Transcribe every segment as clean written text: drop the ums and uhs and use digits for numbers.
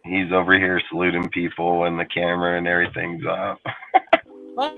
He's over here saluting people and the camera and everything's up. Well,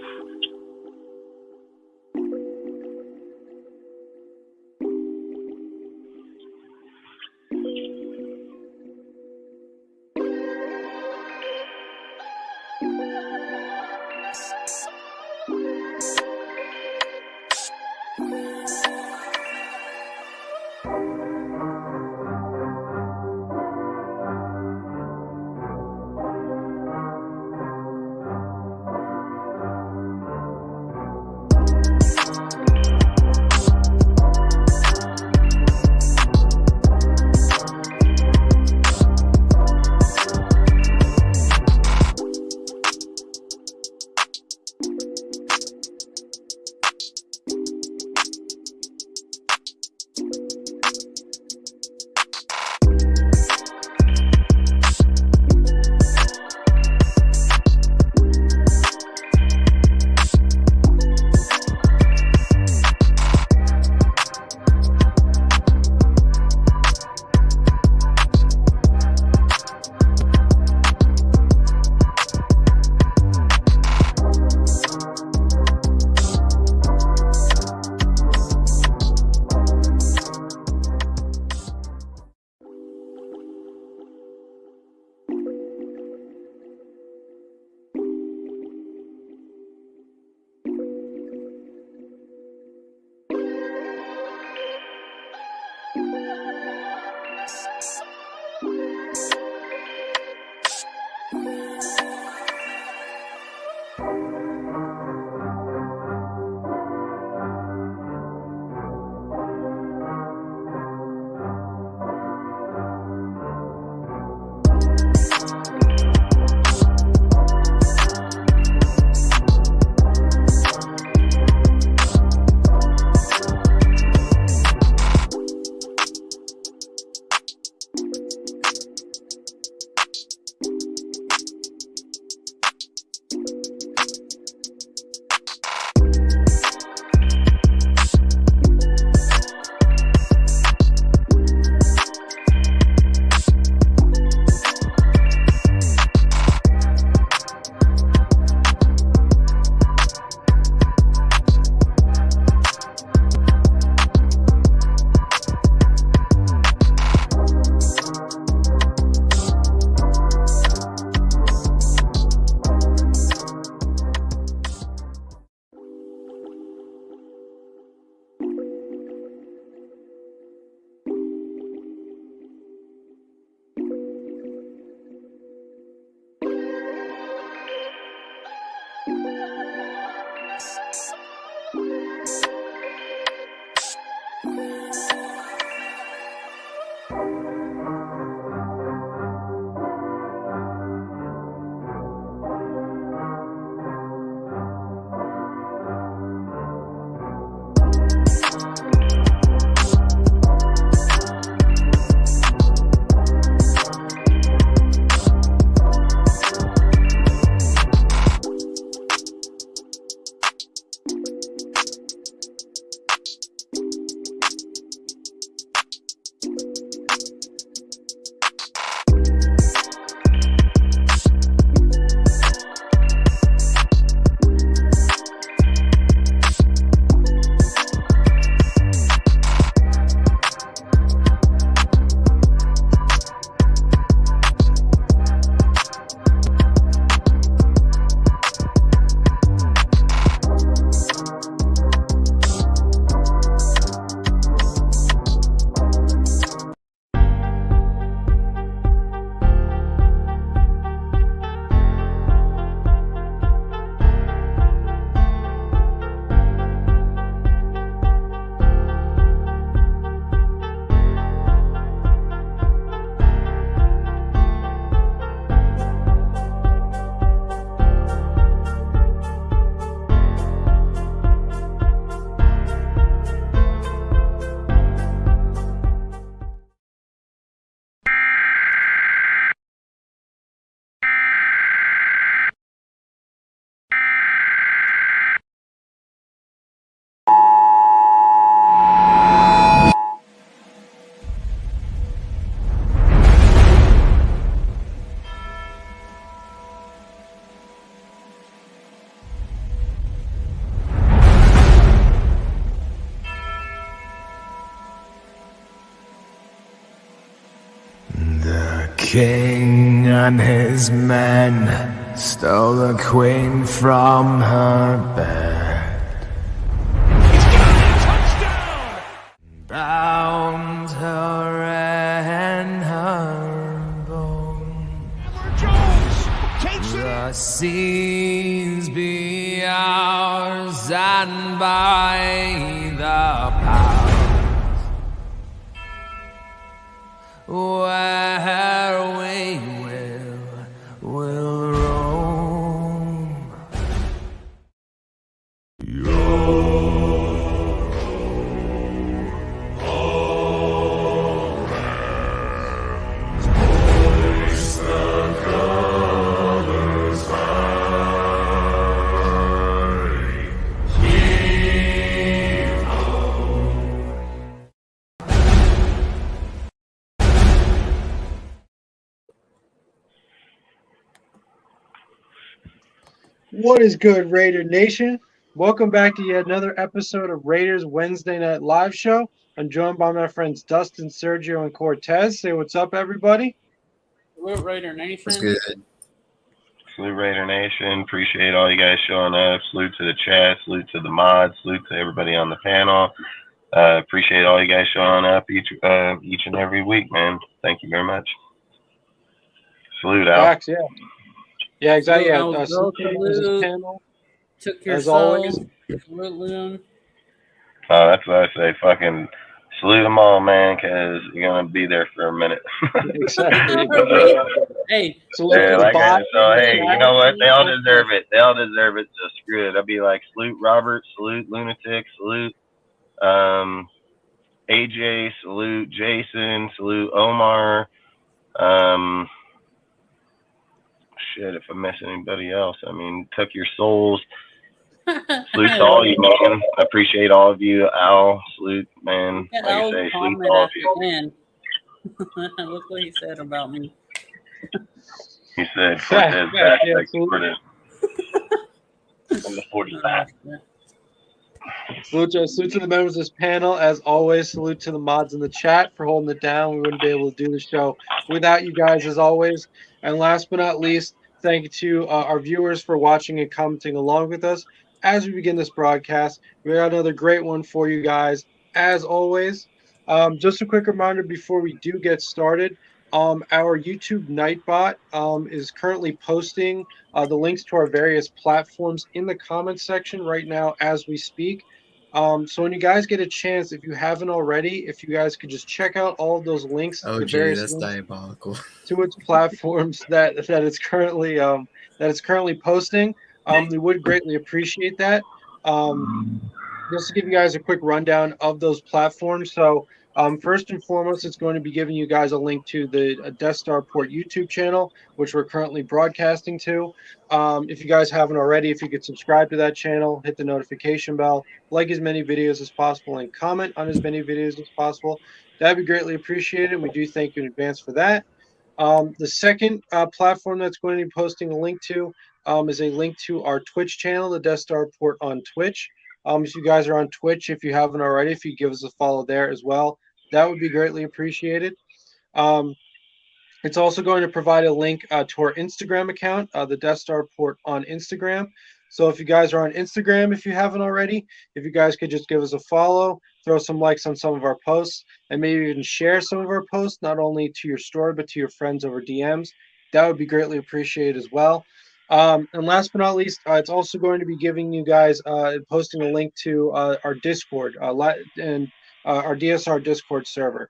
king and his men stole the queen from her bed, bound her and her bone. The seas be ours, and by the powers where we will roam. What is good, Raider Nation? Welcome back to yet another episode of Raiders Wednesday Night Live Show. I'm joined by my friends Dustin, Sergio, and Cortez. Say what's up, everybody. Salute Raider Nation. That's good. Salute Raider Nation. Appreciate all you guys showing up. Salute to the chat. Salute to the mods. Salute to everybody on the panel. Appreciate all you guys showing up each and every week, man. Thank you very much. Salute, Al. Facts, yeah. Yeah, exactly. Salute, Salute to salute. this panel. Took your As soul. always. Salute, Loon. Oh, that's what I say. Fucking salute them all, man, because you're going to be there for a minute. Exactly. Hey, Salute Yeah, to the like bot. so, hey, you know what? They all deserve it. They all deserve it, so screw it. I'd be like, salute Robert, salute Lunatic, salute AJ, salute Jason, salute Omar. Shit, if I miss anybody else, I mean, took your souls. Salute to all you, man. I appreciate all of you. Al, salute, man. Yeah, Like I I'll say, salute comment to all of at you. the end. Look what he said about me. He said, Cortez back, Yeah, like salute. Cortez. I'm the 45. Salute to the members of this panel. As always, salute to the mods in the chat for holding it down. We wouldn't be able to do the show without you guys, as always. And last but not least, thank you to our viewers for watching and commenting along with us as we begin this broadcast. We got another great one for you guys, as always. Just a quick reminder before we do get started. Our YouTube Nightbot is currently posting the links to our various platforms in the comments section right now as we speak. So when you guys get a chance, if you haven't already, if you guys could just check out all of those links, Oh, the gee, various that's links diabolical. to its platforms that it's currently posting. We would greatly appreciate that. Just to give you guys a quick rundown of those platforms. So first and foremost, it's going to be giving you guys a link to the Death Star Port YouTube channel, which we're currently broadcasting to. If you guys haven't already, if you could subscribe to that channel, hit the notification bell, like as many videos as possible, and comment on as many videos as possible, that'd be greatly appreciated. We do thank you in advance for that. The second platform that's going to be posting a link to is a link to our Twitch channel, the Death Star Port on Twitch. If you guys are on Twitch, if you haven't already, if you give us a follow there as well, that would be greatly appreciated. It's also going to provide a link to our Instagram account, the Death Star Port on Instagram. So if you guys are on Instagram, if you haven't already, if you guys could just give us a follow, throw some likes on some of our posts, and maybe even share some of our posts, not only to your story, but to your friends over DMs, that would be greatly appreciated as well. And last but not least, it's also going to be giving you guys posting a link to our Discord and our DSR Discord server.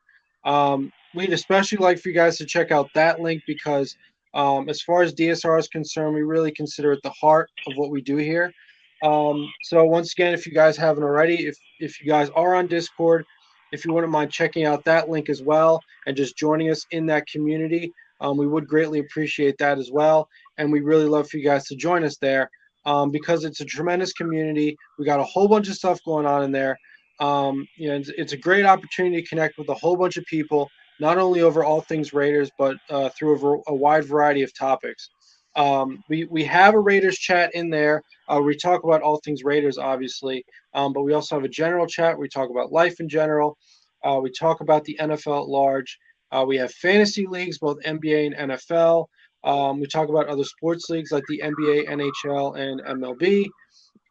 We'd especially like for you guys to check out that link because as far as DSR is concerned, we really consider it the heart of what we do here. So once again, if you guys haven't already, if you guys are on Discord, if you wouldn't mind checking out that link as well and just joining us in that community, we would greatly appreciate that as well. And we really love for you guys to join us there because it's a tremendous community. We got a whole bunch of stuff going on in there. It's a great opportunity to connect with a whole bunch of people, not only over all things Raiders, but through a wide variety of topics. We have a Raiders chat in there. We talk about all things Raiders, obviously, but we also have a general chat where we talk about life in general. We talk about the NFL at large. We have fantasy leagues, both NBA and NFL. We talk about other sports leagues like the NBA, NHL, and MLB.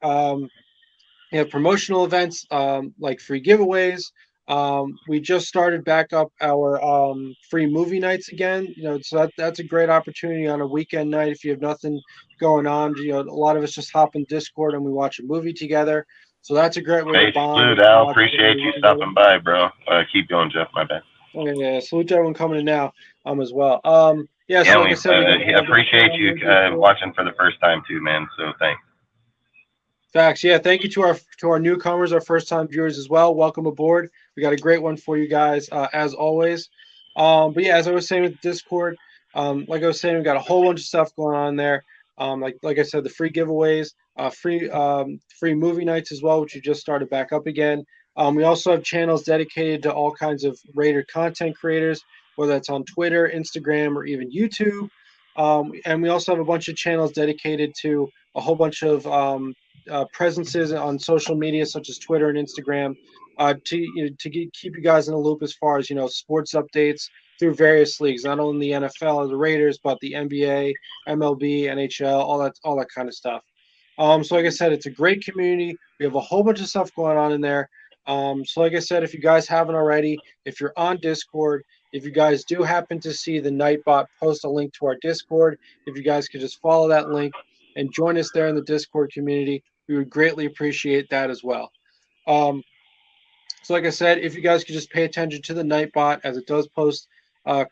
Um, we have promotional events like free giveaways. We just started back up our free movie nights again. So that's a great opportunity on a weekend night if you have nothing going on. A lot of us just hop in Discord and we watch a movie together. So that's a great way Hey, to bond. salute, Al. Appreciate you stopping by, bro. Keep going, Jeff. My bad. Yeah, salute to everyone coming in now as well. Yeah, so Yeah, like I said, we appreciate you watching for the first time too, man. So thanks. Facts. Yeah, thank you to our newcomers, our first time viewers as well. Welcome aboard. We got a great one for you guys as always. But yeah, as I was saying with Discord, like I was saying, we got a whole bunch of stuff going on there. Like I said, the free giveaways, free movie nights as well, which we just started back up again. We also have channels dedicated to all kinds of Raider content creators, whether that's on Twitter, Instagram, or even YouTube. And we also have a bunch of channels dedicated to a whole bunch of presences on social media such as Twitter and Instagram to keep you guys in the loop as far as sports updates through various leagues, not only the NFL or the Raiders, but the NBA, MLB, NHL, all that kind of stuff. So like I said, it's a great community. We have a whole bunch of stuff going on in there. So like I said, if you guys haven't already, if you're on Discord, if you guys do happen to see the Nightbot post a link to our Discord, if you guys could just follow that link and join us there in the Discord community, we would greatly appreciate that as well. So like I said, if you guys could just pay attention to the Nightbot as it does post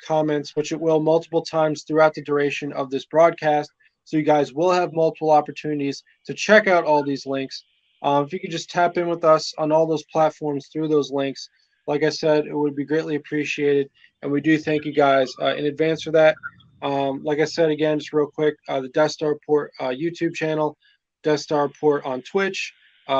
comments, which it will multiple times throughout the duration of this broadcast. So you guys will have multiple opportunities to check out all these links. If you could just tap in with us on all those platforms through those links, like I said, it would be greatly appreciated. And we do thank you guys in advance for that. Like I said, again, just real quick, the Death Star Report YouTube channel, Death Star Report on Twitch,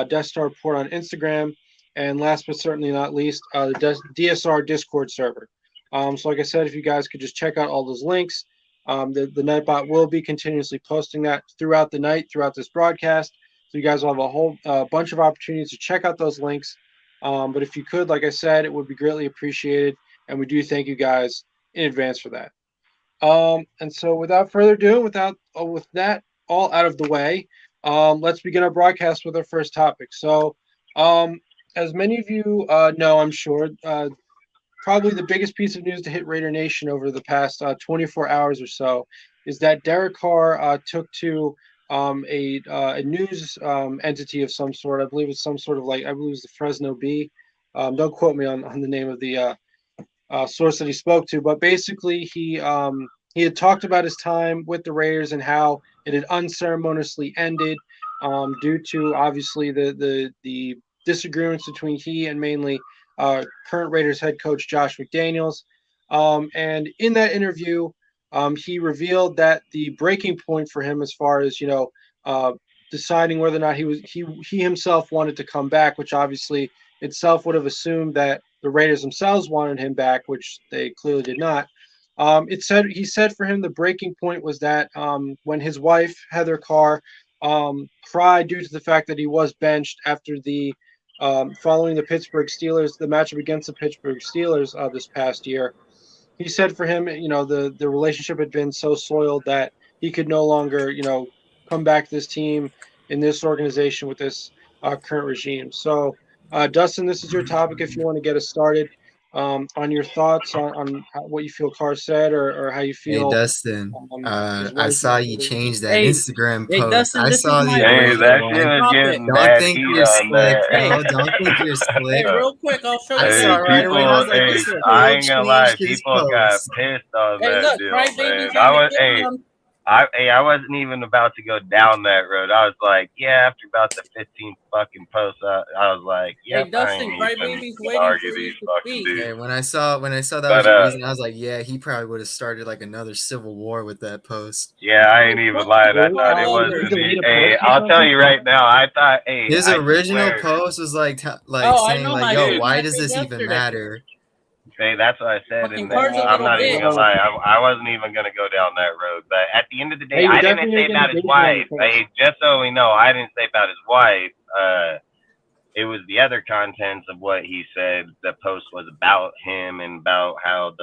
Death Star Report on Instagram, and last but certainly not least, the DSR Discord server. So like I said, if you guys could just check out all those links, the Nightbot will be continuously posting that throughout the night, throughout this broadcast. So you guys will have a whole bunch of opportunities to check out those links. But if you could, like I said, it would be greatly appreciated. And we do thank you guys in advance for that. And so without further ado, with that all out of the way, let's begin our broadcast with our first topic. So as many of you know, I'm sure, probably the biggest piece of news to hit Raider Nation over the past 24 hours or so is that Derek Carr took to a news entity of some sort. I believe it's some sort of I believe it's the Fresno Bee. Don't quote me on the name of the source that he spoke to, but basically he had talked about his time with the Raiders and how it had unceremoniously ended due to obviously the disagreements between he and mainly current Raiders head coach Josh McDaniels. And in that interview, he revealed that the breaking point for him as far as deciding whether or not he himself wanted to come back, which obviously itself would have assumed that the Raiders themselves wanted him back, which they clearly did not. He said for him the breaking point was that when his wife Heather Carr cried due to the fact that he was benched after the following the Pittsburgh Steelers, the matchup against the Pittsburgh Steelers this past year. He said for him, the relationship had been so soiled that he could no longer, come back to this team in this organization with this current regime. So, Dustin, this is your topic if you want to get us started on your thoughts on what you feel Carr said or how you feel. Hey, Dustin, I saw you change that Instagram post. Hey, Dustin, I saw the Hey, that original shit one. was getting Don't bad think heat you're on slick, that. bro. Don't think you're slick. Hey, real quick, I'll show you. I saw it right away. I was like, this fool I ain't gonna lie, changed his people got post. pissed on Hey, that look, deal, Crybaby's man. I wasn't even about to go down that road. I was like, yeah, after about the 15th fucking post, I was like, yeah, Hey, Dustin, Crybaby's waiting argue for these you to fucking speak. dudes. Hey, when I saw that was the reason, I was like, yeah, he probably would have started like another civil war with that post. Yeah, I ain't even lying. I thought it wasn't. Hey, I'll tell you right now. I thought, his original post was saying like, yo, why does this even matter? Hey, that's what I said, and I'm not even gonna lie. I wasn't even gonna go down that road. But at the end of the day, I didn't say about his wife. Hey, just so we know, I didn't say about his wife. it was the other contents of what he said. The post was about him and about how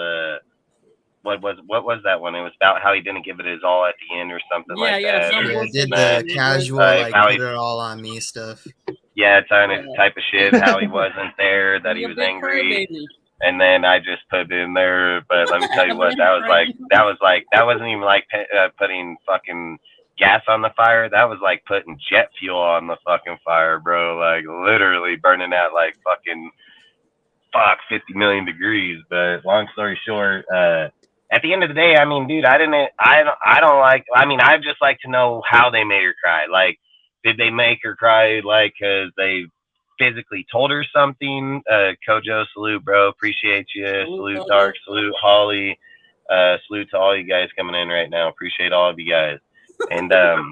what was that one? It was about how he didn't give it his all at the end or something like that. some Yeah, bullshit did like the that. casual Like, how put he- it all on me stuff. Yeah, type of shit. How he wasn't there, that he You're a was big angry. crybaby. And then I just put it in there. But let me tell you what, that wasn't even like putting fucking gas on the fire. That was like putting jet fuel on the fucking fire, bro. Like literally burning that like fucking 50 million degrees. But long story short, at the end of the day, I mean, dude, I don't like. I mean, I'd just like to know how they made her cry. Like, did they make her cry like because they physically told her something? Kojo, salute, bro. Appreciate you. Salute, Kojo. Dark. Salute, Holly. Salute to all you guys coming in right now. Appreciate all of you guys. And the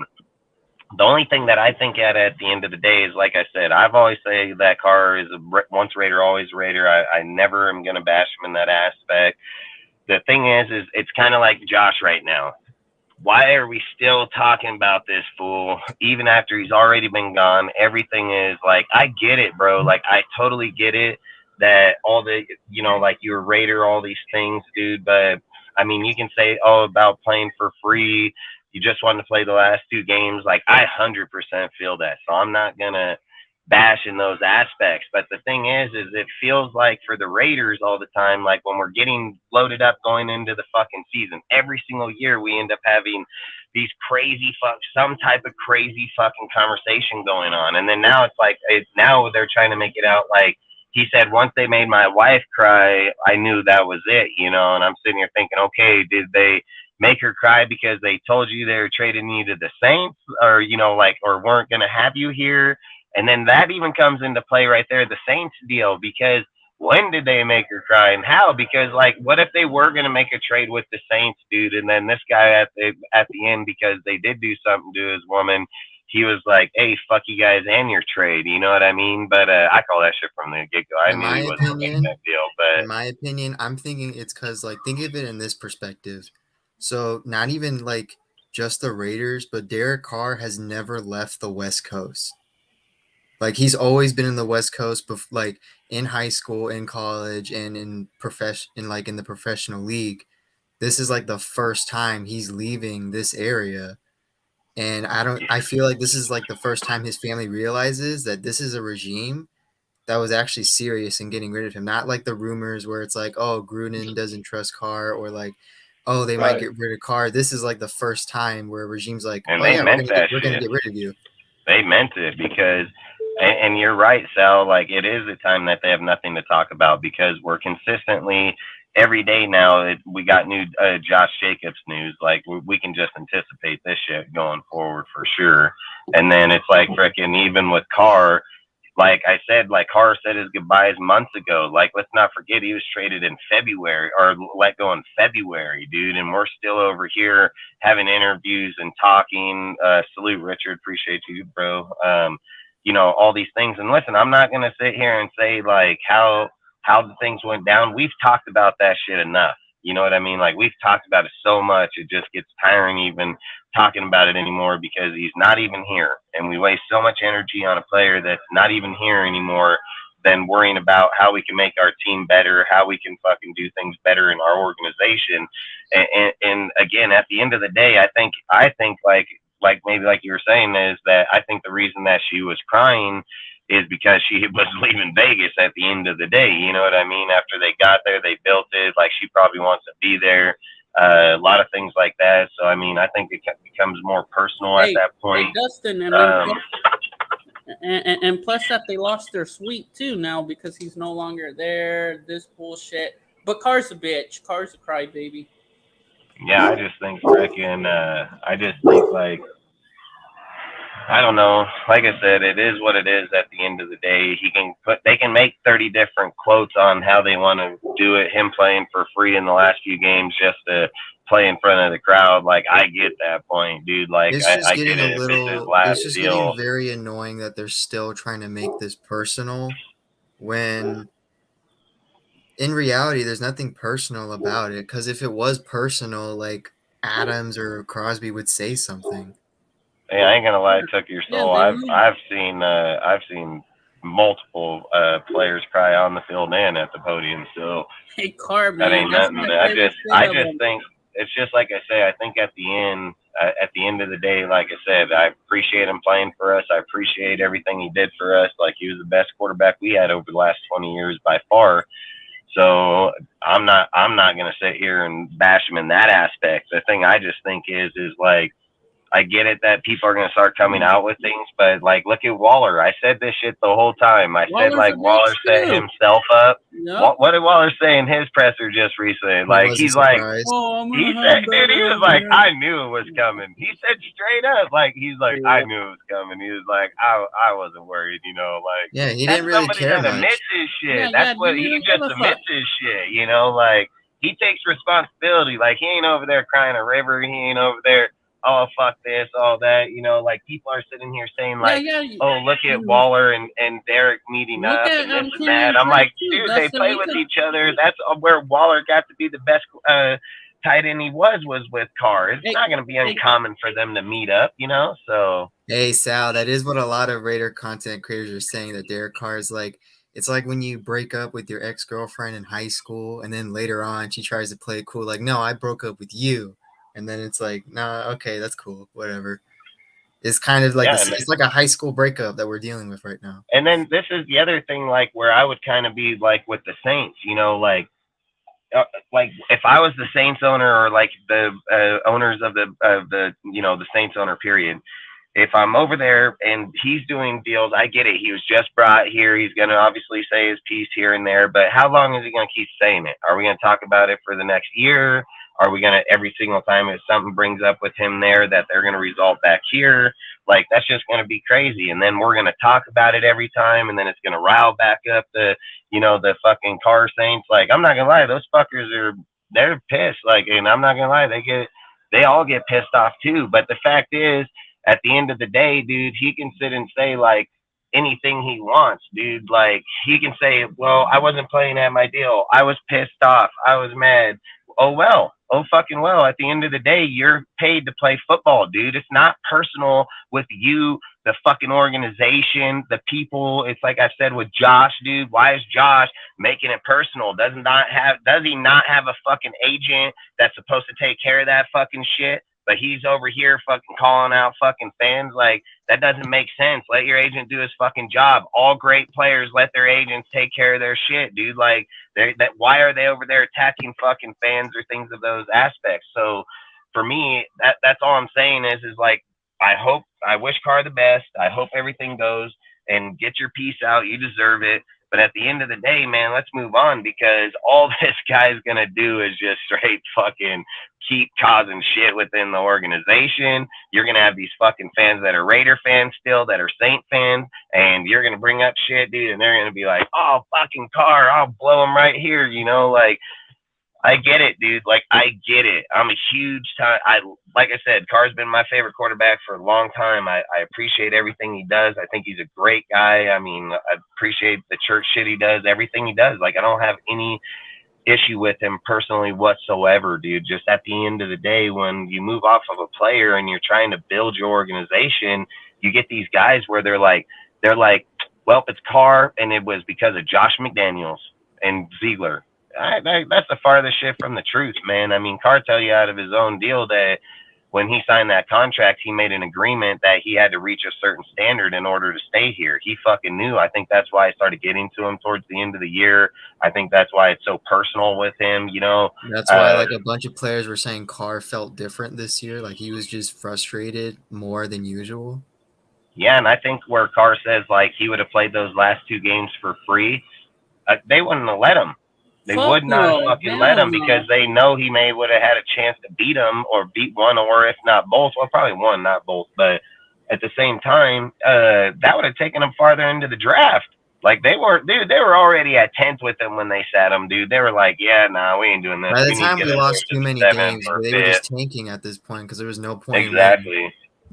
only thing that I think at the end of the day is, like I said, I've always say that Carr is once Raider, always Raider. I never am going to bash him in that aspect. The thing is it's kind of like Josh right now. Why are we still talking about this fool even after he's already been gone? Everything is like, I get it, bro. Like, I totally get it that all the, like you're a Raider, all these things, dude. But I mean, you can say, oh, about playing for free. You just wanted to play the last 2 games. Like, I 100% feel that. So I'm not going to bash in those aspects. But the thing is it feels like for the Raiders all the time, like when we're getting loaded up going into the fucking season, every single year we end up having these some type of crazy fucking conversation going on. And then now it's like, now they're trying to make it out like he said, once they made my wife cry, I knew that was it, and I'm sitting here thinking, okay, did they make her cry because they told you they were trading you to the Saints, or, or weren't going to have you here? And then that even comes into play right there, the Saints deal, because when did they make her cry and how? Because, like, what if they were going to make a trade with the Saints, dude, and then this guy at the end, because they did do something to his woman, he was like, hey, fuck you guys and your trade. You know what I mean? But I call that shit from the get-go. I knew he wasn't making that deal. But in my opinion, I'm thinking it's because, like, think of it in this perspective. So not even, like, just the Raiders, but Derek Carr has never left the West Coast. Like, he's always been in the West Coast, but like in high school, in college, and in the professional league. This is like the first time he's leaving this area. And I feel like this is like the first time his family realizes that this is a regime that was actually serious in getting rid of him. Not like the rumors where it's like, oh, Gruden doesn't trust Carr, or like, oh, they might get rid of Carr. This is like the first time where a regime's like, and oh they yeah, meant we're gonna get rid of you. They meant it because, and you're right, Sal, like it is a time that they have nothing to talk about because we're consistently every day now. We got new Josh Jacobs news. Like we can just anticipate this shit going forward for sure. And then it's like freaking even with Carr, like I said, like Carr said his goodbyes months ago. Like, let's not forget he was traded in February or let go in February, dude. And we're still over here having interviews and talking. Salute, Richard. Appreciate you, bro. All these things. And listen, I'm not going to sit here and say like how the things went down. We've talked about that shit enough. You know what I mean? Like we've talked about it so much, it just gets tiring even talking about it anymore because he's not even here. And we waste so much energy on a player that's not even here anymore than worrying about how we can make our team better, how we can fucking do things better in our organization. And again, at the end of the day, I think like maybe like you were saying is that I think the reason that she was crying is because she was leaving Vegas at the end of the day. You know what I mean? After they got there, they built it. Like she probably wants to be there. A lot of things like that. So, I mean, I think it becomes more personal at that point. Hey, Dustin, and plus that they lost their suite too now because he's no longer there. This bullshit. But Carr's a bitch. Carr's a crybaby. Yeah, I just think like, I don't know. Like I said, it is what it is at the end of the day. They can make 30 different quotes on how they want to do it. Him playing for free in the last few games just to play in front of the crowd. Like, I get that point, dude. Like, It's I get it. It's just getting very annoying that they're still trying to make this personal when in reality, there's nothing personal about it. Because if it was personal, like Adams or Crosby would say something. Hey, I ain't gonna lie, it took your soul. Yeah, I've seen multiple players cry on the field and at the podium. So Hey, Car, that man, ain't that's nothing. my I favorite just shit of him. think it's just like I say. I think at the end of the day, like I said, I appreciate him playing for us. I appreciate everything he did for us. Like, he was the best quarterback we had over the last 20 years by far. So I'm not gonna sit here and bash him in that aspect. The thing I just think is like, I get it that people are going to start coming out with things, but like, look at Waller. I said this shit the whole time. I said, Waller's like, a Waller bitch, set too. himself up. Yep. What did Waller say in his presser just recently? Like, wasn't he's like, surprised. Oh, I'm he gonna said, have dude, he better was like, over I knew it was coming. He said straight up, like, he's like, Yeah. I knew it was coming. He was like, I wasn't worried, you know, like, Yeah, he that's didn't really somebody care that much. admits his shit. Yeah, That's yeah, what didn't he even just give a fuck. admits his shit, you know, like, he takes responsibility. Like, he ain't over there crying a river. He ain't over there, oh, fuck this, all that, you know, like, people are sitting here saying, like, oh, look at Waller and Derek meeting Look up at, and this and Cameron that. I'm Brate, like, too. dude, That's they the play with reason- each other. That's where Waller got to be the best tight end he was with Carr. It's Hey, not going to be hey. uncommon for them to meet up, you know, so. Hey Sal, that is what a lot of Raider content creators are saying, that Derek Carr is like, it's like when you break up with your ex-girlfriend in high school and then later on she tries to play cool, like, no, I broke up with you. And then it's like, nah, okay, that's cool, whatever. It's kind of like Yeah, it's like a high school breakup that we're dealing with right now. And then this is the other thing, like, where I would kind of be like with the Saints, you know, like if I was the Saints owner, or like the owners of the you know, the Saints owner period, if I'm over there and he's doing deals, I get it. He was just brought here. He's going to obviously say his piece here and there, but how long is he going to keep saying it? Are we going to talk about it for the next year? Are we going to, every single time if something brings up with him there, that they're going to resolve back here? Like, that's just going to be crazy. And then we're going to talk about it every time, and then it's going to rile back up the, you know, the fucking Carr Saints. Like, I'm not going to lie, those fuckers they're pissed. Like, and I'm not going to lie, they all get pissed off too. But the fact is, at the end of the day, dude, he can sit and say, like, anything he wants, dude. Like, he can say, well, I wasn't playing at my deal. I was pissed off. I was mad. Oh, well. Oh, fucking well. At the end of the day, you're paid to play football, dude. It's not personal with you, the fucking organization, the people. It's like I said with Josh, dude. Why is Josh making it personal? Does he not have a fucking agent that's supposed to take care of that fucking shit? But he's over here fucking calling out fucking fans. Like, that doesn't make sense. Let your agent do his fucking job. All great players let their agents take care of their shit, dude. Like, why are they over there attacking fucking fans or things of those aspects? So for me, that's all I'm saying is like, I wish Carr the best. I hope everything goes, and get your piece out. You deserve it. But at the end of the day, man, let's move on, because all this guy's going to do is just straight fucking keep causing shit within the organization. You're going to have these fucking fans that are Raider fans still, that are Saint fans, and you're going to bring up shit, dude, and they're going to be like, oh, fucking Carr, I'll blow him right here, you know, like, I get it, dude. Like, I get it. I'm a huge time. Like I said, Carr's been my favorite quarterback for a long time. I appreciate everything he does. I think he's a great guy. I mean, I appreciate the church shit he does, everything he does. Like, I don't have any issue with him personally whatsoever, dude. Just at the end of the day, when you move off of a player and you're trying to build your organization, you get these guys where they're like, well, it's Carr, and it was because of Josh McDaniels and Ziegler. That's the farthest shit from the truth, man. I mean, Carr tell you out of his own deal that when he signed that contract, he made an agreement that he had to reach a certain standard in order to stay here. He fucking knew. I think that's why I started getting to him towards the end of the year. I think that's why it's so personal with him, you know. That's why like a bunch of players were saying Carr felt different this year. Like, he was just frustrated more than usual. Yeah, and I think where Carr says, like, he would have played those last two games for free, they wouldn't have let him. They would not fucking let him, because they know he would have had a chance to beat him, or beat one, or if not both. Well, probably one, not both. But at the same time, that would have taken him farther into the draft. Like, they were already at 10th with him when they sat him, dude. They were like, yeah, nah, we ain't doing this. By the time we lost too many games, they were just tanking at this point, because there was no point.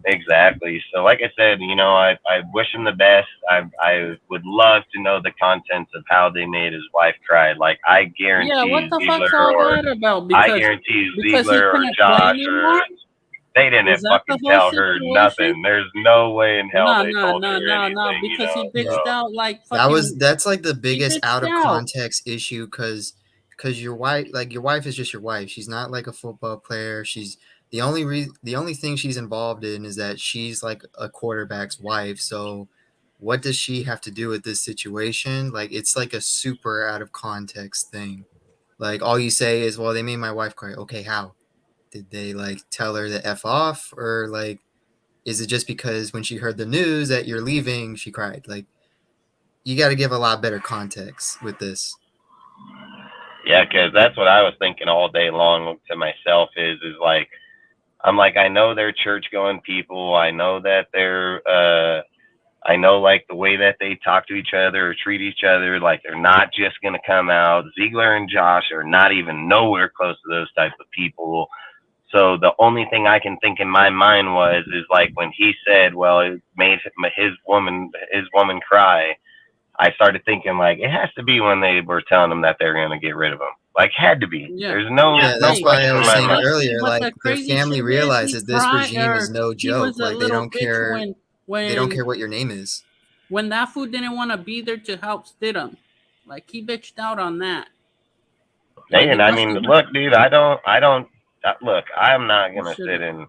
Exactly. So, like I said, you know, I wish him the best. I would love to know the contents of how they made his wife cry. Like, I guarantee. Yeah, what the fuck's all that about? Because I guarantee Ziegler or Josh or. They didn't Is that the fucking whole tell her situation? nothing. There's no way in hell No, they no, told no, her no, anything. no, because he You know? bitched So, out like fucking. That's like the biggest bitched out of out. context issue because your wife, like your wife is just your wife. She's not like a football player. She's the only thing she's involved in is that she's like a quarterback's wife. So what does she have to do with this situation? Like it's like a super out of context thing. Like all you say is, well, they made my wife cry. Okay, how? Did they like tell her to F off, or like is it just because when she heard the news that you're leaving, she cried? Like you got to give a lot better context with this. yeah, because that's what I was thinking all day long to myself is like, I'm like, I know they're church going people. I know that I know like the way that they talk to each other or treat each other, like they're not just going to come out. Ziegler and Josh are not even nowhere close to those type of people. So the only thing I can think in my mind is like when he said, well, it made his woman cry. I started thinking like it has to be when they were telling him that they're going to get rid of him. Like had to be. Yeah. There's no That's why I question in was my saying mind. earlier, But like the their crazy family shit is realizes he this cried, regime is or no he was joke. a Like they little don't bitch care. when They don't care what your name is. when that fool didn't want to be there to help Stidham. Like he bitched out on that. Like, And I mean, look, dude, look, I'm not going to sit and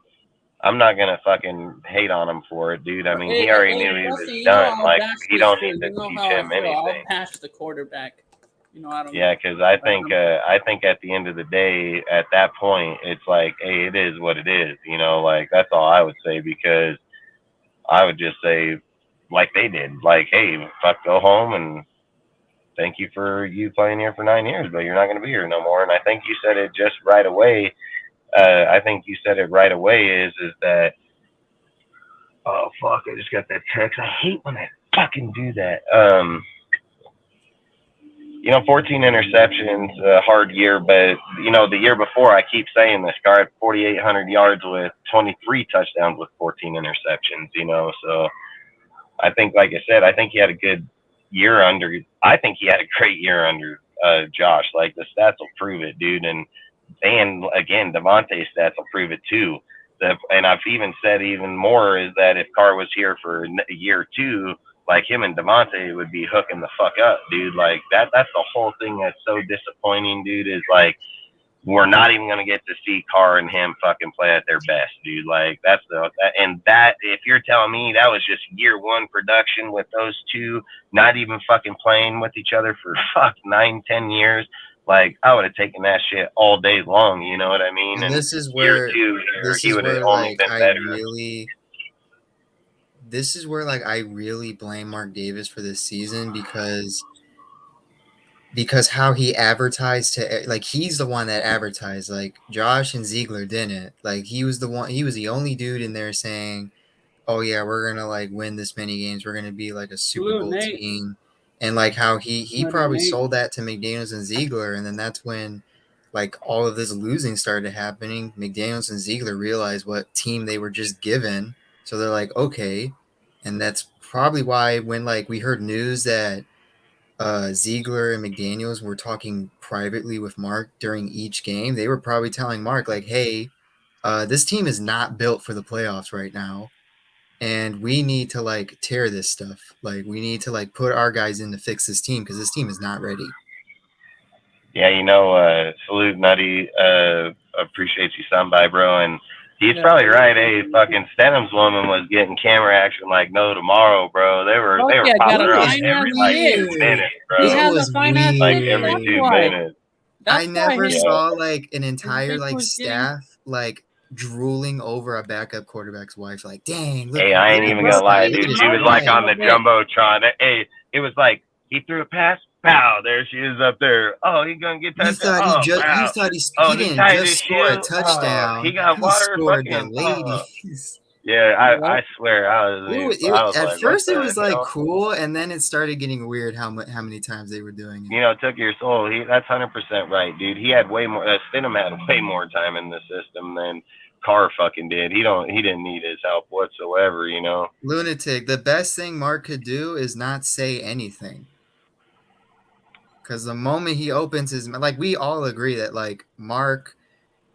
I'm not gonna fucking hate on him for it, dude. I mean, he already knew he was done. Like, he don't need to teach him anything. I'll bash the quarterback. You know, I don't. Yeah, because I think at the end of the day, at that point, it's like, hey, it is what it is. You know, like that's all I would say because I would just say, like they did, like, hey, fuck, go home and thank you for you playing here for 9 years, but you're not gonna be here no more. And I think you said it just right away. I think you said it right away is that. Oh fuck! I just got that text. I hate when I fucking do that. 14 interceptions, a hard year, but the year before, I keep saying this, Gar had 4,800 yards with 23 touchdowns with 14 interceptions. So I think, like I said, I think he had a good year under. I think he had a great year under Josh. Like the stats will prove it, dude. And again, Devontae's stats will prove it too. And I've even said even more is that if Carr was here for a year or two, like him and Devontae would be hooking the fuck up, dude. Like that's the whole thing that's so disappointing, dude, is like we're not even gonna get to see Carr and him fucking play at their best, dude. Like if you're telling me that was just year one production with those two not even fucking playing with each other for 9-10 years, like I would have taken that shit all day long, you know what I mean? And this is where he would have only been better. This is where like I really blame Mark Davis for this season because how he advertised to, like, he's the one that advertised. Like Josh and Ziegler didn't. Like he was the only dude in there saying, oh yeah, we're gonna like win this many games, we're gonna be like a Super Bowl team. And like how he probably sold that to McDaniels and Ziegler, and then that's when like all of this losing started happening. McDaniels and Ziegler realized what team they were just given, so they're like, okay. And that's probably why when like we heard news that Ziegler and McDaniels were talking privately with Mark during each game, they were probably telling Mark like, hey, this team is not built for the playoffs right now, and we need to like tear this stuff. Like we need to like put our guys in to fix this team because this team is not ready. Yeah, salute Nutty. Appreciate you stopping by, bro. And he's probably right. Hey, fucking Stenham's woman was getting camera action like no tomorrow, bro. They were popping her up every like 2 minutes, bro. He has a fine ass like every 2 minutes. I never saw like an entire like staff like drooling over a backup quarterback's wife. Like, dang. Hey, I ain't even gonna lie, dude. She was like on the jumbotron. Hey, it was like he threw a pass. Pow! There she is up there. Oh, he's gonna get touchdown. You thought he didn't just score a touchdown. He got water. Scored the ladies. Yeah, I swear I was at first it was like cool, and then it started getting weird how many times they were doing it. Took your soul. That's 100% right, dude. He had way more. Stidham had way more time in the system than Carr fucking did. He didn't need his help whatsoever. Lunatic. The best thing Mark could do is not say anything. Because the moment he opens his, like, we all agree that like Mark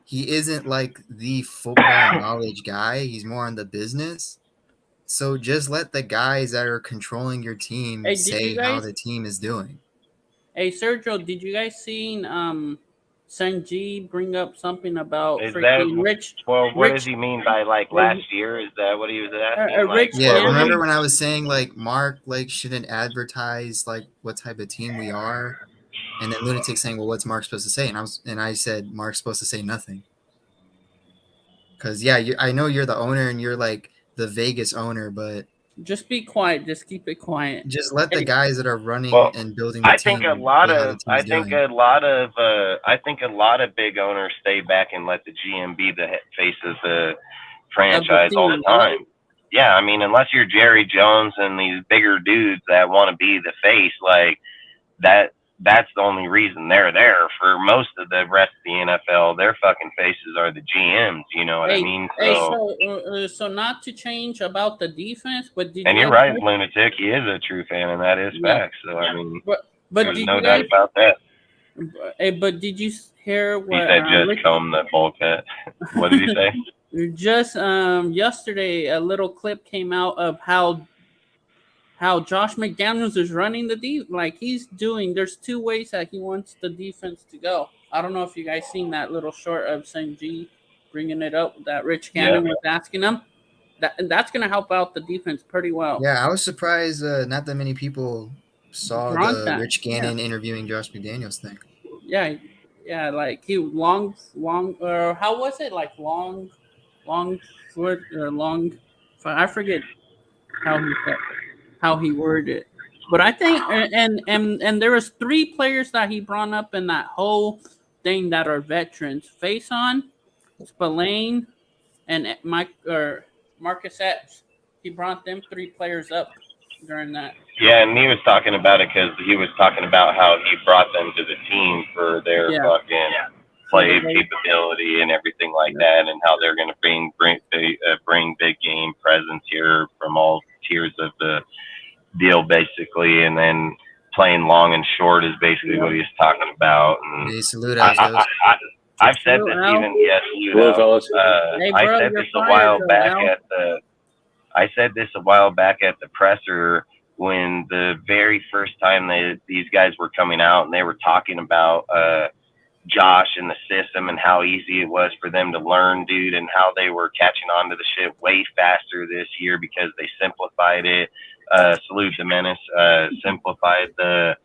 he isn't like the football knowledge guy. He's more on the business. So just let the guys that are controlling your team Hey, did say you how guys? the team is doing. Hey, Sergio, did you guys seen Sanji bring up something about Is that freaking well? What does Rich, he mean by like last year? Is that what he was asking? Like, Rich Yeah, what was remember Gannon? when I was saying like Mark like shouldn't advertise like what type of team we are, and then Lunatic saying, "Well, what's Mark supposed to say?" And I said Mark's supposed to say nothing. Because yeah, I know you're the owner and you're like the Vegas owner, but Just be quiet. Just keep it quiet. just let the Hey, guys that are running Well, and building the I think a team lot say how the of team's doing. I think a lot of big owners stay back and let the GM be the face of the franchise all the team, time. Yeah, I mean, unless you're Jerry Jones and these bigger dudes that want to be the face, like that. That's the only reason they're there. For most of the rest of the NFL, their fucking faces are the GMs. You know what I Hey, mean? hey, So, so not to change about the defense, but did and you you're guys? right, Lunatic. He is a true fan, and that is Yeah, facts. So, I mean, but there's did no you doubt guys? about that. Hey, but did you hear He what said just comb the bowl cut. What did he say? just yesterday a little clip came out of how Josh McDaniels is running the like he's doing. There's two ways that he wants the defense to go. I don't know if you guys seen that little short of Sanji bringing it up that Rich Yeah. Gannon was asking him. That's going to help out the defense pretty well. Yeah, I was surprised not that many people saw Grant the that. Rich Gannon interviewing Josh McDaniels thing. Yeah, yeah, like he long, or how was it like long foot or long? I forget how he said, how he worded it. But I think and there was three players that he brought up in that whole thing that are veterans: Faison, Spillane, and Mike or Marcus Epps. He brought them three players up during that. Yeah, and he was talking about it because he was talking about how he brought them to the team for their Yeah. fucking play capability and everything like that, and how they're going to bring big game presence here from all tiers of the deal, basically, and then playing long and short is basically what he's talking about. And Hey, salute Asdos. I've said this Al. even yes, you Hello, know, fellas. Hey, I bro, said you're this a fired, while though, back Al. at the. I said this a while back at the presser when the very first time these guys were coming out and they were talking about Josh and the system and how easy it was for them to learn, dude, and how they were catching on to the shit way faster this year because they simplified it. Salute the Menace, simplified the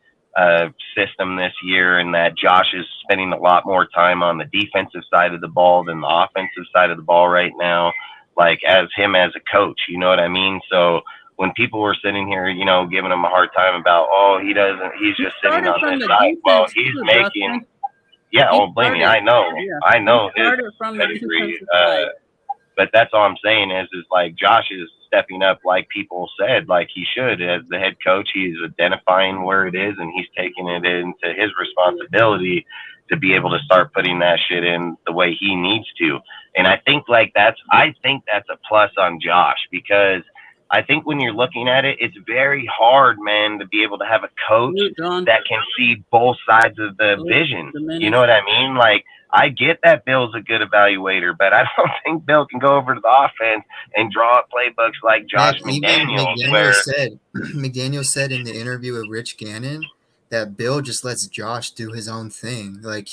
system this year, and that Josh is spending a lot more time on the defensive side of the ball than the offensive side of the ball right now, like as him as a coach, you know what I mean? So when people were sitting here, you know, giving him a hard time about, oh, he's just sitting on this side. Well, he's making, yeah, oh, believe me, I know his from the pedigree. defensive side. But that's all I'm saying is like Josh is stepping up, like people said, like he should as the head coach. He's identifying where it is, and he's taking it into his responsibility to be able to start putting that shit in the way he needs to. And I think that's a plus on Josh, because I think when you're looking at it, it's very hard, man, to be able to have a coach that can see both sides of the vision. You know what I mean? Like, I get that Bill's a good evaluator, but I don't think Bill can go over to the offense and draw up playbooks like Josh McDaniels. McDaniels said in the interview with Rich Gannon that Bill just lets Josh do his own thing. Like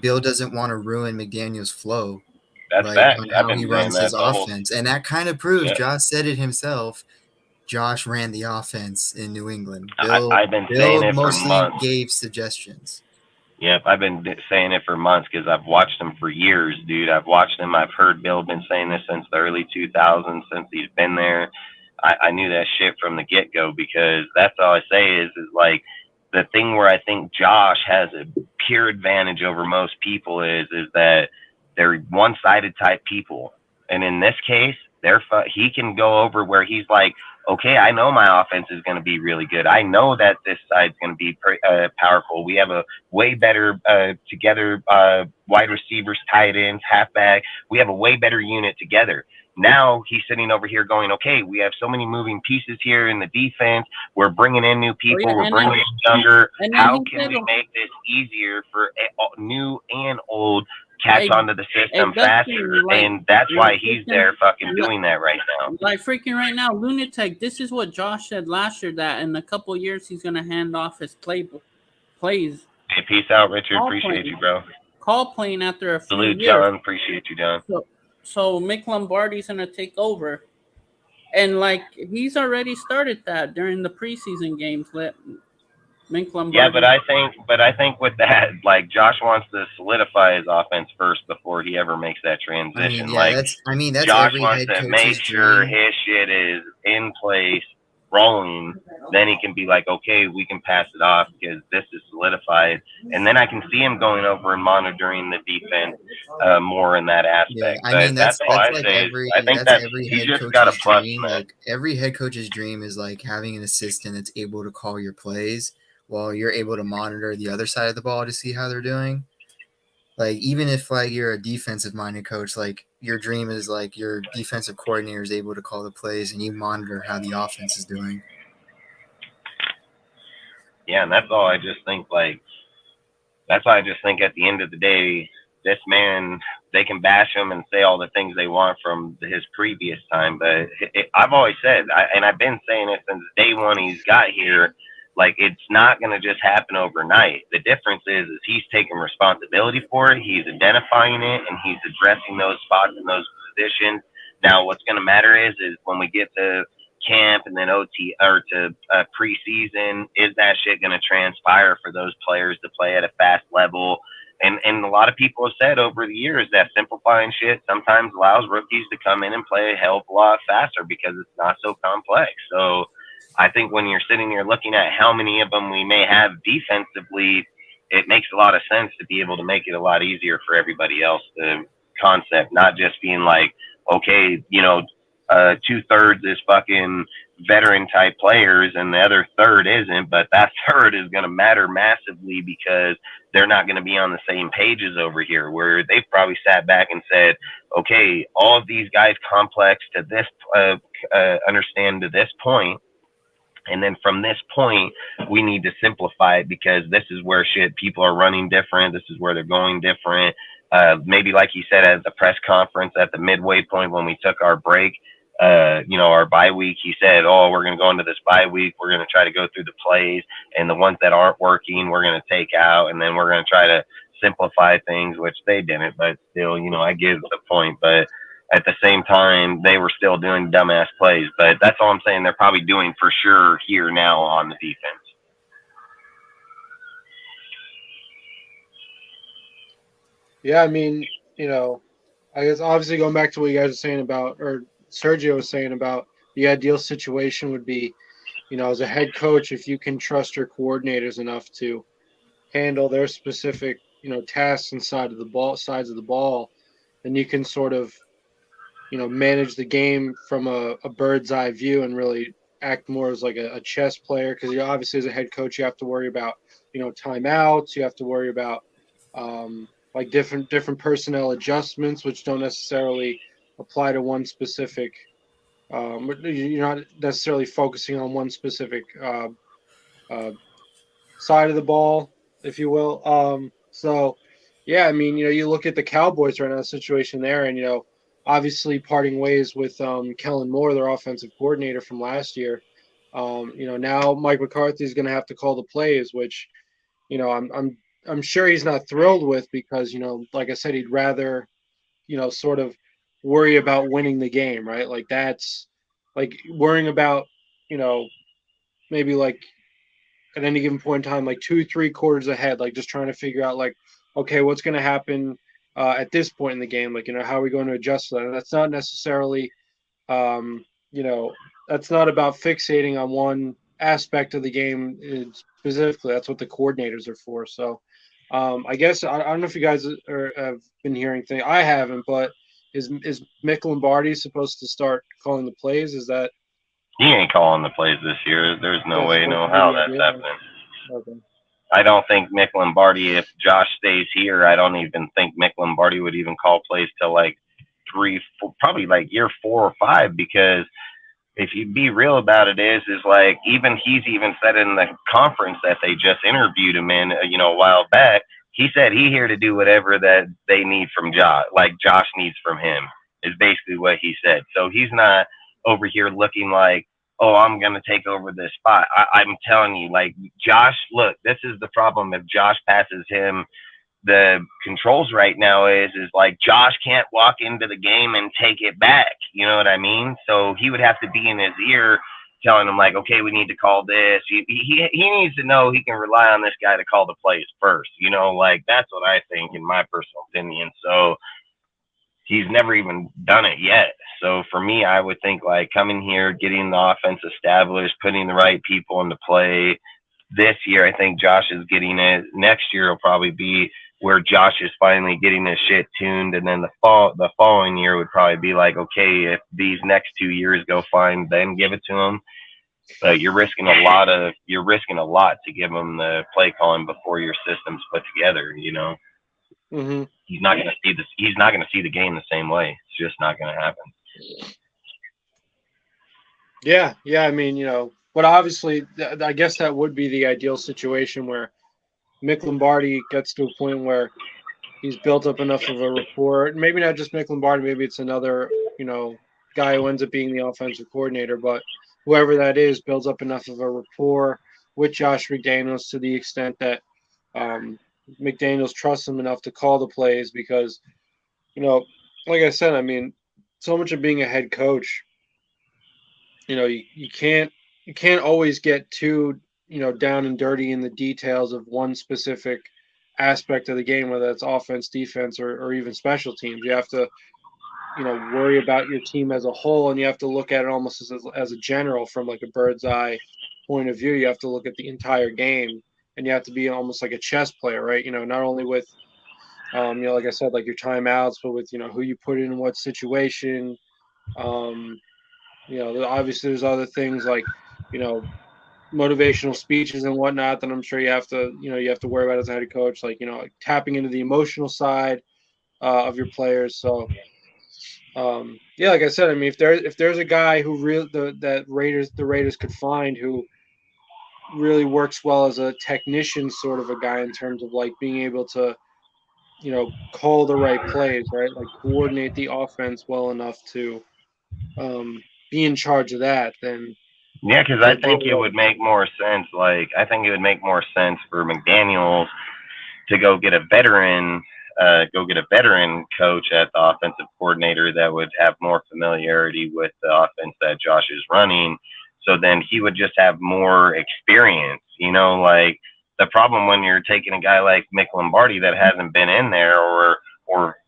Bill doesn't want to ruin McDaniels' flow. That's like on how he runs his offense. And that kind of proves, Yeah. Josh said it himself, Josh ran the offense in New England. I've been saying it for mostly months. gave suggestions. Yep, I've been saying it for months because I've watched him for years, dude. I've watched him. I've heard Bill been saying this since the early 2000s, since he's been there. I knew that shit from the get-go, because that's all I say is like the thing where I think Josh has a pure advantage over most people is that they're one-sided type people. And in this case, he can go over where he's like, okay, I know my offense is going to be really good. I know that this side's going to be powerful. We have a way better together wide receivers, tight ends, halfback. We have a way better unit together. Now he's sitting over here going, okay, we have so many moving pieces here in the defense. We're bringing in new people. We're bringing in younger. How can we make this easier for new and old catch Hey, onto the system Dustin, faster, like, and that's why like he's freaking- there fucking like- doing that right now. Like freaking right now, Lunatic. This is what Josh said last year, that in a couple of years he's gonna hand off his plays. Hey, peace out, Richard. All Appreciate playing. you, bro. Call playing after a few Salute, years. John. Appreciate you, John. So Mick Lombardi's gonna take over, and like he's already started that during the preseason games. Let Mick Lombardi. Yeah, but I think with that, like Josh wants to solidify his offense first before he ever makes that transition. That's Josh every wants head to coach's make sure dream. his shit is in place, rolling. Then he can be like, okay, we can pass it off because this is solidified. And then I can see him going over and monitoring the defense more in that aspect. Yeah, I mean that's all I like say. every I think that's every he's head just got a coach's plus dream. in that. Like every head coach's dream is like having an assistant that's able to call your plays while you're able to monitor the other side of the ball to see how they're doing. Like even if like you're a defensive minded coach, like your dream is like your defensive coordinator is able to call the plays and you monitor how the offense is doing. Yeah, and that's all. I just think that's why I just think at the end of the day, this man, they can bash him and say all the things they want from his previous time, but I've always said, and I've been saying it since day one he's got here, like it's not going to just happen overnight. The difference is he's taking responsibility for it, he's identifying it, and he's addressing those spots in those positions. Now, what's going to matter is when we get to camp and then OT or to preseason, is that shit going to transpire for those players to play at a fast level? And a lot of people have said over the years that simplifying shit sometimes allows rookies to come in and play a hell of a lot faster because it's not so complex. So I think when you're sitting here looking at how many of them we may have defensively, it makes a lot of sense to be able to make it a lot easier for everybody else to concept, not just being like, okay, 2/3 is fucking veteran type players and the other third isn't, but that third is going to matter massively because they're not going to be on the same pages over here, where they've probably sat back and said, okay, all of these guys complex to this, understand to this point. And then from this point, we need to simplify it because this is where people are running different. This is where they're going different. Maybe like he said at the press conference at the midway point when we took our break, our bye week, he said, we're going to go into this bye week. We're going to try to go through the plays, and the ones that aren't working, we're going to take out, and then we're going to try to simplify things, which they didn't, but still, I give the point. But at the same time, they were still doing dumbass plays. But that's all I'm saying. They're probably doing for sure here now on the defense. Yeah, I mean, I guess obviously going back to what you guys were saying about, or Sergio was saying about the ideal situation would be, as a head coach, if you can trust your coordinators enough to handle their specific, tasks inside of sides of the ball, then you can sort of, manage the game from a bird's eye view and really act more as like a chess player. Because obviously as a head coach, you have to worry about, timeouts. You have to worry about like different personnel adjustments, which don't necessarily apply to one specific. You're not necessarily focusing on one specific side of the ball, if you will. So, yeah, I mean, you look at the Cowboys right now, the situation there, and obviously parting ways with Kellen Moore, their offensive coordinator from last year. Now Mike McCarthy is going to have to call the plays, which, I'm sure he's not thrilled with because, like I said, he'd rather, sort of worry about winning the game, right? Like that's like worrying about, maybe like at any given point in time, like 2-3 quarters ahead, like just trying to figure out like, okay, what's going to happen at this point in the game? Like, how are we going to adjust to that? And that's not necessarily, that's not about fixating on one aspect of the game specifically. That's what the coordinators are for. So I guess I don't know if you guys have been hearing things. I haven't, but is Mick Lombardi supposed to start calling the plays? Is that he ain't calling the plays this year? There's no way, no how that's happening. Okay. I don't think Mick Lombardi, if Josh stays here, I don't even think Mick Lombardi would even call plays till like 3, 4, probably like year 4 or 5, because if you be real about it is like he's even said in the conference that they just interviewed him in, a while back, he said he here to do whatever that they need from Josh, like Josh needs from him, is basically what he said. So he's not over here looking like, oh, I'm gonna take over this spot. I'm telling you, like Josh, look, this is the problem. If Josh passes him the controls right now is like Josh can't walk into the game and take it back. You know what I mean? So he would have to be in his ear telling him like, okay, we need to call this. He needs to know he can rely on this guy to call the plays first. You know, like that's what I think in my personal opinion. So he's never even done it yet. So for me, I would think like coming here, getting the offense established, putting the right people into play. This year, I think Josh is getting it. Next year will probably be where Josh is finally getting his shit tuned, and then the following year would probably be like, okay, if these next 2 years go fine, then give it to him. But you're risking a lot to give him the play calling before your system's put together. You know, Mm-hmm. he's not gonna see this. He's not gonna see the game the same way. It's just not gonna happen. Yeah, yeah. I mean, but obviously, I guess that would be the ideal situation where Mick Lombardi gets to a point where he's built up enough of a rapport. Maybe not just Mick Lombardi, maybe it's another, guy who ends up being the offensive coordinator, but whoever that is builds up enough of a rapport with Josh McDaniels to the extent that McDaniels trusts him enough to call the plays because, like I said, I mean, so much of being a head coach, you can't always get too down and dirty in the details of one specific aspect of the game, whether it's offense, defense, or even special teams. You have to worry about your team as a whole, and you have to look at it almost as a general from like a bird's eye point of view. You have to look at the entire game, and you have to be almost like a chess player, right? Not only with like I said, like your timeouts, but with who you put in what situation. Obviously there's other things like, motivational speeches and whatnot that I'm sure you have to worry about as a head coach, like, like tapping into the emotional side of your players. So, yeah, like I said, I mean, if there's a guy who the Raiders could find who really works well as a technician sort of a guy in terms of like being able to, call the right plays, right? Like coordinate the offense well enough to be in charge of that, then Yeah, because I think it would make more sense. Like, I think it would make more sense for McDaniels to go get a veteran coach at the offensive coordinator that would have more familiarity with the offense that Josh is running. So then he would just have more experience. Like the problem when you're taking a guy like Mick Lombardi that hasn't been in there or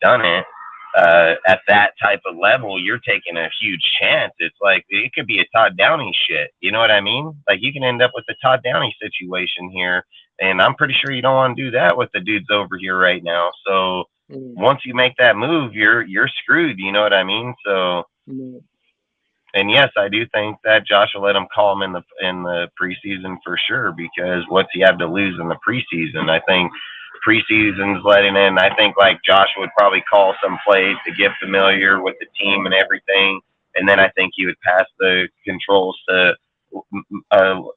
done it at that type of level, you're taking a huge chance. It's like it could be a Todd Downey shit. You know what I mean? Like you can end up with the Todd Downey situation here, and I'm pretty sure you don't want to do that with the dudes over here right now. So once you make that move, you're screwed. You know what I mean? So, and yes, I do think that Josh will let him call him in the preseason for sure, because what's he have to lose in the preseason? I think preseason's letting in. I think like Josh would probably call some plays to get familiar with the team and everything, and then I think he would pass the controls to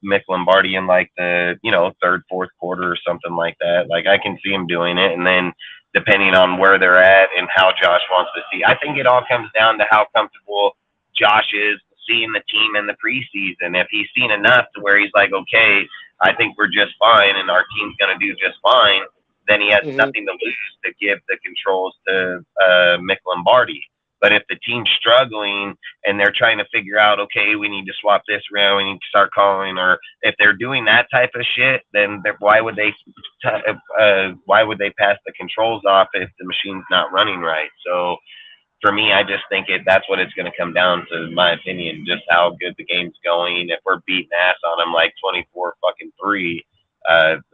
Mick Lombardi in like the third, fourth quarter or something like that. Like I can see him doing it, and then depending on where they're at and how Josh wants to see, I think it all comes down to how comfortable Josh is seeing the team in the preseason. If he's seen enough to where he's like, okay, I think we're just fine and our team's going to do just fine, then he has nothing to lose to give the controls to Mick Lombardi. But if the team's struggling and they're trying to figure out, okay, we need to swap this around, we need to start calling, or if they're doing that type of shit, then why would they pass the controls off if the machine's not running right? So for me, I just think that's what it's going to come down to, in my opinion, just how good the game's going. If we're beating ass on them like 24-3,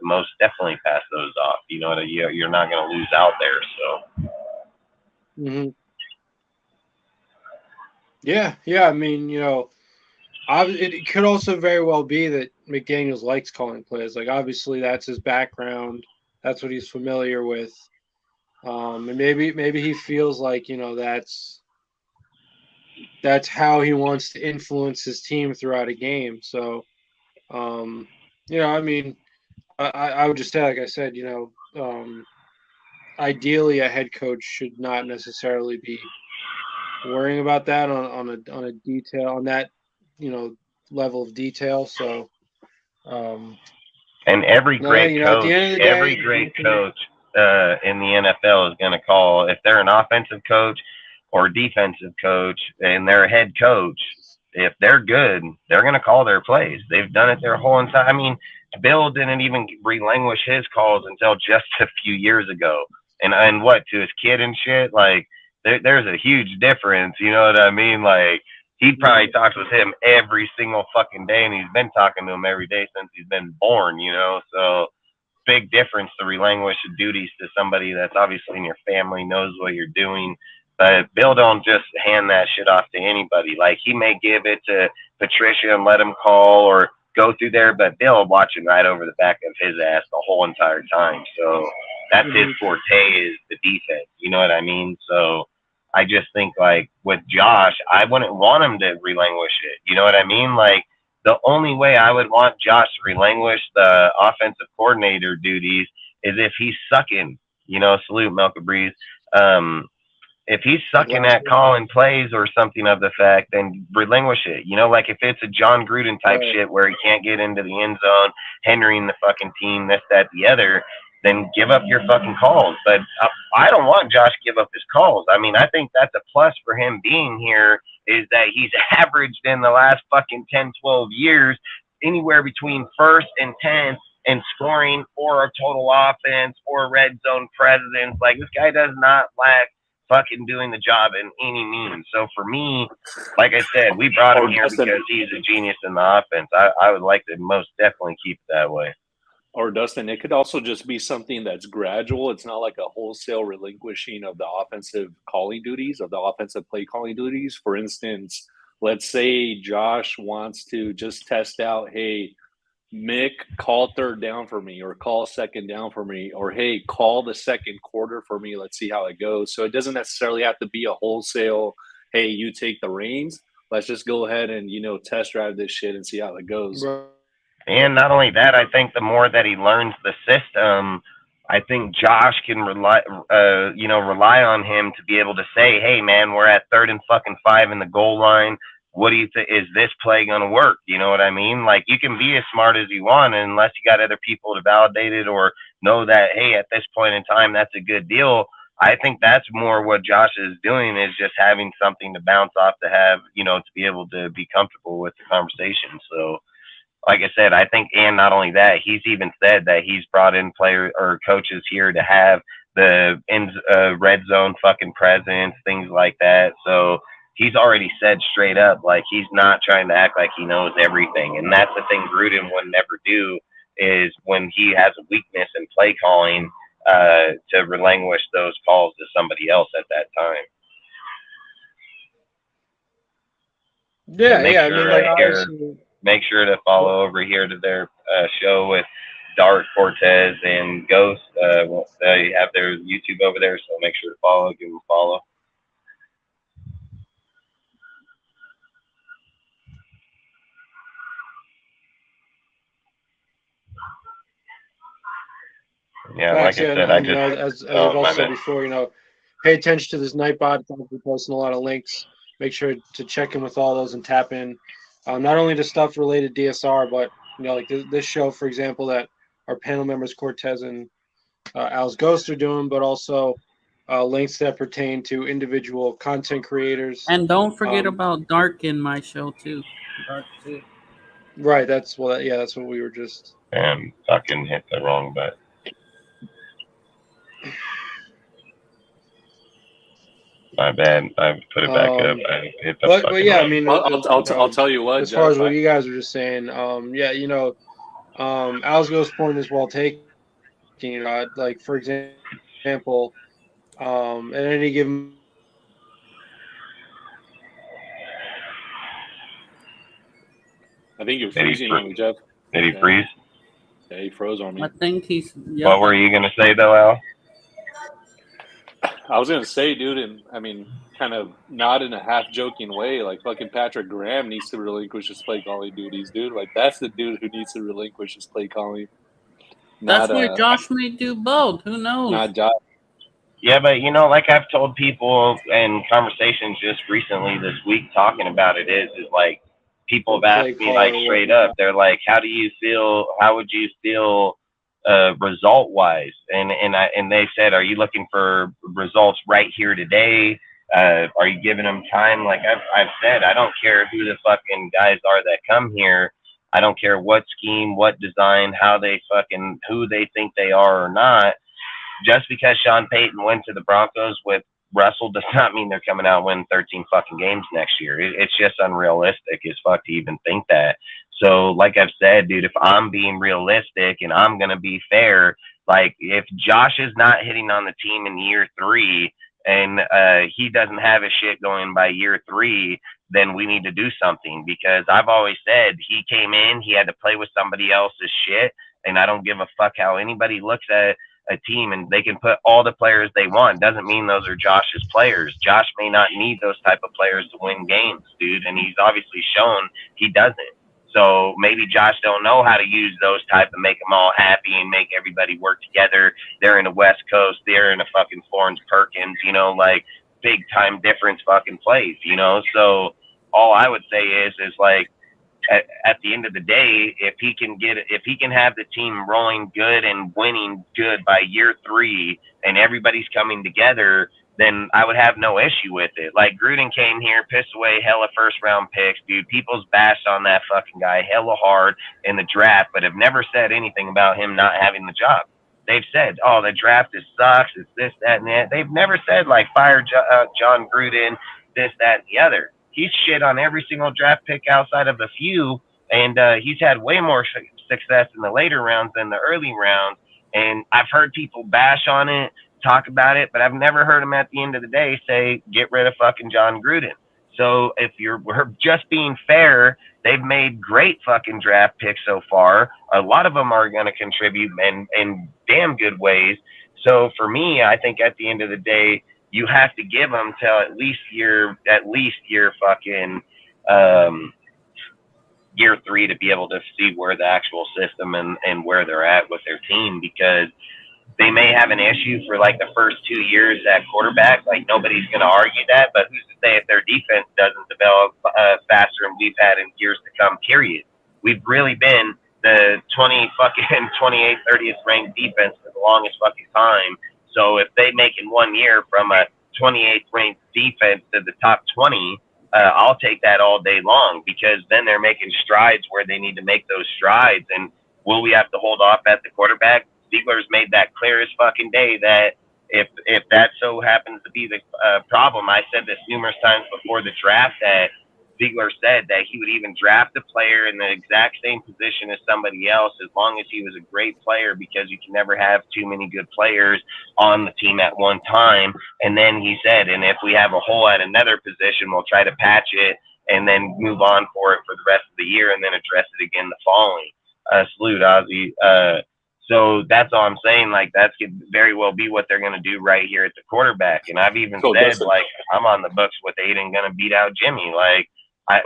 most definitely pass those off. You're not going to lose out there. So. Mm-hmm. Yeah. I mean, it could also very well be that McDaniels likes calling plays. Like, obviously, that's his background. That's what he's familiar with. And maybe he feels like, that's how he wants to influence his team throughout a game. So, I mean, I would just say, like I said, ideally a head coach should not necessarily be worrying about that on a detail on that level of detail. So And every no, great at the coach, end of the every day, great coach in the NFL is going to call, if they're an offensive coach or defensive coach and they're a head coach, if they're good, they're going to call their plays. They've done it their whole entire. I mean, Bill didn't even relinquish his calls until just a few years ago. And what, to his kid and shit? Like, there's a huge difference. You know what I mean? Like, he probably talks with him every single fucking day, and he's been talking to him every day since he's been born, you know? So, big difference to relinquish the duties to somebody that's obviously in your family, knows what you're doing. But Bill don't just hand that shit off to anybody. Like, he may give it to Patricia and let him call or go through there, but Bill watching right over the back of his ass the whole entire time. So that's his forte, is the defense. You know what I mean? So I just think, like, with Josh, I wouldn't want him to relinquish it. You know what I mean? Like, the only way I would want Josh to relinquish the offensive coordinator duties is if he's sucking. You know, salute Melka Breeze. If he's sucking at calling plays or something of the fact, then relinquish it. You know, like if it's a John Gruden type shit where he can't get into the end zone, hindering the fucking team, this, that, the other, then give up your fucking calls. But I don't want Josh to give up his calls. I mean, I think that's a plus for him being here, is that he's averaged in the last fucking 10, 12 years anywhere between first and 10th in scoring or a total offense or red zone presence. Like, this guy does not lack fucking doing the job in any means. So for me, like I said, we brought him here because he's a genius in the offense. I would like to most definitely keep it that way. Or Dustin, it could also just be something that's gradual. It's not like a wholesale relinquishing of the offensive calling duties, of the offensive play calling duties. For instance, let's say Josh wants to just test out, hey, Mick, call third down for me, or call second down for me, or hey, call the second quarter for me. Let's see how it goes. So it doesn't necessarily have to be a wholesale, hey, you take the reins. Let's just go ahead and, test drive this shit and see how it goes. And not only that, I think the more that he learns the system, I think Josh can rely on him to be able to say, hey, man, we're at 3rd and fucking 5 in the goal line. What do you think? Is this play going to work? You know what I mean? Like, you can be as smart as you want, and unless you got other people to validate it or know that, hey, at this point in time, that's a good deal. I think that's more what Josh is doing, is just having something to bounce off to have, to be able to be comfortable with the conversation. So, like I said, I think, and not only that, he's even said that he's brought in players or coaches here to have the red zone fucking presence, things like that. So he's already said straight up, like, he's not trying to act like he knows everything. And that's the thing Gruden would never do, is when he has a weakness in play calling, to relinquish those calls to somebody else at that time. Make sure to follow over here to their show with Dart, Cortez, and Ghost. They have their YouTube over there, so make sure to follow, give them a follow. Yeah, like I said, as I've also said before, pay attention to this Nightbot. We're posting a lot of links. Make sure to check in with all those and tap in, not only to stuff related to DSR, but like this show, for example, that our panel members Cortez and Al's Ghost are doing, but also links that pertain to individual content creators. And don't forget about Dark in my show too. Dark too. Right. That's what we were just. And fucking hit the wrong button. My bad. I put it back up. I hit the but yeah, I mean, I'll tell you what. As far as what you guys were just saying, Al's Ghost point is well taken. Like, for example, at any given. I think you're freezing on me, Jeff. Did he freeze? Yeah, he froze on me. I think he's. Yep. What were you gonna say though, Al? I was gonna say, dude, and I mean, kind of not in a half joking way, like fucking Patrick Graham needs to relinquish his play calling duties, dude. Like, that's the dude who needs to relinquish his play calling. That's Not where Josh may do both. Who knows? not Josh. Yeah, but like I've told people in conversations just recently this week talking about it is like people have Play asked me like caller, straight whatnot. up. They're like, "How do you feel? How would you feel result wise?" And they said, "Are you looking for results right here today? Are you giving them time?" Like I've said, I don't care who the fucking guys are that come here. I don't care what scheme, what design, how they fucking who they think they are or not. Just because Sean Payton went to the Broncos with Russell does not mean they're coming out and winning 13 fucking games next year. It's just unrealistic as fuck to even think that. So, like I've said, dude, if I'm being realistic and I'm going to be fair, like if Josh is not hitting on the team in year 3 and he doesn't have his shit going by year 3, then we need to do something because I've always said he came in, he had to play with somebody else's shit. And I don't give a fuck how anybody looks at a team, and they can put all the players they want. Doesn't mean those are Josh's players. Josh may not need those type of players to win games, dude, and he's obviously shown he doesn't. So maybe Josh don't know how to use those type and make them all happy and make everybody work together. They're in the West Coast. They're in a fucking Florence Perkins, like big time difference fucking plays, So all I would say is like, at the end of the day, if he can have the team rolling good and winning good by year 3 and everybody's coming together, then I would have no issue with it. Like Gruden came here, pissed away hella first round picks, dude. People's bashed on that fucking guy hella hard in the draft, but have never said anything about him not having the job. They've said, "Oh, the draft sucks. It's this, that, and that." They've never said like fire John Gruden, this, that, and the other. He's shit on every single draft pick outside of a few, and he's had way more success in the later rounds than the early rounds. And I've heard people bash on it, talk about it, but I've never heard him at the end of the day say, "Get rid of fucking John Gruden." So if we're just being fair, they've made great fucking draft picks so far. A lot of them are going to contribute in damn good ways. So for me, I think at the end of the day, you have to give them till at least year fucking year 3 to be able to see where the actual system and where they're at with their team, because they may have an issue for like the first 2 years at quarterback. Like nobody's going to argue that, but who's to say if their defense doesn't develop faster than we've had in years to come, period. We've really been the 28th, 30th ranked defense for the longest fucking time. So if they make in 1 year from a 28th ranked defense to the top 20, I'll take that all day long, because then they're making strides where they need to make those strides. And will we have to hold off at the quarterback? Ziegler's made that clear as fucking day that if that so happens to be the problem, I said this numerous times before the draft, that Ziegler said that he would even draft a player in the exact same position as somebody else as long as he was a great player, because you can never have too many good players on the team at one time. And then he said, and if we have a hole at another position, we'll try to patch it and then move on for it for the rest of the year and then address it again the following. Salute, Ozzy. So that's all I'm saying. Like, that could very well be what they're going to do right here at the quarterback. And I've even said, like, I'm on the books with Aiden going to beat out Jimmy. Like,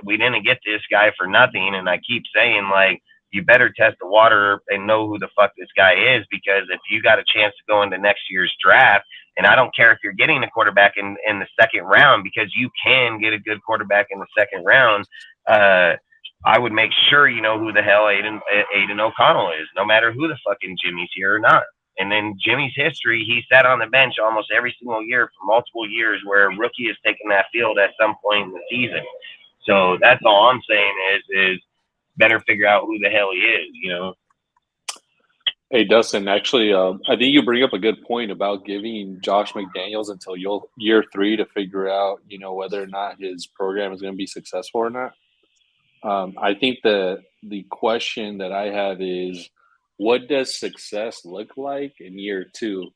we didn't get this guy for nothing. And I keep saying, like, you better test the water and know who the fuck this guy is, because if you got a chance to go into next year's draft, and I don't care if you're getting a quarterback in the second round, because you can get a good quarterback in the second round, I would make sure you know who the hell Aiden O'Connell is, no matter who the fucking Jimmy's here or not. And then Jimmy's history, he sat on the bench almost every single year for multiple years, where a rookie has taken that field at some point in the season. So that's all I'm saying is better figure out who the hell he is, you know? Hey, Dustin, actually, I think you bring up a good point about giving Josh McDaniels until year 3 to figure out, you know, whether or not his program is going to be successful or not. I think the question that I have is, what does success look like in year 2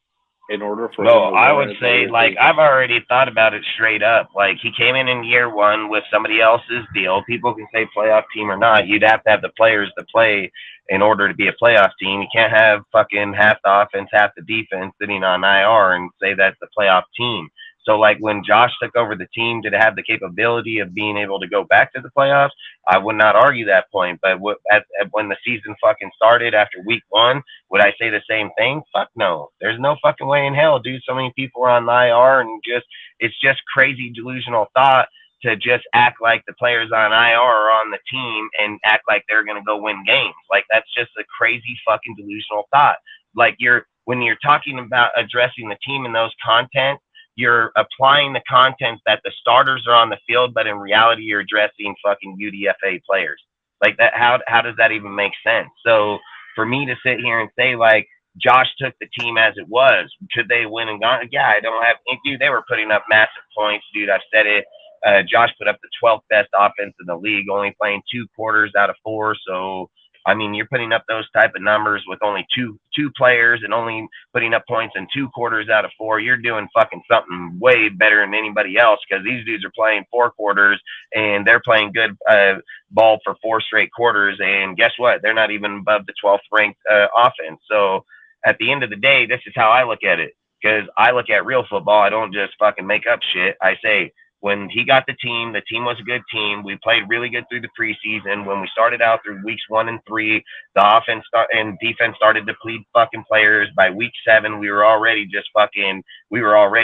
in order for him to I would say, like, I've already thought about it straight up. Like, he came in year 1 with somebody else's deal. People can say playoff team or not. You'd have to have the players to play in order to be a playoff team. You can't have fucking half the offense, half the defense sitting on IR and say that's the playoff team. So, like, when Josh took over the team, did it have the capability of being able to go back to the playoffs? I would not argue that point. But when the season fucking started after week 1, would I say the same thing? Fuck no. There's no fucking way in hell, dude. So many people are on the IR, and it's just crazy delusional thought to just act like the players on IR are on the team and act like they're going to go win games. Like, that's just a crazy fucking delusional thought. Like, when you're talking about addressing the team in those content, you're applying the content that the starters are on the field, but in reality, you're addressing fucking UDFA players. Like, that, how does that even make sense? So for me to sit here and say, like, Josh took the team as it was, should they win and gone? Yeah, I don't have, dude, they were putting up massive points, dude. I've said it. Josh put up the 12th best offense in the league, only playing 2 quarters out of 4. So, I mean, you're putting up those type of numbers with only two players and only putting up points in 2 quarters out of 4. You're doing fucking something way better than anybody else, because these dudes are playing 4 quarters and they're playing good ball for 4 straight quarters. And guess what? They're not even above the 12th ranked offense. So at the end of the day, this is how I look at it, because I look at real football. I don't just fucking make up shit. I say, when he got the team was a good team. We played really good through the preseason. When we started out through weeks 1 and 3, the offense and defense started to plead fucking players. By week 7, we were already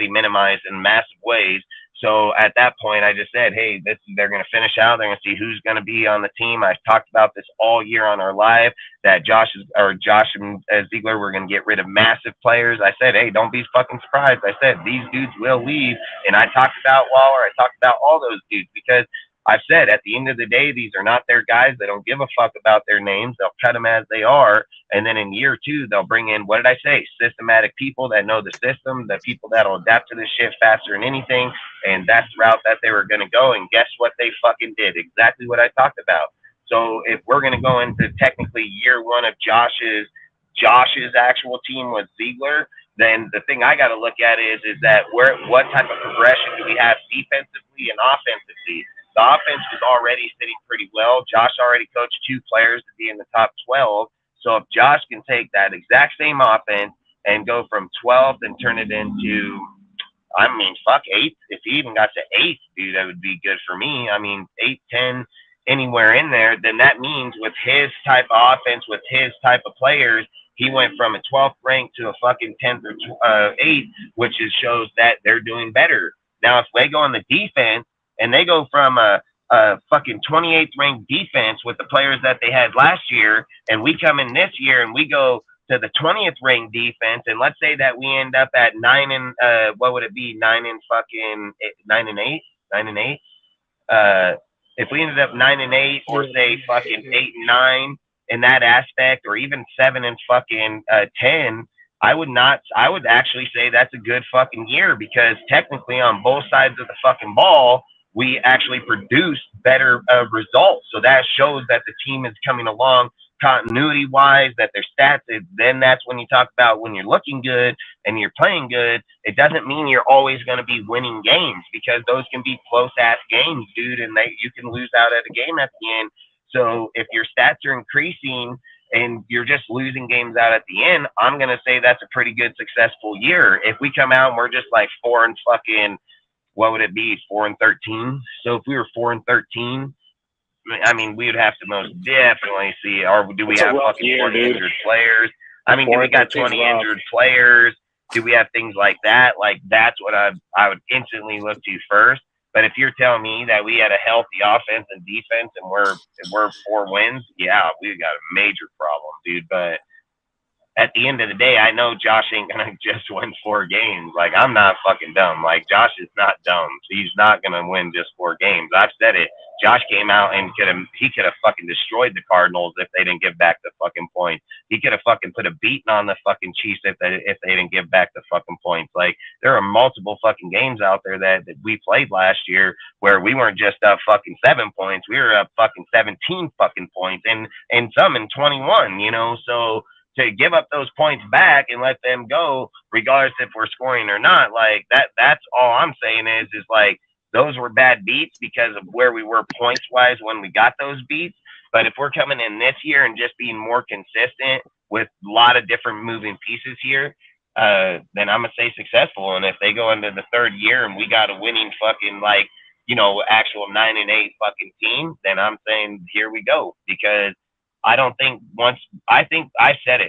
minimized in massive ways. So at that point, I just said, hey, they're going to finish out. They're going to see who's going to be on the team. I've talked about this all year on our live, that Josh and Ziegler were going to get rid of massive players. I said, hey, don't be fucking surprised. I said, these dudes will leave. And I talked about Waller. I talked about all those dudes, because I've said at the end of the day, these are not their guys. They don't give a fuck about their names. They'll cut them as they are. And then in year 2, they'll bring in, what did I say? Systematic people that know the system, the people that'll adapt to this shit faster than anything. And that's the route that they were going to go. And guess what they fucking did? Exactly what I talked about. So if we're going to go into technically year 1 of Josh's actual team with Ziegler, then the thing I got to look at is that what type of progression do we have defensively and offensively? The offense was already sitting pretty well. Josh already coached 2 players to be in the top 12. So if Josh can take that exact same offense and go from 12th and turn it into, I mean, fuck, 8th. If he even got to 8th, dude, that would be good for me. I mean, 8, 10, anywhere in there, then that means with his type of offense, with his type of players, he went from a 12th rank to a fucking 10th or 8th, which shows that they're doing better. Now, if they go on the defense, and they go from a fucking 28th ranked defense with the players that they had last year, and we come in this year and we go to the 20th ranked defense, and let's say that we end up at 9 and 8. If we ended up 9 and 8, or say fucking 8 and 9 in that aspect, or even 7 and fucking 10, I would actually say that's a good fucking year, because technically on both sides of the fucking ball, we actually produced better results. So that shows that the team is coming along continuity-wise, that their stats, then that's when you talk about when you're looking good and you're playing good. It doesn't mean you're always going to be winning games, because those can be close-ass games, dude, and you can lose out at a game at the end. So if your stats are increasing and you're just losing games out at the end, I'm going to say that's a pretty good, successful year. If we come out and we're just like 4 and fucking, what would it be, 4 and 13? So if we were 4 and 13, I mean, we would have to most definitely see, or do we have fucking 20 injured players? I mean, do we got 20 injured players? Do we have things like that? Like, that's what I would instantly look to first. But if you're telling me that we had a healthy offense and defense and we're 4 wins, yeah, we've got a major problem, dude. But at the end of the day, I know Josh ain't going to just win 4 games. Like, I'm not fucking dumb. Like, Josh is not dumb. He's not going to win just 4 games. I've said it. Josh came out and he could have fucking destroyed the Cardinals if they didn't give back the fucking points. He could have fucking put a beating on the fucking Chiefs if they didn't give back the fucking points. Like, there are multiple fucking games out there that we played last year where we weren't just up fucking 7 points. We were up fucking 17 fucking points, and some in 21, you know? So to give up those points back and let them go, regardless if we're scoring or not, like, that's all I'm saying is like, those were bad beats because of where we were points-wise when we got those beats. But if we're coming in this year and just being more consistent with a lot of different moving pieces here, then I'm gonna say successful. And if they go into the third year and we got a winning fucking like, you know, actual 9-8 fucking team, then I'm saying here we go. Because I don't think I think I said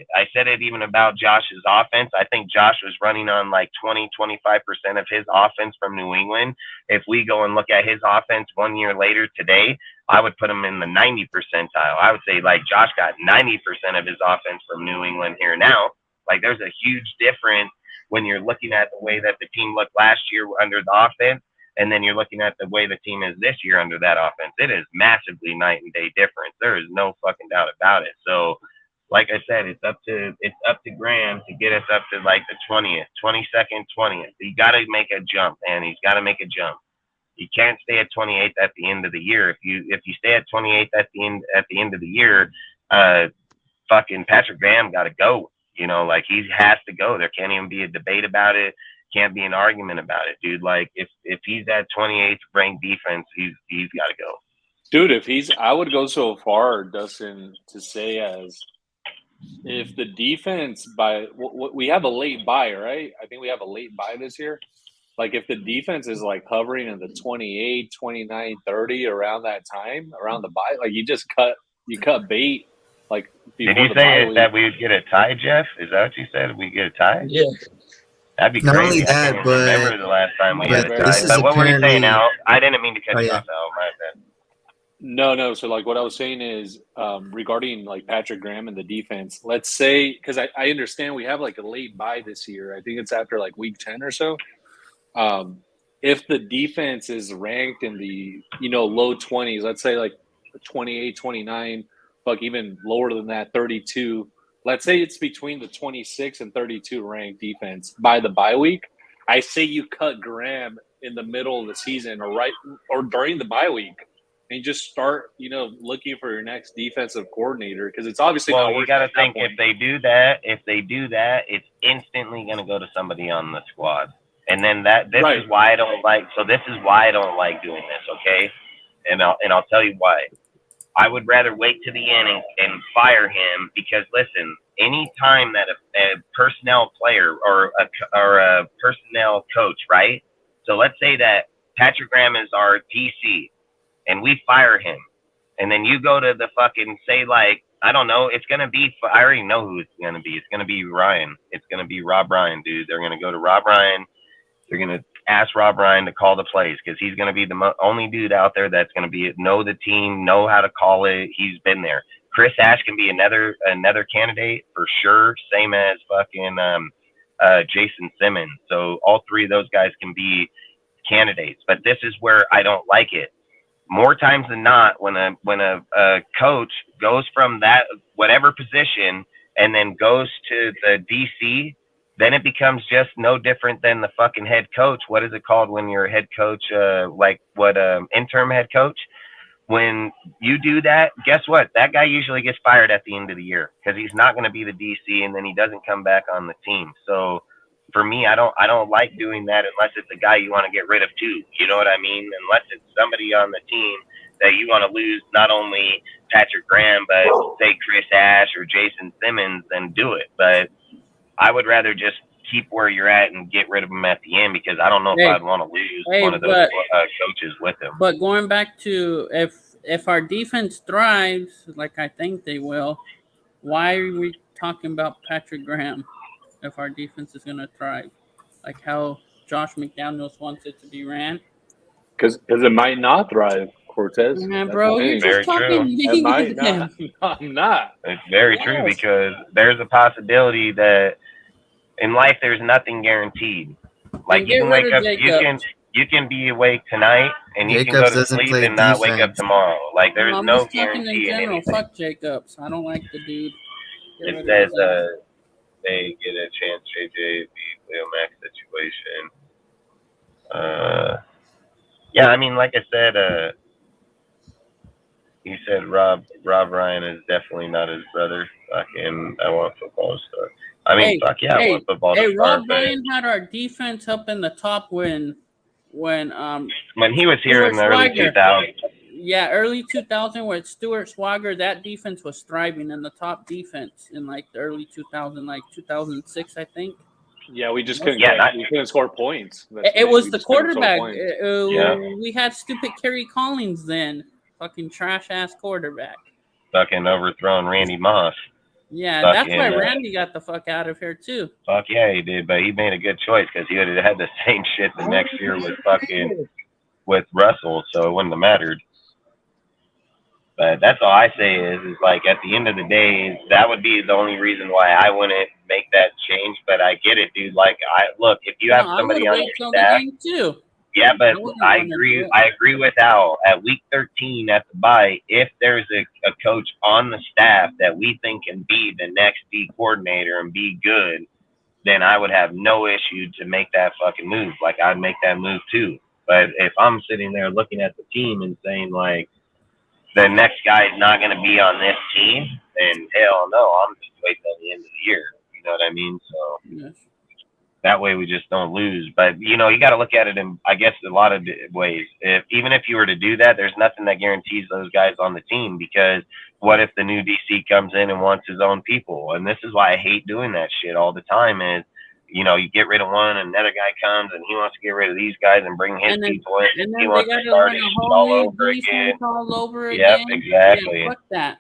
it even about Josh's offense. I think Josh was running on like 20-25% of his offense from New England. If we go and look at his offense 1 year later today, I would put him in the 90 percentile. I would say like Josh got 90% of his offense from New England here now. Like there's a huge difference when you're looking at the way that the team looked last year under the offense, and then you're looking at the way the team is this year under that offense. It is massively night and day difference. There is no fucking doubt about it. So, like I said, it's up to Graham to get us up to like the 20th, 22nd, 20th. He got to make a jump, man. He's got to make a jump. You can't stay at 28th at the end of the year. If you stay at 28th at the end of the year, fucking Patrick Graham got to go. You know, like he has to go. There can't even be a debate about it. Can't be an argument about it, dude. Like if he's at 28th ranked defense, he's got to go. Dude, I would go so far, Dustin, to say as if the defense we have a late buy, right? I think we have a late buy this year. Like if the defense is like hovering in the 28, 29, 30 around that time, around the buy, like you cut bait. Like did you say that we would get a tie, Jeff? Is that what you said? We get a tie? Yeah. That'd be Not crazy. only that, I can't but remember the last time we had a tie. this is But what were you saying, apparently- Al? I didn't mean to cut you yeah. off, Al. My bad. No. So like what I was saying is regarding like Patrick Graham and the defense, let's say, because I understand we have like a late buy this year. I think it's after like week 10 or so. If the defense is ranked in the, low 20s, let's say like 28, 29, fuck, even lower than that, 32. Let's say it's between the 26 and 32 ranked defense by the bye week. I say you cut Graham in the middle of the season or during the bye week and just start, looking for your next defensive coordinator because it's obviously not working. You got to think if they do that, it's instantly going to go to somebody on the squad. And then this is why I don't like. So this is why I don't like doing this. Okay, and I'll tell you why. I would rather wait to the end and fire him because listen, any time that a personnel player or a personnel coach, right? So let's say that Patrick Graham is our DC, and we fire him, and then you go to the fucking say like I don't know, it's gonna be. I already know who it's gonna be. It's gonna be Ryan. It's gonna be Rob Ryan, dude. They're gonna go to Rob Ryan. They're going to ask Rob Ryan to call the plays because he's going to be the only dude out there that's going to know the team, know how to call it. He's been there. Chris Ash can be another candidate for sure, same as fucking Jason Simmons. So all three of those guys can be candidates. But this is where I don't like it. More times than not, when a coach goes from that whatever position and then goes to the DC, then it becomes just no different than the fucking head coach. What is it called when you're a head coach? Interim head coach? When you do that, guess what? That guy usually gets fired at the end of the year because he's not going to be the DC, and then he doesn't come back on the team. So for me, I don't like doing that unless it's a guy you want to get rid of too. You know what I mean? Unless it's somebody on the team that you want to lose, not only Patrick Graham, but say Chris Ash or Jason Simmons, then do it. But I would rather just keep where you're at and get rid of them at the end because I don't know if I'd want to lose one of those coaches with them. But going back to if our defense thrives, like I think they will, why are we talking about Patrick Graham if our defense is going to thrive? Like how Josh McDaniels wants it to be ran? Because it might not thrive, Cortez. Man, bro, you're just talking. It might not. I'm not. It's very true because there's a possibility that in life there's nothing guaranteed. Like you can wake up, you can be awake tonight and you can go to sleep and not wake up tomorrow. Like there's no guarantee in anything. Fuck Jacobs. I don't like the dude. It says they get a chance. JJ beat Leo Max situation. Yeah, I mean, like I said, he said Rob Ryan is definitely not his brother. Fucking, I want football to start. I mean, I want football to start. Rob Ryan had our defense up in the top when he was here in the early 2000s. Yeah, early 2000 with Stuart Swagger, that defense was thriving in the top defense in like the early 2000, like 2006, I think. Yeah, we just couldn't. Yeah, We couldn't score points. It was We the just couldn't score quarterback. points. Yeah. We had stupid Kerry Collins then. Fucking trash ass quarterback. Fucking overthrown Randy Moss. Yeah, Fucking, that's why Randy got the fuck out of here too. Fuck yeah, he did, but he made a good choice because he would have had the same shit the next year with Russell, so it wouldn't have mattered. But that's all I say is like at the end of the day, that would be the only reason why I wouldn't make that change. But I get it, dude. Like look, if you have somebody on your staff, too. yeah, but I agree with Al. At week 13 at the bye, if there's a coach on the staff that we think can be the next D coordinator and be good, then I would have no issue to make that fucking move. Like I'd make that move too. But if I'm sitting there looking at the team and saying like the next guy is not going to be on this team, then hell no, I'm just waiting till the end of the year. You know what I mean? So. Yes. That way we just don't lose. But, you know, you got to look at it in, I guess, a lot of ways. Even if you were to do that, there's nothing that guarantees those guys on the team because what if the new DC comes in and wants his own people? And this is why I hate doing that shit all the time is, you know, you get rid of one, another guy comes and he wants to get rid of these guys and bring his people in. And then he they wants got to to start learn it a all whole over again. all over Yep, again. exactly. Yeah, fuck that.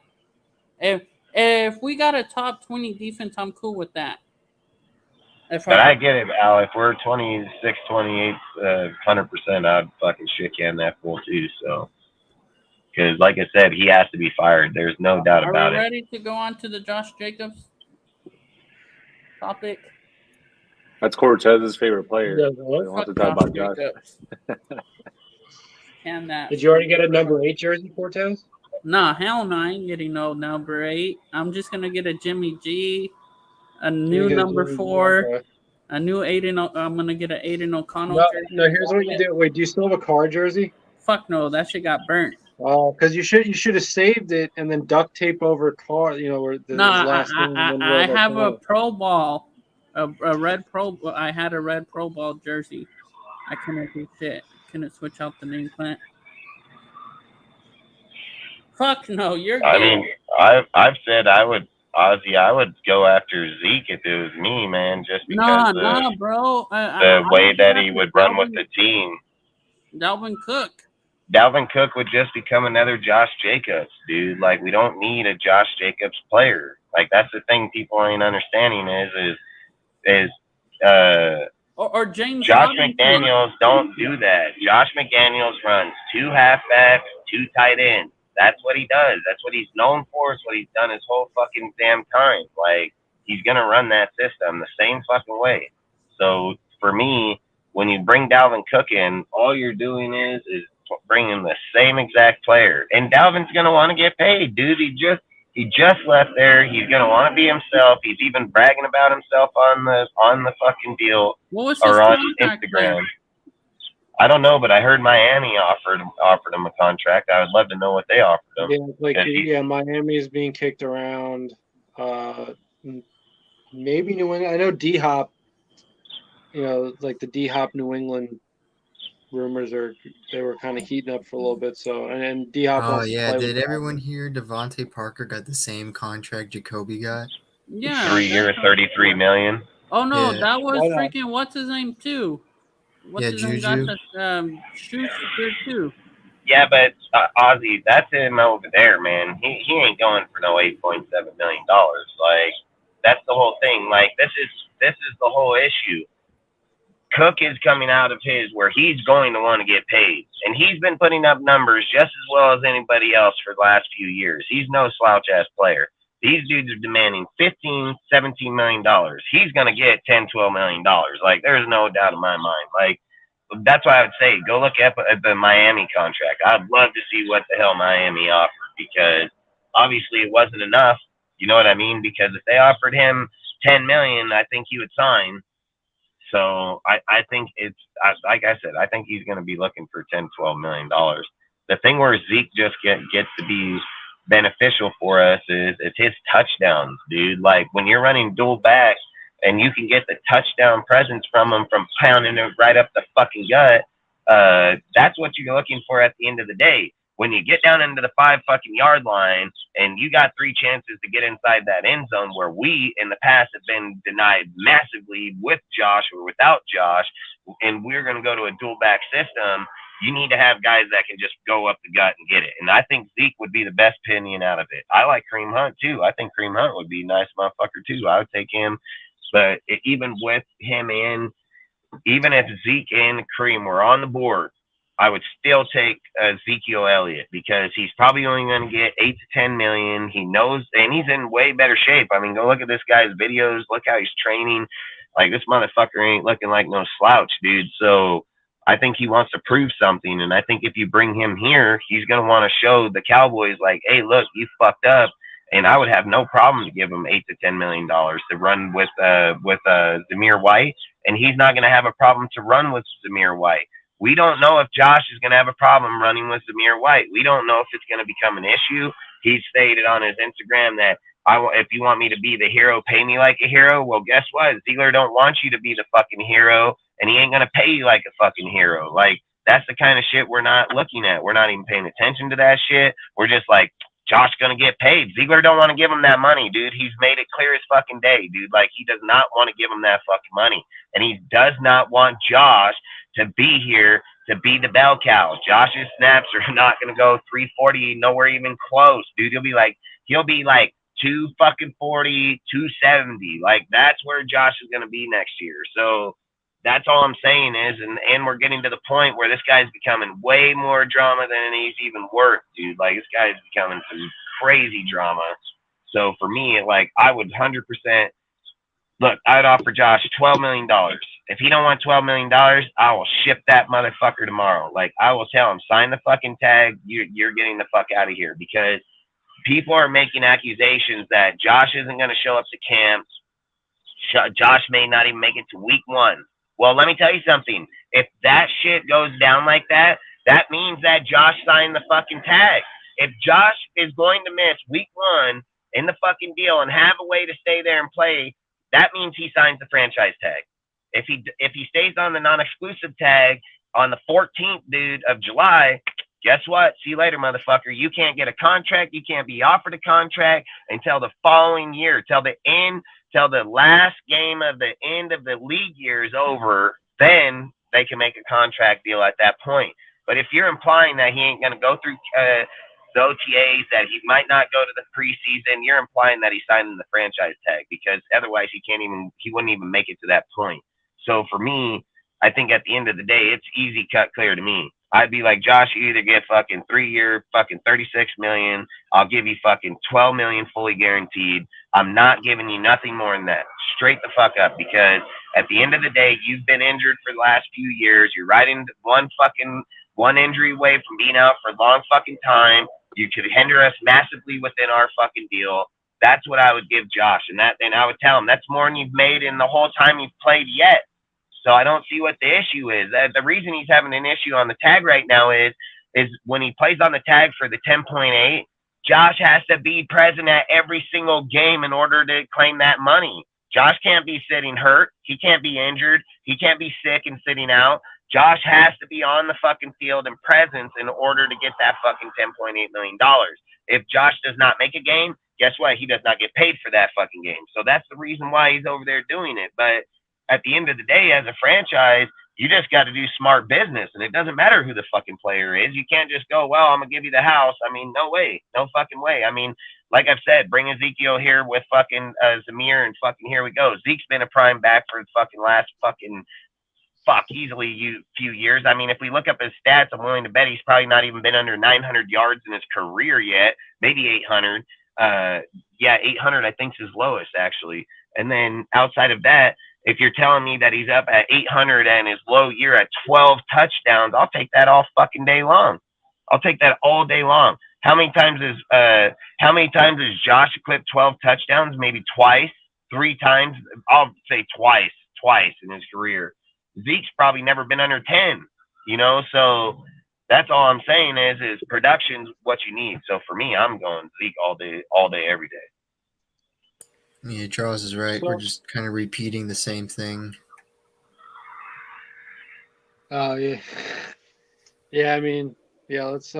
If we got a top 20 defense, I'm cool with that. But I get it, Al. If we're 26, 28, 100%, I'd fucking shit can that fool too. So, because like I said, he has to be fired. There's no doubt about it. Are we ready to go on to the Josh Jacobs topic? That's Cortez's favorite player. Yeah, I want to talk about Josh. Can that? Did you already get a number 8 jersey, Cortez? Nah, hell no, I ain't getting no number 8. I'm just gonna get a Jimmy G, a new number 4, Okay. a new Aiden. I'm gonna get an Aiden O'Connell. No, here's what you do. Wait, do you still have a car jersey? Fuck no, that shit got burnt. Oh, because you should have saved it and then duct tape over car. You know where the last thing. I have a Pro Ball, a red Pro. I had a red Pro Ball jersey. I couldn't do shit. Couldn't switch out the nameplate. Fuck no, you're. I mean, I've said I would go after Zeke if it was me, man, just because nah, bro. the way that he would run with the team. Dalvin Cook would just become another Josh Jacobs, dude. Like we don't need a Josh Jacobs player. Like that's the thing people ain't understanding is or James. Josh McDaniels don't do that. Josh McDaniels runs 2 halfbacks, 2 tight ends. That's what he does. That's what he's known for. It's what he's done his whole fucking damn time. Like, he's going to run that system the same fucking way. So, for me, when you bring Dalvin Cook in, all you're doing is bringing the same exact player. And Dalvin's going to want to get paid, dude. He just left there. He's going to want to be himself. He's even bragging about himself on the fucking deal or on Instagram. There? I don't know, but I heard Miami offered him a contract. I would love to know what they offered him. Yeah, Miami is being kicked around. Maybe New England. I know D-Hop. You know, like the D-Hop New England rumors they were kind of heating up for a little bit. So and D-Hop. Oh yeah, did everyone hear Devontae Parker got the same contract Jacoby got? Yeah, 3 years, $33 million. Oh no, Yeah. that was freaking what's his name too. Juju. Schuster too. Yeah, but Ozzy, that's him over there, man. He ain't going for no $8.7 million. Like that's the whole thing. Like this is the whole issue. Cook is coming out of his where he's going to want to get paid, and he's been putting up numbers just as well as anybody else for the last few years. He's no slouch ass player. These dudes are demanding $15, $17 million. He's going to get $10, $12 million. Like, there's no doubt in my mind. Like, that's why I would say go look at the Miami contract. I'd love to see what the hell Miami offered because obviously it wasn't enough. You know what I mean? Because if they offered him $10 million, I think he would sign. So I think like I said, I think he's going to be looking for $10, $12 million. The thing where Zeke just gets to be beneficial for us is it's his touchdowns, dude. Like when you're running dual backs and you can get the touchdown presence from him from pounding it right up the fucking gut, that's what you're looking for at the end of the day. when you get down into the 5 fucking yard line and you got 3 chances to get inside that end zone where we in the past have been denied massively with Josh or without Josh, and we're going to go to a dual back system, you need to have guys that can just go up the gut and get it. And I think Zeke would be the best opinion out of it. I like Kareem Hunt too. I think Kareem Hunt would be a nice motherfucker too. I would take him. But even with him in, even if Zeke and Kareem were on the board, I would still take Ezekiel Elliott because he's probably only going to get 8 to 10 million. He knows, and he's in way better shape. I mean, go look at this guy's videos. Look how he's training. Like, this motherfucker ain't looking like no slouch, dude. So I think he wants to prove something. And I think if you bring him here, he's going to want to show the Cowboys, like, hey, look, you fucked up. And I would have no problem to give him $8 to $10 million to run with Zamir White. And he's not going to have a problem to run with Zamir White. We don't know if Josh is going to have a problem running with Zamir White. We don't know if it's going to become an issue. He stated on his Instagram that if you want me to be the hero, pay me like a hero. Well, guess what? Ziegler don't want you to be the fucking hero, and he ain't going to pay you like a fucking hero. Like, that's the kind of shit we're not looking at. We're not even paying attention to that shit. We're just like, Josh going to get paid. Ziegler don't want to give him that money, dude. He's made it clear as fucking day, dude. Like, he does not want to give him that fucking money. And he does not want Josh to be here to be the bell cow. Josh's snaps are not going to go 340, nowhere even close, dude. He'll be like 240, 270. Like, that's where Josh is going to be next year. So that's all I'm saying is, and we're getting to the point where this guy's becoming way more drama than he's even worth, dude. Like, this guy's becoming some crazy drama. So for me, like, I would 100%, look, I'd offer Josh $12 million. If he don't want $12 million, I will ship that motherfucker tomorrow. Like, I will tell him, sign the fucking tag. You're getting the fuck out of here, because people are making accusations that Josh isn't going to show up to camp. Josh may not even make it to week 1. Well, let me tell you something. If that shit goes down like that, that means that Josh signed the fucking tag. If Josh is going to miss week 1 in the fucking deal and have a way to stay there and play, that means he signs the franchise tag. If he stays on the non-exclusive tag on the 14th, dude, of July, guess what? See you later, motherfucker. You can't get a contract. You can't be offered a contract until the following year, till the last game of the end of the league year is over. Then they can make a contract deal at that point. But if you're implying that he ain't going to go through the OTAs, that he might not go to the preseason, you're implying that he's signing the franchise tag, because otherwise he wouldn't even make it to that point. So for me, I think at the end of the day, it's easy cut clear to me. I'd be like, Josh, you either get fucking 3-year fucking $36 million. I'll give you fucking $12 million fully guaranteed. I'm not giving you nothing more than that. Straight the fuck up, because at the end of the day, you've been injured for the last few years. You're riding one injury away from being out for a long fucking time. You could hinder us massively within our fucking deal. That's what I would give Josh, and I would tell him that's more than you've made in the whole time you've played yet. So I don't see what the issue is. The reason he's having an issue on the tag right now is when he plays on the tag for the 10.8, Josh has to be present at every single game in order to claim that money. Josh can't be sitting hurt. He can't be injured. He can't be sick and sitting out. Josh has to be on the fucking field and presence in order to get that fucking $10.8 million. If Josh does not make a game, guess what? He does not get paid for that fucking game. So that's the reason why he's over there doing it. But at the end of the day, as a franchise, you just got to do smart business, and it doesn't matter who the fucking player is. You can't just go, well, I'm going to give you the house. I mean, no way. No fucking way. I mean, like I've said, bring Ezekiel here with fucking Zamir, and fucking here we go. Zeke's been a prime back for the fucking last fucking easily few years. I mean, if we look up his stats, I'm willing to bet he's probably not even been under 900 yards in his career yet, maybe 800. 800 I think is his lowest, actually. And then outside of that, if you're telling me that he's up at 800 and his low year at 12 touchdowns, I'll take that all fucking day long. I'll take that all day long. How many times has Josh eclipsed 12 touchdowns? Maybe twice, 3 times. I'll say twice in his career. Zeke's probably never been under 10, so that's all I'm saying is production's what you need. So for me, I'm going Zeke all day, every day. Yeah, Charles is right. We're just kind of repeating the same thing. Oh, yeah. Yeah, I mean, yeah, let's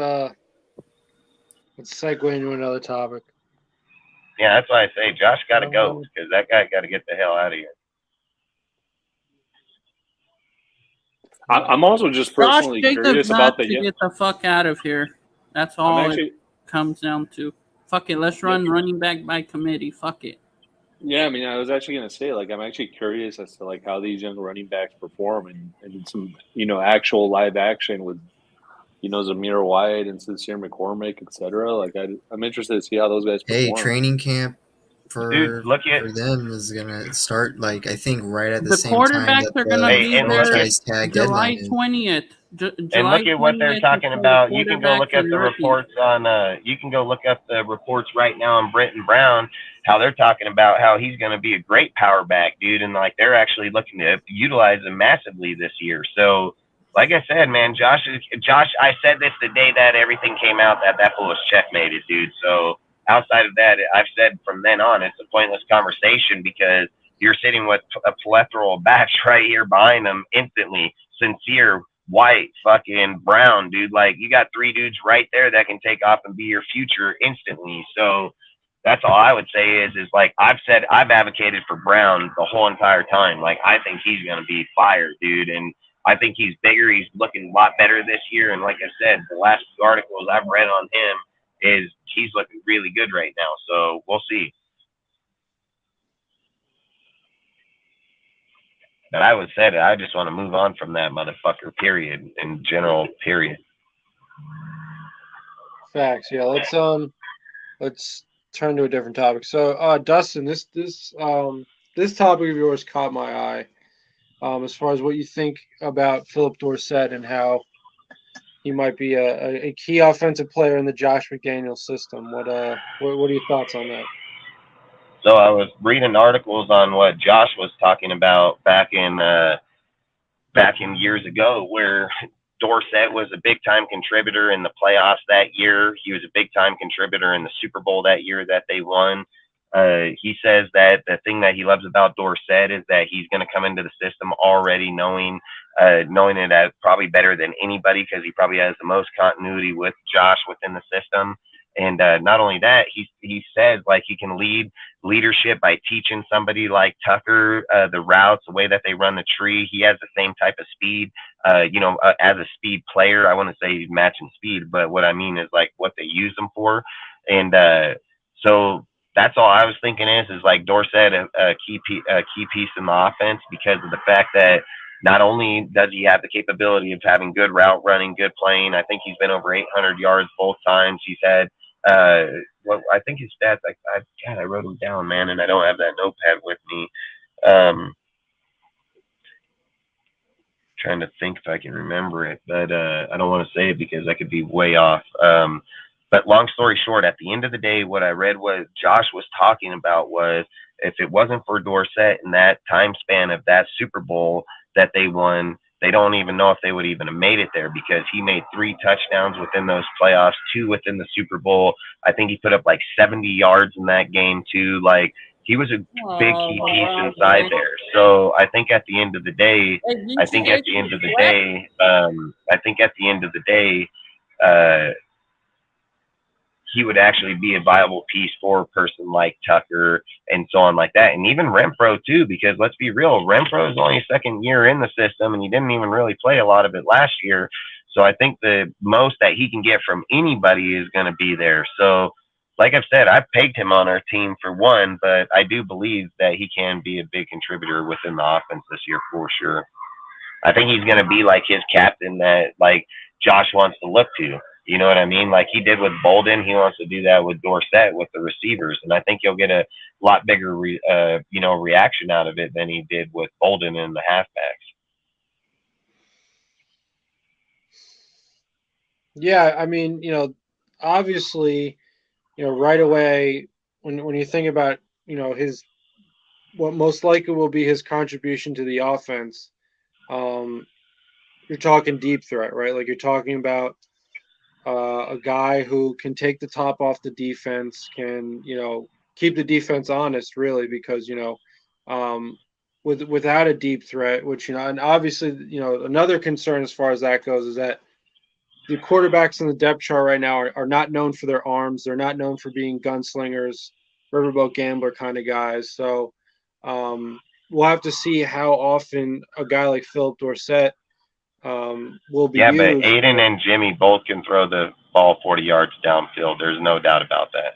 Let's segue into another topic. Yeah, that's why I say Josh got to go because that guy got to get the hell out of here. I'm also just Josh personally Jacobs curious got about the. to get the fuck out of here. That's I'm all actually, it comes down to. Fuck it, let's run running back by committee. Fuck it. yeah, I mean, I was actually gonna say, like, I'm actually curious as to like how these young running backs perform and some, actual live action with, Zamir White and Sincere McCormick, etc. Like, I'm interested to see how those guys Hey, perform. training camp Dude, look at for them is gonna start like I think right at the The same time quarterbacks that are gonna the be and look there franchise tag July deadline is. 20th. and look at what they're talking about. You can go look at the reports on. You can go look up the reports right now on Brenton Brown. How they're talking about how he's going to be a great power back, dude, and like they're actually looking to utilize him massively this year. So, like I said, man, Josh. I said this the day that everything came out that fool was checkmated, dude. So outside of that, I've said from then on it's a pointless conversation because you're sitting with a plethora of backs right here behind them instantly. Sincere, White, fucking Brown, dude. Like you got three dudes right there that can take off and be your future instantly. So that's all I would say is like I've advocated for Brown the whole entire time. Like I think he's gonna be fired, dude, and I think he's bigger. He's looking a lot better this year, and like I said, the last two articles I've read on him is he's looking really good right now. So we'll see. But I would say that I just want to move on from that motherfucker. Period. In general. Period. Facts. Yeah. Let's turn to a different topic. So, Dustin, this topic of yours caught my eye. As far as what you think about Philip Dorsett and how he might be a key offensive player in the Josh McDaniels system. What are your thoughts on that? So I was reading articles on what Josh was talking about back in years ago, where Dorsett was a big time contributor in the playoffs that year. He was a big time contributor in the Super Bowl that year that they won. He says that the thing that he loves about Dorsett is that he's going to come into the system already knowing it as probably better than anybody because he probably has the most continuity with Josh within the system. And not only that, he says like he can lead leadership by teaching somebody like Tucker the routes, the way that they run the tree. He has the same type of speed, as a speed player. I want to say he's matching speed, but what I mean is like what they use him for. And so that's all I was thinking is like Dorsett a key piece in the offense because of the fact that not only does he have the capability of having good route running, good playing. I think he's been over 800 yards both times. He's had I think his stats. I wrote them down, man, and I don't have that notepad with me. Trying to think if I can remember it, but I don't want to say it because I could be way off. But long story short, at the end of the day, what I read was Josh was talking about was if it wasn't for Dorsett in that time span of that Super Bowl that they won, they don't even know if they would even have made it there because he made 3 touchdowns within those playoffs, 2 within the Super Bowl. I think he put up like 70 yards in that game too. Like he was a big key piece inside there. So I think at the end of the day, he would actually be a viable piece for a person like Tucker and so on like that. And even Renfro too, because let's be real, Renfro is only second year in the system and he didn't even really play a lot of it last year. So I think the most that he can get from anybody is going to be there. So like I've said, I've pegged him on our team for one, but I do believe that he can be a big contributor within the offense this year for sure. I think he's going to be like his captain that like Josh wants to look to. You know what I mean? Like he did with Bolden, he wants to do that with Dorsett with the receivers, and I think you'll get a lot bigger, reaction out of it than he did with Bolden and the halfbacks. Yeah, I mean, obviously, right away when you think about, his what most likely will be his contribution to the offense, you're talking deep threat, right? Like you're talking about a guy who can take the top off the defense, can keep the defense honest, really, because without a deep threat, which and obviously another concern as far as that goes is that the quarterbacks in the depth chart right now are not known for their arms. They're not known for being gunslingers, riverboat gambler kind of guys. So we'll have to see how often a guy like Philip Dorsett will be Yeah, used. but Aiden and Jimmy both can throw the ball 40 yards downfield. There's no doubt about that.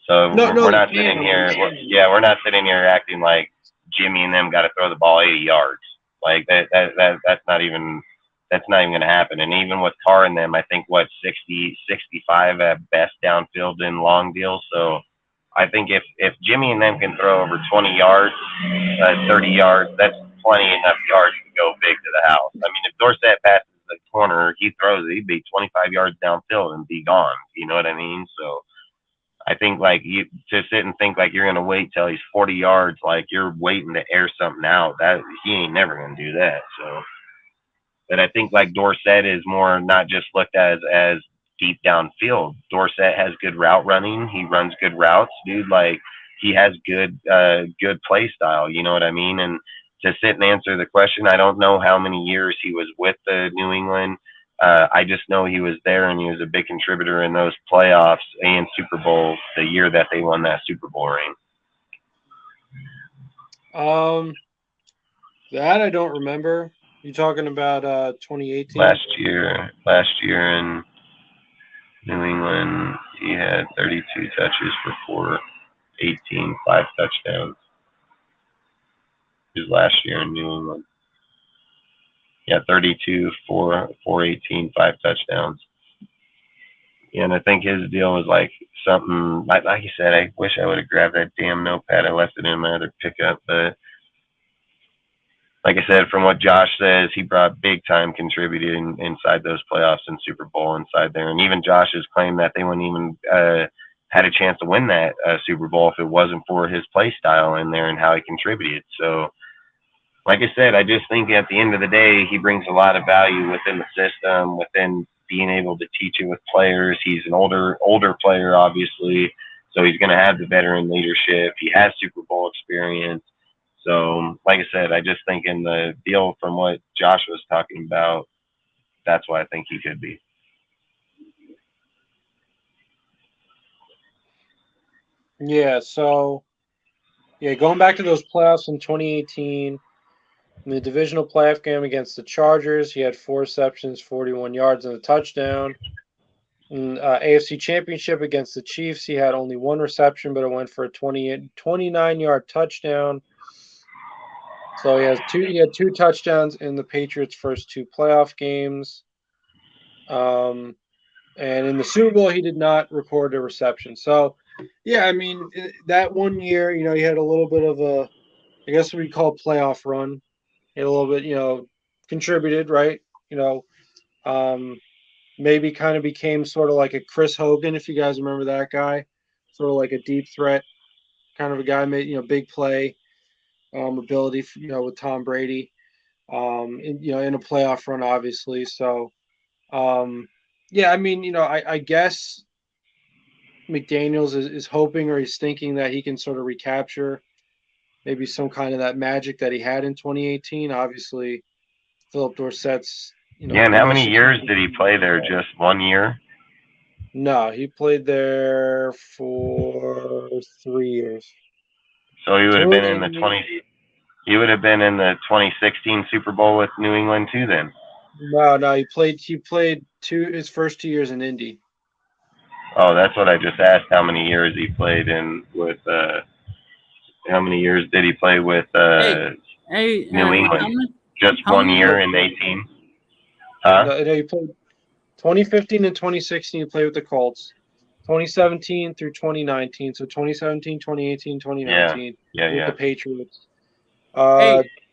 So we're not sitting here. We're not sitting here acting like Jimmy and them got to throw the ball 80 yards. Like that's not even going to happen. And even with Carr and them, I think 60, 65 at best downfield in long deals. So I think if Jimmy and them can throw over 20 yards, 30 yards, that's plenty enough yards to go big to the house. I mean, if Dorsett passes the corner, he throws it, he'd be 25 yards downfield and be gone. You know what I mean? So I think like you to sit and think like you're gonna wait till he's 40 yards, like you're waiting to air something out. That he ain't never gonna do that. So, but I think like Dorsett is more not just looked at as deep downfield. Dorsett has good route running. He runs good routes, dude. Like he has good play style. You know what I mean? And to sit and answer the question, I don't know how many years he was with the New England. I just know he was there and he was a big contributor in those playoffs and Super Bowl the year that they won that Super Bowl ring. That I don't remember. You talking about 2018? Last year in New England, he had 32 touches for 418, 5 touchdowns. His last year in New England. Yeah, 32, 418, 5 touchdowns. Yeah, and I think his deal was like something, like you said, I wish I would have grabbed that damn notepad. I left it in my other pickup. But like I said, from what Josh says, he brought big time contributing inside those playoffs and Super Bowl inside there. And even Josh has claimed that they wouldn't even had a chance to win that Super Bowl if it wasn't for his play style in there and how he contributed. So, like I said, I just think at the end of the day, he brings a lot of value within the system, within being able to teach it with players. He's an older player, obviously, so he's going to have the veteran leadership. He has Super Bowl experience. So, like I said, I just think in the deal from what Josh was talking about, that's why I think he could be. Yeah, so, going back to those playoffs in 2018, in the divisional playoff game against the Chargers, he had 4 receptions, 41 yards, and a touchdown. In AFC Championship against the Chiefs, he had only 1 reception, but it went for a 29-yard touchdown. So he had 2 touchdowns in the Patriots' first 2 playoff games. And in the Super Bowl, he did not record a reception. So, yeah, I mean, that one year, he had a little bit of a, I guess what we call playoff run. He had a little bit, contributed, right? Maybe kind of became sort of like a Chris Hogan, if you guys remember that guy. Sort of like a deep threat kind of a guy, made, big play ability, with Tom Brady, in a playoff run, obviously. So, I mean, I guess McDaniels is hoping or he's thinking that he can sort of recapture maybe some kind of that magic that he had in 2018. Obviously, Philip Dorsett's, Yeah, and how many years did he play there? Just 1 year? No, he played there for 3 years. So he would have been in the 2016 Super Bowl with New England too then. No, he played his first 2 years in Indy. Oh, that's what I just asked. How many years he played in with? How many years did he play with New England? Just 1 year in 18. Huh? No, he played 2015 and 2016. He played with the Colts. 2017 through 2019. So 2017, 2018, 2019 with the Patriots.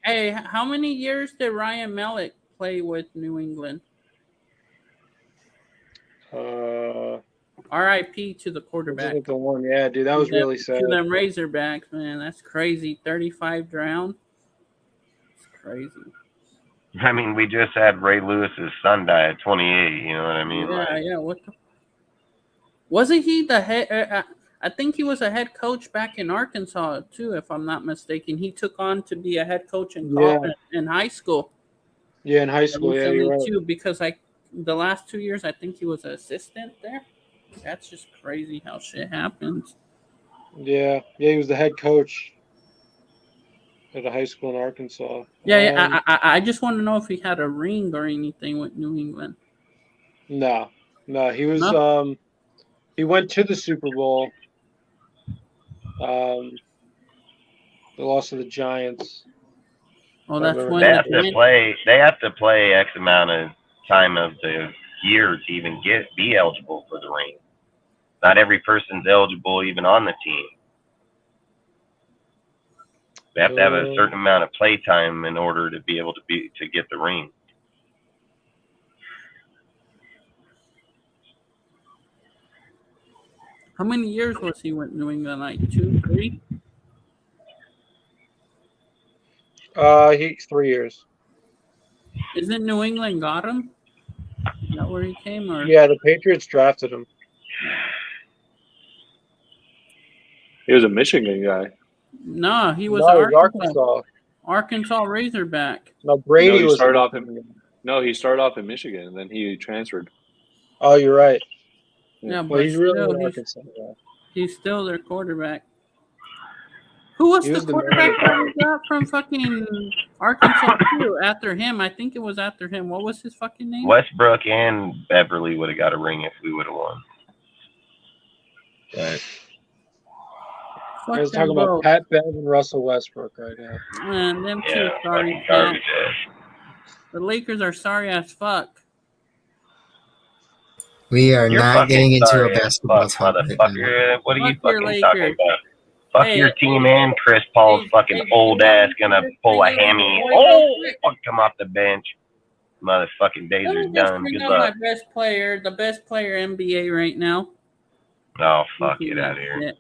Hey, how many years did Ryan Mallett play with New England? R.I.P. to the quarterback. The one, yeah, dude, that was really sad. To them Razorbacks, man, that's crazy. 35 drowned. It's crazy. I mean, we just had Ray Lewis's son die at 28. You know what I mean? Yeah. What the? Wasn't he the head? I think he was a head coach back in Arkansas too, if I'm not mistaken. He took on to be a head coach in high school. Yeah, in high school. Yeah, you're right. Too, because I the last 2 years, I think he was an assistant there. That's just crazy how shit happens. Yeah, he was the head coach at a high school in Arkansas. Yeah, I just want to know if he had a ring or anything with New England. No, he was. No? He went to the Super Bowl. The loss of the Giants. Oh, that's when They the have to Giants- play. They have to play X amount of time of the year to even be eligible for the ring. Not every person's eligible even on the team. They have to have a certain amount of play time in order to be able to get the ring. How many years was he with New England? Like 2, 3? He's 3 years. Isn't New England got him? Is that where he came? Or Yeah, the Patriots drafted him. He was a Michigan guy. No, he was No, it was Arkansas. Arkansas. Arkansas Razorback. No, Brady he was. started off he started off in Michigan, and then he transferred. Oh, you're right. Yeah, Well, but he's really still, in Arkansas. Yeah. he's still their quarterback. Who was He the was the quarterback manager. that we got from fucking Arkansas too? After him, I think it was after him. What was his fucking name? Westbrook and Beverly would have got a ring if we would have won. But Fuck I was them talking about both. Pat Bev and Russell Westbrook right now. Man, them two yeah, sorry. fucking garbage ass. The Lakers are sorry as fuck. We are You're not fucking getting into a sorry as basketball fuck, talk right now. motherfucker. What are you Fuck your fucking talking Lakers. about? Fuck Hey, your team hey, and Chris Paul's fucking old ass gonna pull a hammy. Oh, fuck, come off the bench. Motherfucking days Let are me just done. bring Good up my luck. best player, the best player NBA right now. Oh, fuck, get out of here.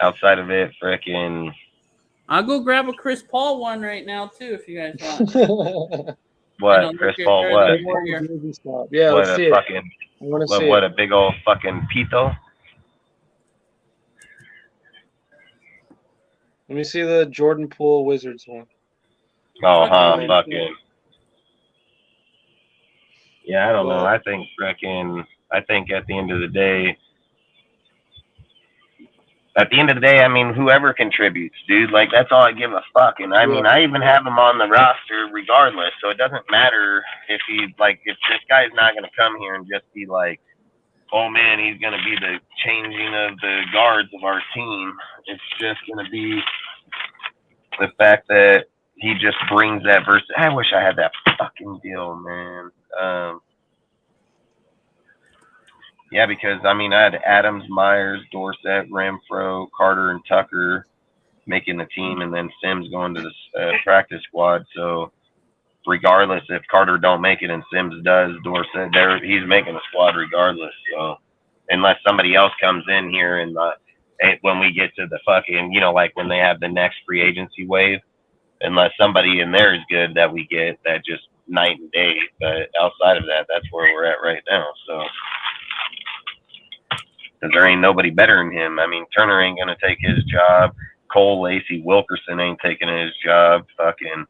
Outside of it, frickin' I'll go grab a Chris Paul one right now too, if you guys want. what? Chris Paul, what? Yeah, What let's a see it. fucking, I want to see what it. a big old fucking pito. Let me see the Jordan Poole Wizards one. Oh, Fucking fucking. Yeah, I don't know. Well- I think at the end of the day, I mean, whoever contributes, dude, like, that's all I give a fuck. And I mean, I even have him on the roster regardless. So it doesn't matter if if this guy's not going to come here and just be like, oh man, he's going to be the changing of the guards of our team. It's just going to be the fact that he just brings that verse. I wish I had that fucking deal, man. Yeah, because I mean, I had Adams, Myers, Dorsett, Renfro, Carter, and Tucker making the team, and then Sims going to the practice squad. So, regardless if Carter don't make it and Sims does, Dorsett, he's making the squad regardless. So, unless somebody else comes in here and when we get to the fucking, like when they have the next free agency wave, unless somebody in there is good that we get, that just night and day. But outside of that, that's where we're at right now. So. Because there ain't nobody better than him. I mean, Turner ain't going to take his job. Cole, Lacey, Wilkerson ain't taking his job. Fucking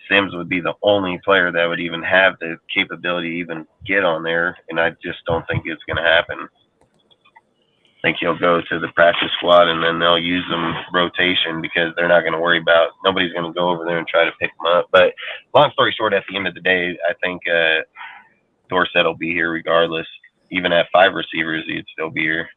Sims would be the only player that would even have the capability to even get on there, and I just don't think it's going to happen. I think he'll go to the practice squad, and then they'll use him rotation because they're not going to worry about – nobody's going to go over there and try to pick him up. But long story short, at the end of the day, I think Dorsett will be here regardless. Even at 5 receivers, he'd still be here.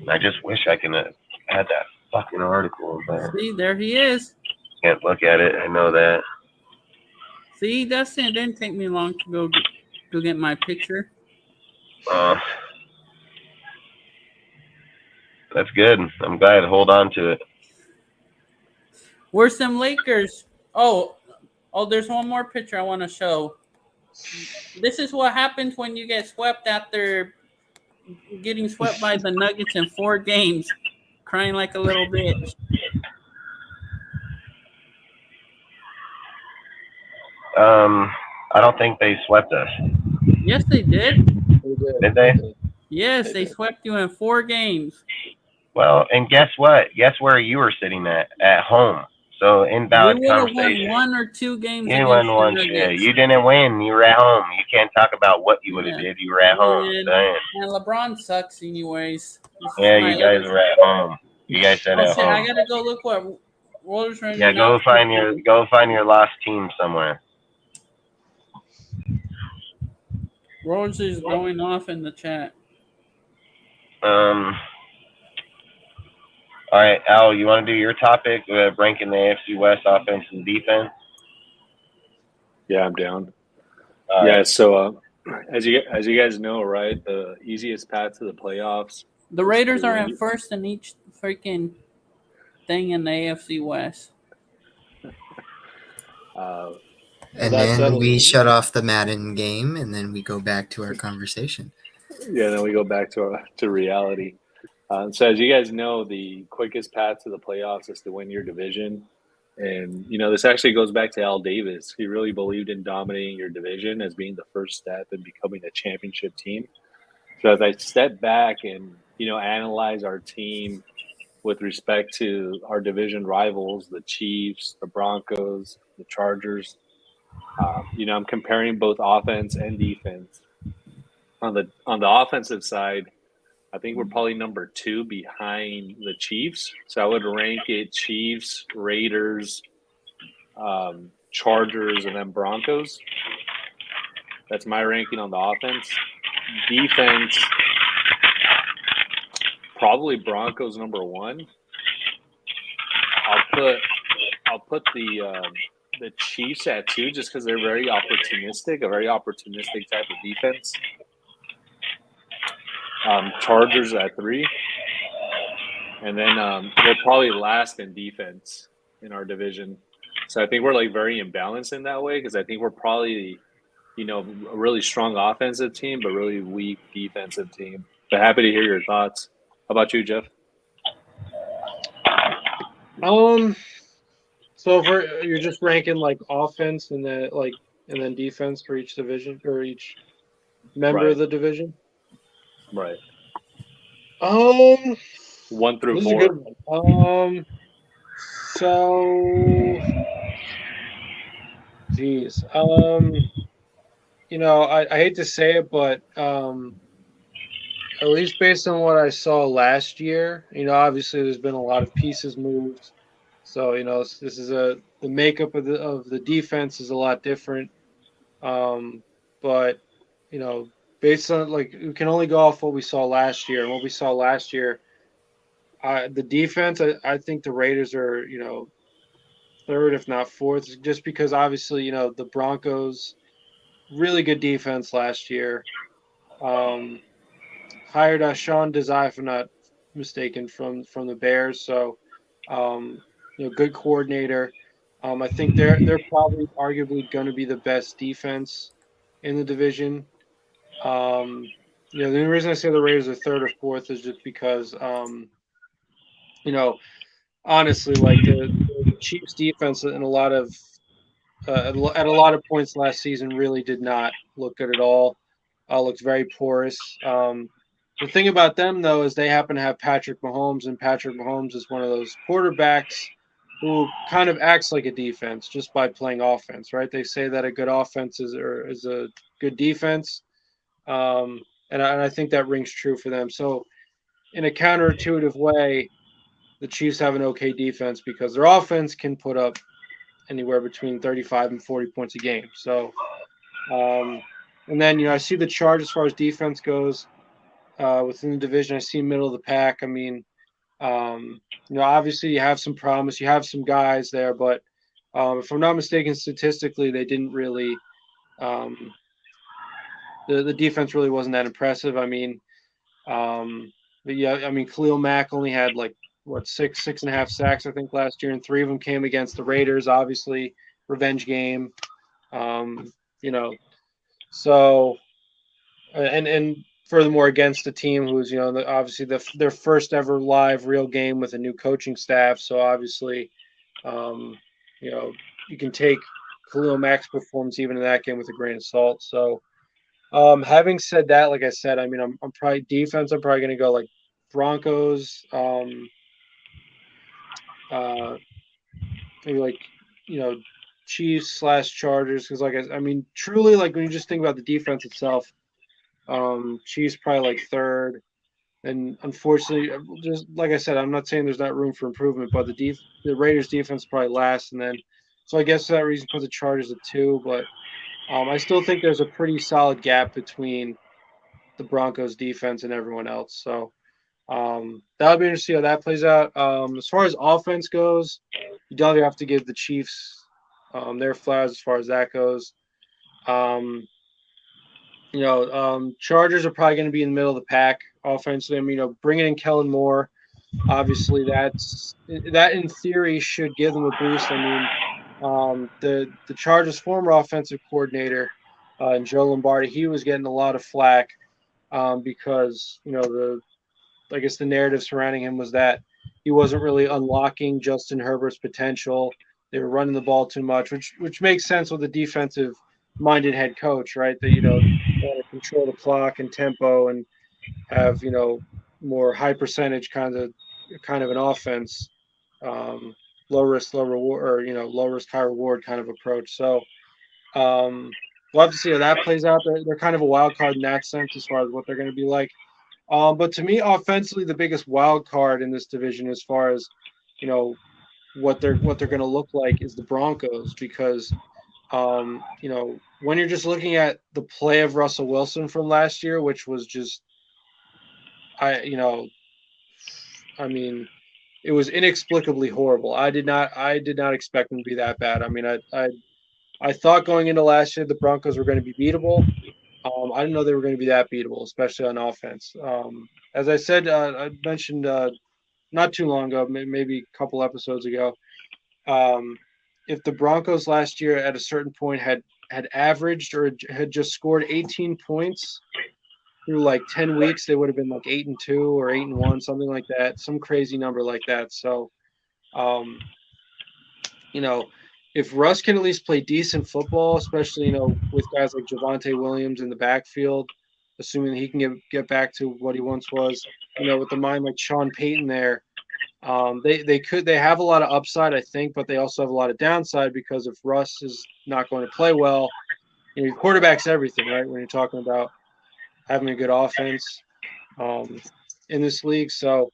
I just wish I could have had that fucking article, but See, there he is. can't look at it. I know that. See, that's it. It didn't take me long to go get my picture. That's good. I'm glad. Hold on to it. Where's some Lakers? Oh, there's one more picture I want to show. This is what happens when you get swept after getting swept by the Nuggets in 4 games, crying like a little bitch. I don't think they swept us. Yes, they did. Did they? Yes, they swept you in 4 games. Well, and guess what? Guess where you were sitting at home. So We invalid would have won conversation. 1 or 2 games You against won the one shit. Nuggets. You didn't win. You were at home. You can't talk about what you would have Yeah. did. You were at home. Saying. And LeBron sucks anyways. This is Yeah, my you guys other- were at home. You guys said Oh at shit! I home. gotta go look what Rollers right Yeah, now. go find your lost team somewhere. Rollers is going off in the chat. All right, Al, you want to do your topic, ranking the AFC West offense and defense? Yeah, I'm down. All Yeah, right. so as you guys know, right, the easiest path to the playoffs. The Raiders are in first in each freaking thing in the AFC West. And that then settles we it. shut off the Madden game, and then we go back to our conversation. Yeah, then we go back to reality. So as you guys know, the quickest path to the playoffs is to win your division. And, this actually goes back to Al Davis. He really believed in dominating your division as being the first step in becoming a championship team. So as I step back and, analyze our team with respect to our division rivals, the Chiefs, the Broncos, the Chargers, I'm comparing both offense and defense. On the offensive side, I think we're probably number 2 behind the Chiefs. So I would rank it Chiefs, Raiders, Chargers, and then Broncos. That's my ranking on the offense. Defense, probably Broncos number 1. I'll put the Chiefs at 2 just because they're very opportunistic, a very opportunistic type of defense. Chargers at 3. And then we're probably last in defense in our division. So I think we're very imbalanced in that way because I think we're probably, a really strong offensive team, but really weak defensive team. But happy to hear your thoughts. How about you, Jeff? So if you're just ranking offense and then defense for each division or each member Right. of the division. Right. 1 through this 4. is a good one. So, geez. I hate to say it, but at least based on what I saw last year, obviously there's been a lot of pieces moved. So, this is the makeup of the defense is a lot different. But, based on we can only go off what we saw last year, and what we saw last year, the defense, I think the Raiders are, third, if not fourth, just because obviously, the Broncos, really good defense last year. Hired Sean Desai, if I'm not mistaken, from the Bears. So, good coordinator. I think they're probably arguably going to be the best defense in the division. The only reason I say the Raiders are third or fourth is just because, honestly, the Chiefs defense in a lot of at a lot of points last season really did not look good at all. Looked very porous. The thing about them, though, is they happen to have Patrick Mahomes, and Patrick Mahomes is one of those quarterbacks who kind of acts like a defense just by playing offense, right? They say that a good offense is a good defense, and I think that rings true for them. So, in a counterintuitive way, the Chiefs have an okay defense because their offense can put up anywhere between 35 and 40 points a game. So, and then, I see the Chargers as far as defense goes within the division. I see middle of the pack. I mean, obviously you have some promise. You have some guys there, but if I'm not mistaken, statistically, they didn't really the defense really wasn't that impressive. I mean, but yeah, I mean, Khalil Mack only had 6.5 sacks, I think, last year, and 3 of them came against the Raiders, obviously, revenge game. So, and furthermore, against a team who's, obviously their first ever live real game with a new coaching staff. So obviously, you can take Khalil Mack's performance even in that game with a grain of salt. So, having said that, like I said, I mean, I'm probably defense. I'm probably going to go Broncos, maybe like, Chiefs / Chargers, because I mean, truly, like when you just think about the defense itself, Chiefs probably like third, and unfortunately, just like I said, I'm not saying there's not room for improvement, but the Raiders defense probably last, and then so I guess for that reason put the Chargers at 2, but I still think there's a pretty solid gap between the Broncos defense and everyone else. So that'll be interesting to see how that plays out. As far as offense goes, you definitely have to give the Chiefs their flowers as far as that goes. Chargers are probably going to be in the middle of the pack offensively. I mean, bringing in Kellen Moore, obviously that in theory should give them a boost. I mean, the Chargers' former offensive coordinator, Joe Lombardi, he was getting a lot of flack because I guess the narrative surrounding him was that he wasn't really unlocking Justin Herbert's potential. They were running the ball too much, which makes sense with a defensive minded head coach, right? That want to control the clock and tempo and have more high percentage kind of an offense, low risk, low reward, or low risk, high reward kind of approach. So we'll have to see how that plays out. They're kind of a wild card in that sense as far as what they're going to be like. But to me, offensively, the biggest wild card in this division, as far as what they're going to look like, is the Broncos, because when you're just looking at the play of Russell Wilson from last year, which was just, I mean, it was inexplicably horrible. I did not expect them to be that bad. I mean, I thought going into last year the Broncos were going to be beatable. I didn't know they were going to be that beatable, especially on offense. As I said, I mentioned not too long ago, maybe a couple episodes ago, if the Broncos last year at a certain point had averaged or had just scored 18 points through like 10 weeks, they would have been like 8-2 or 8-1, something like that, some crazy number like that. So, if Russ can at least play decent football, especially, with guys like Javonte Williams in the backfield, assuming he can get back to what he once was, with the mind like Sean Payton there, they have a lot of upside, I think, but they also have a lot of downside, because if Russ is not going to play well, your quarterback's everything, right? When you're talking about having a good offense in this league. So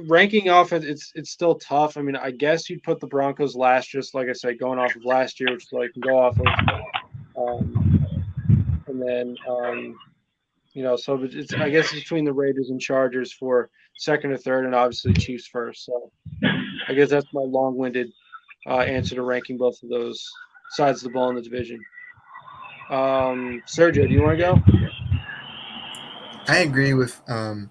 ranking offense, it's still tough. I mean, I guess you'd put the Broncos last, just like I said, going off of last year, which is all you can go off of. And then, so it's, I guess it's between the Raiders and Chargers for second or third, and obviously Chiefs first. So I guess that's my long-winded answer to ranking both of those sides of the ball in the division. Sergio, do you want to go? I agree with like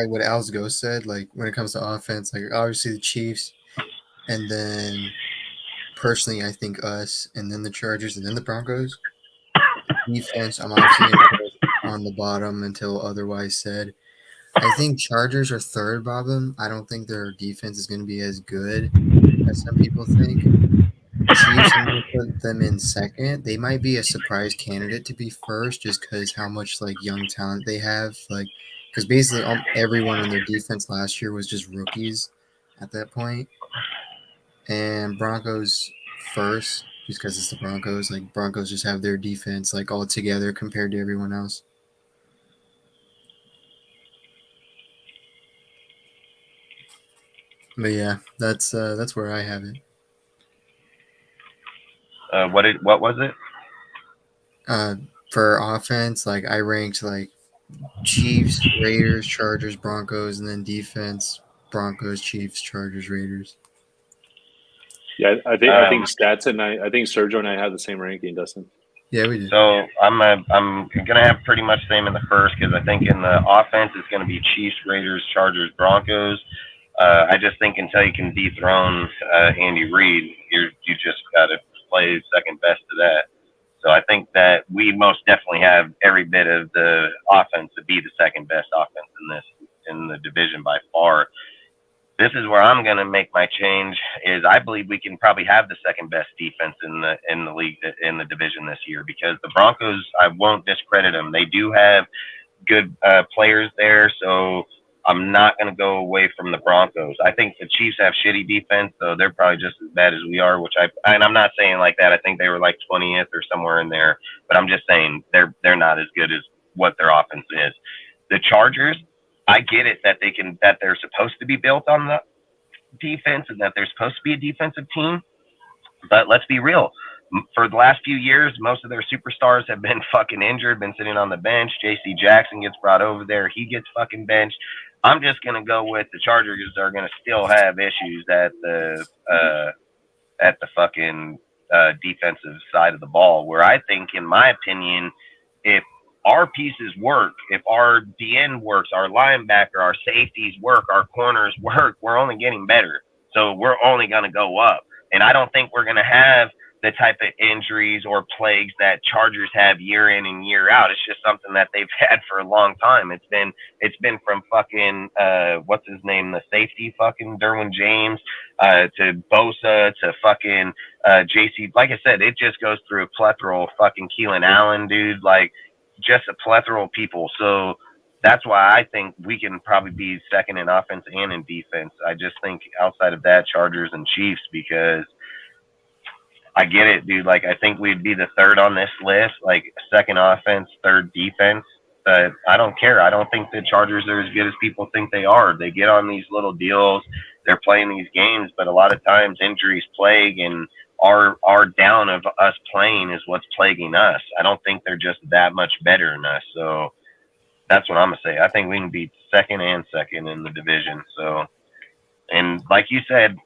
what Alsgo said. Like when it comes to offense, like obviously the Chiefs, and then personally I think us, and then the Chargers, and then the Broncos. Defense, I'm obviously going to put on the bottom until otherwise said. I think Chargers are third bottom. I don't think their defense is going to be as good as some people think. Chiefs, I'm going to put them in second. They might be a surprise candidate to be first, just because how much like young talent they have. Like, because basically everyone in their defense last year was just rookies at that point. And Broncos first, just because it's the Broncos. Like Broncos just have their defense like all together compared to everyone else. But yeah, that's where I have it. What was it? For offense, like I ranked like Chiefs, Raiders, Chargers, Broncos, and then defense: Broncos, Chiefs, Chargers, Raiders. Yeah, I think Stats and I think Sergio and I have the same ranking, Dustin. Yeah, we do. So I'm gonna have pretty much the same in the first, because I think in the offense it's gonna be Chiefs, Raiders, Chargers, Broncos. I just think until you can dethrone Andy Reid, you just gotta play second best to that. So I think that we most definitely have every bit of the offense to be the second best offense in the division by far. This is where I'm going to make my change. Is I believe we can probably have the second best defense in the league, in the division this year, because the Broncos, I won't discredit them. They do have good players there. So I'm not going to go away from the Broncos. I think the Chiefs have shitty defense, so they're probably just as bad as we are. And I'm not saying like that. I think they were like 20th or somewhere in there, but I'm just saying they're not as good as what their offense is. The Chargers, I get it that they're supposed to be built on the defense and that they're supposed to be a defensive team, but let's be real. For the last few years, most of their superstars have been fucking injured, been sitting on the bench. J.C. Jackson gets brought over there. He gets fucking benched. I'm just going to go with the Chargers are going to still have issues at the fucking defensive side of the ball, where I think, in my opinion, if our pieces work, if our DN works, our linebacker, our safeties work, our corners work, we're only getting better. So we're only going to go up. And I don't think we're going to have the type of injuries or plagues that Chargers have year in and year out. It's just something that they've had for a long time. It's been from fucking what's his name, the safety, fucking Derwin James, to Bosa, to fucking JC. Like I said, it just goes through a plethora of fucking Keelan Allen, dude. Like, just a plethora of people. So that's why I think we can probably be second in offense and in defense. I just think outside of that, Chargers and Chiefs, because I get it, dude. Like, I think we'd be the third on this list, like second offense, third defense. But I don't care. I don't think the Chargers are as good as people think they are. They get on these little deals. They're playing these games, but a lot of times injuries plague, and our down of us playing is what's plaguing us. I don't think they're just that much better than us. So that's what I'm going to say. I think we can be second in the division. So, and like you said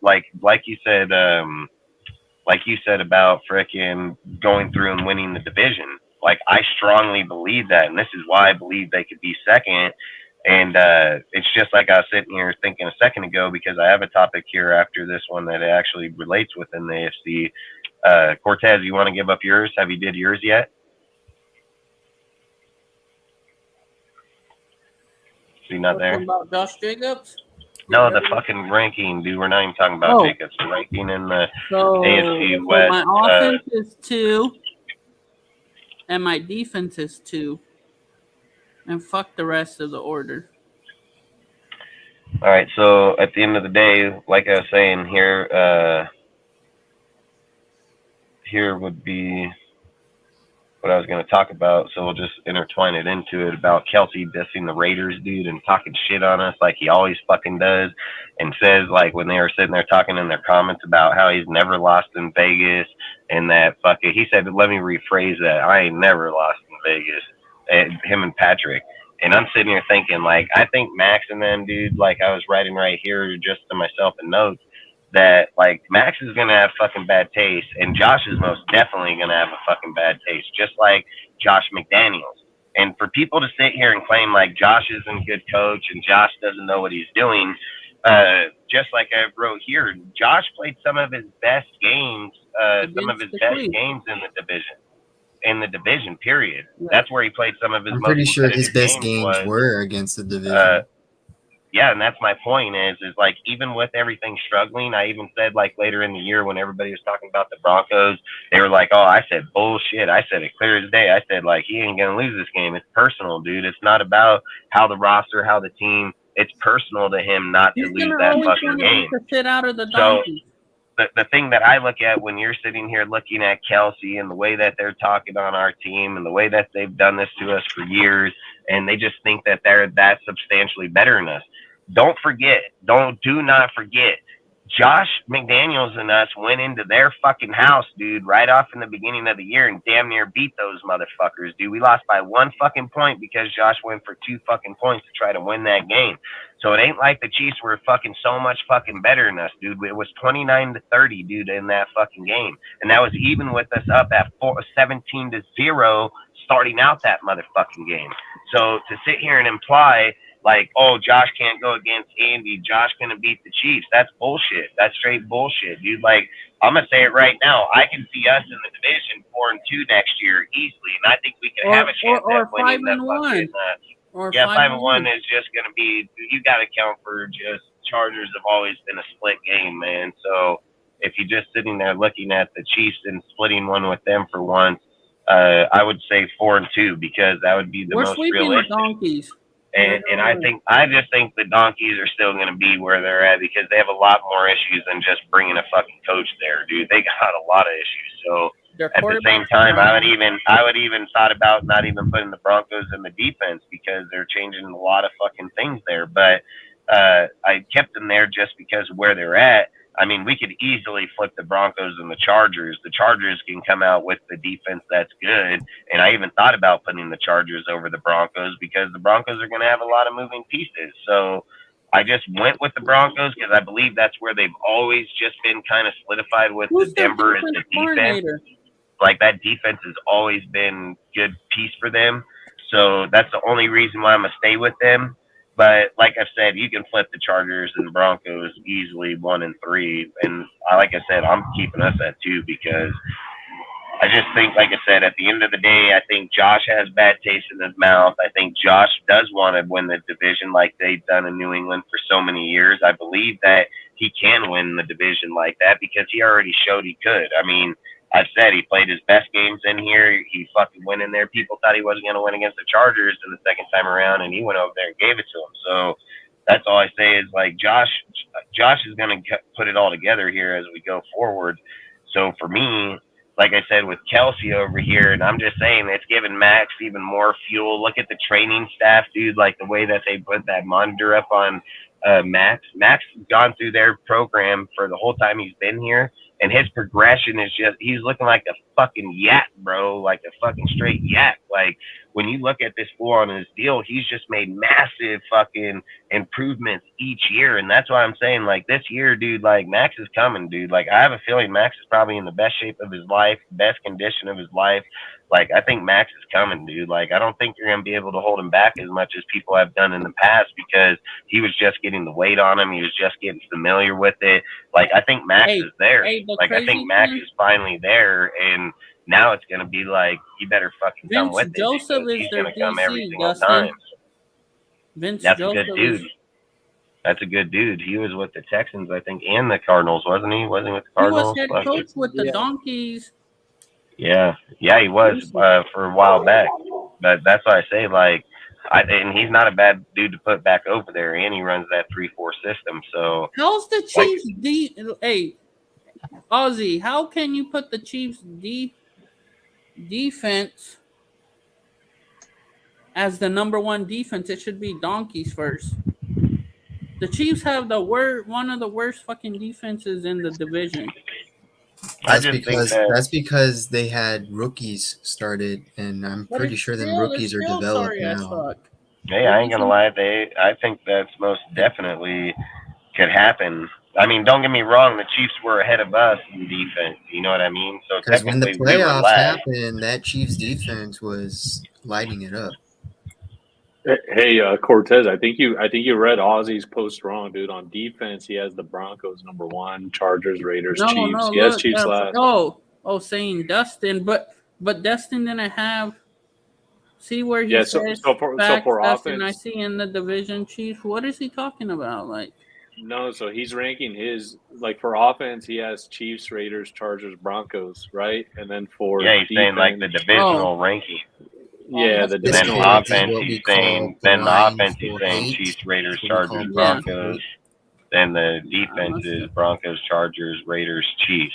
about frickin' going through and winning the division. Like, I strongly believe that, and this is why I believe they could be second. And it's just like I was sitting here thinking a second ago, because I have a topic here after this one that actually relates within the AFC. Cortez, you want to give up yours? Have you did yours yet? Is he not there? About Josh Jacobs? No, the fucking ranking, dude. We're not even talking about Jacobs. The ranking in the AFC West. My offense is 2, and my defense is 2. And fuck the rest of the order. All right, so at the end of the day, like I was saying, here would be what I was going to talk about, so we'll just intertwine it into it, about Kelsey dissing the Raiders, dude, and talking shit on us like he always fucking does, and says, like, when they were sitting there talking in their comments about how he's never lost in Vegas, and that fucking, he said, let me rephrase that, I ain't never lost in Vegas, and him and Patrick. And I'm sitting here thinking, like, I think Max and them, dude, like, I was writing right here just to myself in notes, that, like, Max is going to have fucking bad taste, and Josh is most definitely going to have a fucking bad taste, just like Josh McDaniels. And for people to sit here and claim, like, Josh isn't a good coach and Josh doesn't know what he's doing, just like I wrote here, Josh played some of his best games, in the division, period. Yeah. That's where he played some of his I'm pretty sure his best games were against the division. Yeah, and that's my point is like, even with everything struggling, I even said, like, later in the year when everybody was talking about the Broncos, they were like, oh, I said bullshit. I said it clear as day. I said, like, he ain't going to lose this game. It's personal, dude. It's not about how the roster, how the team. It's personal to him not to lose that fucking game. Sit out of the Donkeys. The thing that I look at when you're sitting here looking at Kelsey and the way that they're talking on our team and the way that they've done this to us for years, and they just think that they're that substantially better than us. Do not forget, Josh McDaniels and us went into their fucking house, dude, right off in the beginning of the year and damn near beat those motherfuckers, dude. We lost by 1 fucking point because Josh went for 2 fucking points to try to win that game. So it ain't like the Chiefs were fucking so much fucking better than us, dude. It was 29-30, dude, in that fucking game. And that was even with us up at 17-0 starting out that motherfucking game. So to sit here and imply, like, oh, Josh can't go against Andy, Josh gonna beat the Chiefs, that's bullshit. That's straight bullshit, dude. Like, I'm gonna say it right now. I can see us in the division 4-2 next year easily, and I think we can have a chance at winning that fucking. 5-1 is just gonna be. You got to count for just Chargers have always been a split game, man. So if you're just sitting there looking at the Chiefs and splitting one with them for once, I would say 4-2 because that would be the most realistic. We're sweeping the Donkeys. And I just think the Donkeys are still going to be where they're at because they have a lot more issues than just bringing a fucking coach there, dude. They got a lot of issues. So Their at the same quarterback's time, I around. would even thought about not even putting the Broncos in the defense because they're changing a lot of fucking things there. But I kept them there just because of where they're at. I mean, we could easily flip the Broncos and the Chargers. The Chargers can come out with the defense that's good. And I even thought about putting the Chargers over the Broncos because the Broncos are going to have a lot of moving pieces. So I just went with the Broncos because I believe that's where they've always just been kind of solidified with Who's the their Denver is defense the defense. coordinator? Like that defense has always been good piece for them. So that's the only reason why I'm going to stay with them. But like I've said, you can flip the Chargers and the Broncos easily 1 and 3. And like I said, I'm keeping us at 2 because I just think, like I said, at the end of the day, I think Josh has bad taste in his mouth. I think Josh does want to win the division like they've done in New England for so many years. I believe that he can win the division like that because he already showed he could. I mean, I've said he played his best games in here. He fucking went in there. People thought he wasn't going to win against the Chargers in the second time around, and he went over there and gave it to him. So that's all I say is, like, Josh is going to put it all together here as we go forward. So for me, like I said, with Kelsey over here, and I'm just saying it's giving Max even more fuel. Look at the training staff, dude, like the way that they put that monitor up on Max. Max has gone through their program for the whole time he's been here, and his progression is just, he's looking like a fucking yak, bro, like a fucking straight yak. Like, when you look at this fool on his deal, he's just made massive fucking improvements each year. And that's why I'm saying, like, this year, dude, like, Max is coming, dude. Like, I have a feeling Max is probably in the best shape of his life, best condition of his life. Like, I think Max is coming, dude. Like, I don't think you're going to be able to hold him back as much as people have done in the past because he was just getting the weight on him. He was just getting familiar with it. Like, I think Max is there. Like, I think Max is finally there. And now it's going to be like, you better fucking come with it. Joseph is he's their going to come every DC, single Dustin. time. Vince That's Joseph a good dude. That's a good dude. He was with the Texans, I think, and the Cardinals, wasn't he? Wasn't he with the Cardinals? He was head coach with the Donkeys. Yeah, he was for a while back. But that's why I say, like, and he's not a bad dude to put back over there, and he runs that 3-4 system. So how's the Chiefs? Hey, Ozzy, how can you put the Chiefs defense as the number one defense? It should be Donkeys first. The Chiefs have one of the worst fucking defenses in the division. That's because they had rookies started, and I'm pretty sure them rookies are developed now. Hey, I ain't gonna lie, I think that's most definitely could happen. I mean, don't get me wrong, the Chiefs were ahead of us in defense. You know what I mean? So because when the playoffs happened, that Chiefs defense was lighting it up. Hey, Cortez, I think you read Ozzy's post wrong, dude. On defense, he has the Broncos number 1, Chargers, Raiders, Chiefs. He has Chiefs last. Saying Dustin, but Dustin didn't have. See where he says so for Dustin, offense, I see in the division Chiefs. What is he talking about? Like, no, so he's ranking his, like, for offense, he has Chiefs, Raiders, Chargers, Broncos, right? And then for he's saying like the divisional ranking. Yeah, then the offense he's saying Chiefs, Raiders, Chargers, Broncos. Then the defense is Broncos, Chargers, Raiders, Chiefs.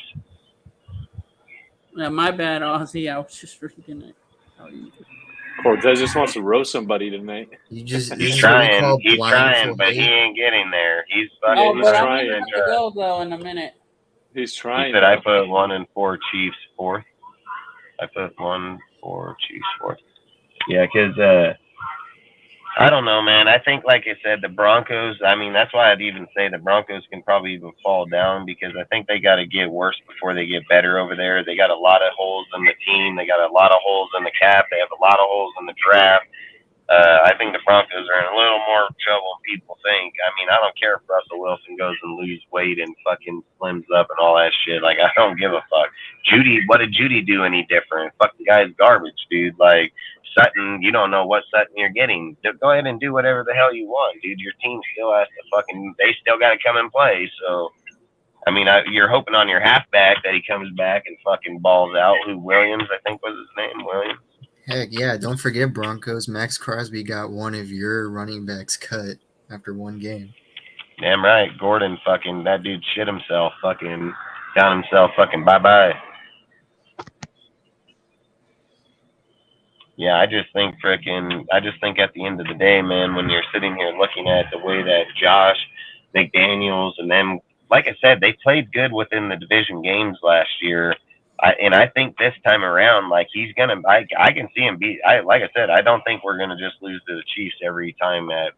Yeah, my bad, Ozzy. I was just reading it. Cortez just wants to roast somebody tonight. He's trying, but he ain't getting there. He's fucking trying. I'm gonna go though in a minute. He's trying. He said I put 1 and 4 Chiefs 4th. I put 1, 4 Chiefs 4th. Yeah, because I don't know, man. I think, like I said, the Broncos, I mean, that's why I'd even say the Broncos can probably even fall down because I think they got to get worse before they get better over there. They got a lot of holes in the team. They got a lot of holes in the cap. They have a lot of holes in the draft. I think the Broncos are in a little more trouble than people think. I mean, I don't care if Russell Wilson goes and lose weight and fucking slims up and all that shit. Like, I don't give a fuck. What did Judy do any different? Fuck, the guy's garbage, dude. Like, Sutton, you don't know what Sutton you're getting. Go ahead and do whatever the hell you want, dude. Your team still has to they still got to come and play. So, I mean, you're hoping on your halfback that he comes back and fucking balls out. Williams, I think was his name, Williams. Heck yeah! Don't forget Broncos. Max Crosby got one of your running backs cut after one game. Damn right. Gordon fucking, that dude shit himself. Fucking, found himself fucking bye-bye. Yeah, I just think at the end of the day, man, when you're sitting here looking at the way that Josh McDaniels and them, like I said, they played good within the division games last year. I think this time around, like I can see him beat. Like I said, I don't think we're gonna just lose to the Chiefs every time that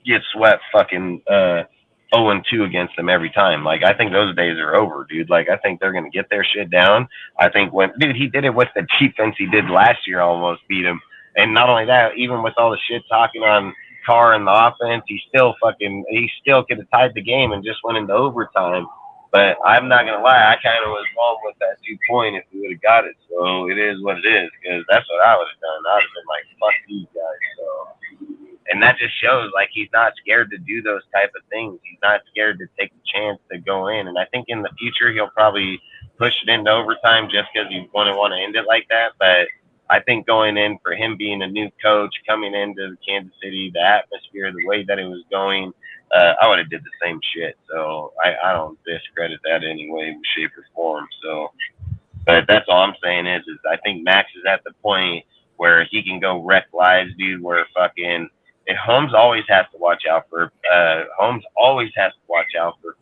get swept fucking 0-2 against them every time. Like I think those days are over, dude. Like I think they're gonna get their shit down. I think he did it with the defense he did last year, almost beat him. And not only that, even with all the shit talking on Carr and the offense, he still could have tied the game and just went into overtime. But I'm not gonna lie, I kind of was wrong with that 2 point if we would have got it. So it is what it is, because that's what I would have done. I would have been like, fuck these guys. So, and that just shows like he's not scared to do those type of things. He's not scared to take the chance to go in. And I think in the future he'll probably push it into overtime just because he's going to want to end it like that. But I think going in for him being a new coach, coming into Kansas City, the atmosphere, the way that it was going, I would have did the same shit. So I don't discredit that in any way, shape, or form. So, but that's all I'm saying is I think Max is at the point where he can go wreck lives, dude. Where fucking Holmes always has to watch out for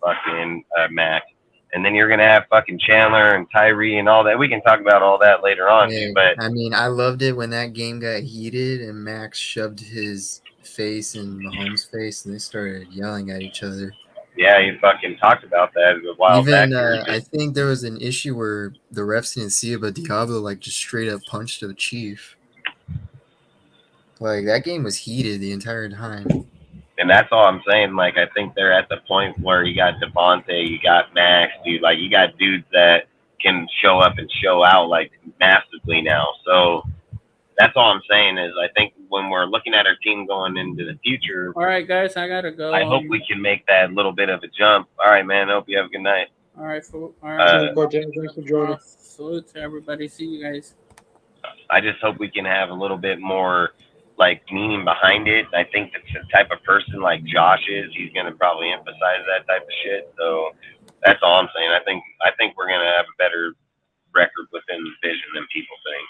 fucking Max. And then you're gonna have fucking Chandler and Tyree and all that. We can talk about all that later on, Yeah, dude, but I mean, I loved it when that game got heated and Max shoved his face in Mahomes' face and they started yelling at each other. yeah, you fucking talked about that a while back. Even I think there was an issue where the refs didn't see it, but Diablo like just straight up punched the Chief. Like that game was heated the entire time. And that's all I'm saying. Like, I think they're at the point where you got Devontae, you got Max, dude. Like, you got dudes that can show up and show out, like, massively now. So that's all I'm saying is I think when we're looking at our team going into the future, All right, guys, I gotta go. I hope we can make that little bit of a jump. All right, man. I hope you have a good night. All right, all right. Thanks for joining. Salute to everybody. See you guys. I just hope we can have a little bit more like meaning behind it. I think that the type of person like Josh is, he's going to probably emphasize that type of shit. So that's all I'm saying. I think we're going to have a better record within the division than people think.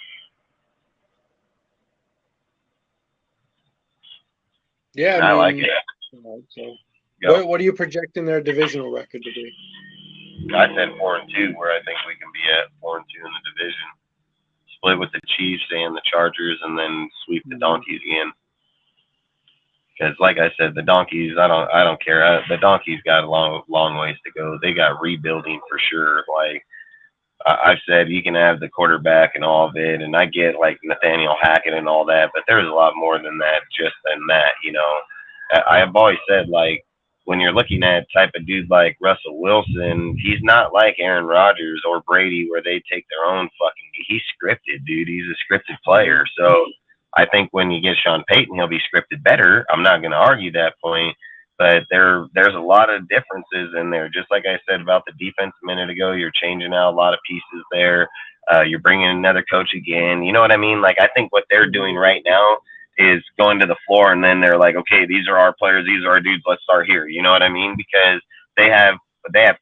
Yeah, I like it. So, what are you projecting their divisional record to be? I said 4-2, where I think we can be at 4-2 in the division. Split with the Chiefs and the Chargers, and then sweep the Donkeys again. Because, like I said, the Donkeys, I don't care. The Donkeys got a long ways to go. They got rebuilding for sure. Like I've said, you can have the quarterback and all of it, and I get like Nathaniel Hackett and all that, but there's a lot more than that. You know. I've always said, like, when you're looking at type of dude like Russell Wilson, he's not like Aaron Rodgers or Brady where they take their own fucking. He's scripted, dude. He's a scripted player. So I think when you get Sean Payton, he'll be scripted better. I'm not going to argue that point, but there's a lot of differences in there. Just like I said about the defense a minute ago, you're changing out a lot of pieces there. You're bringing another coach again. You know what I mean? Like, I think what they're doing right now is going to the floor, and then they're like, okay, these are our players, these are our dudes, let's start here. You know what I mean? Because they have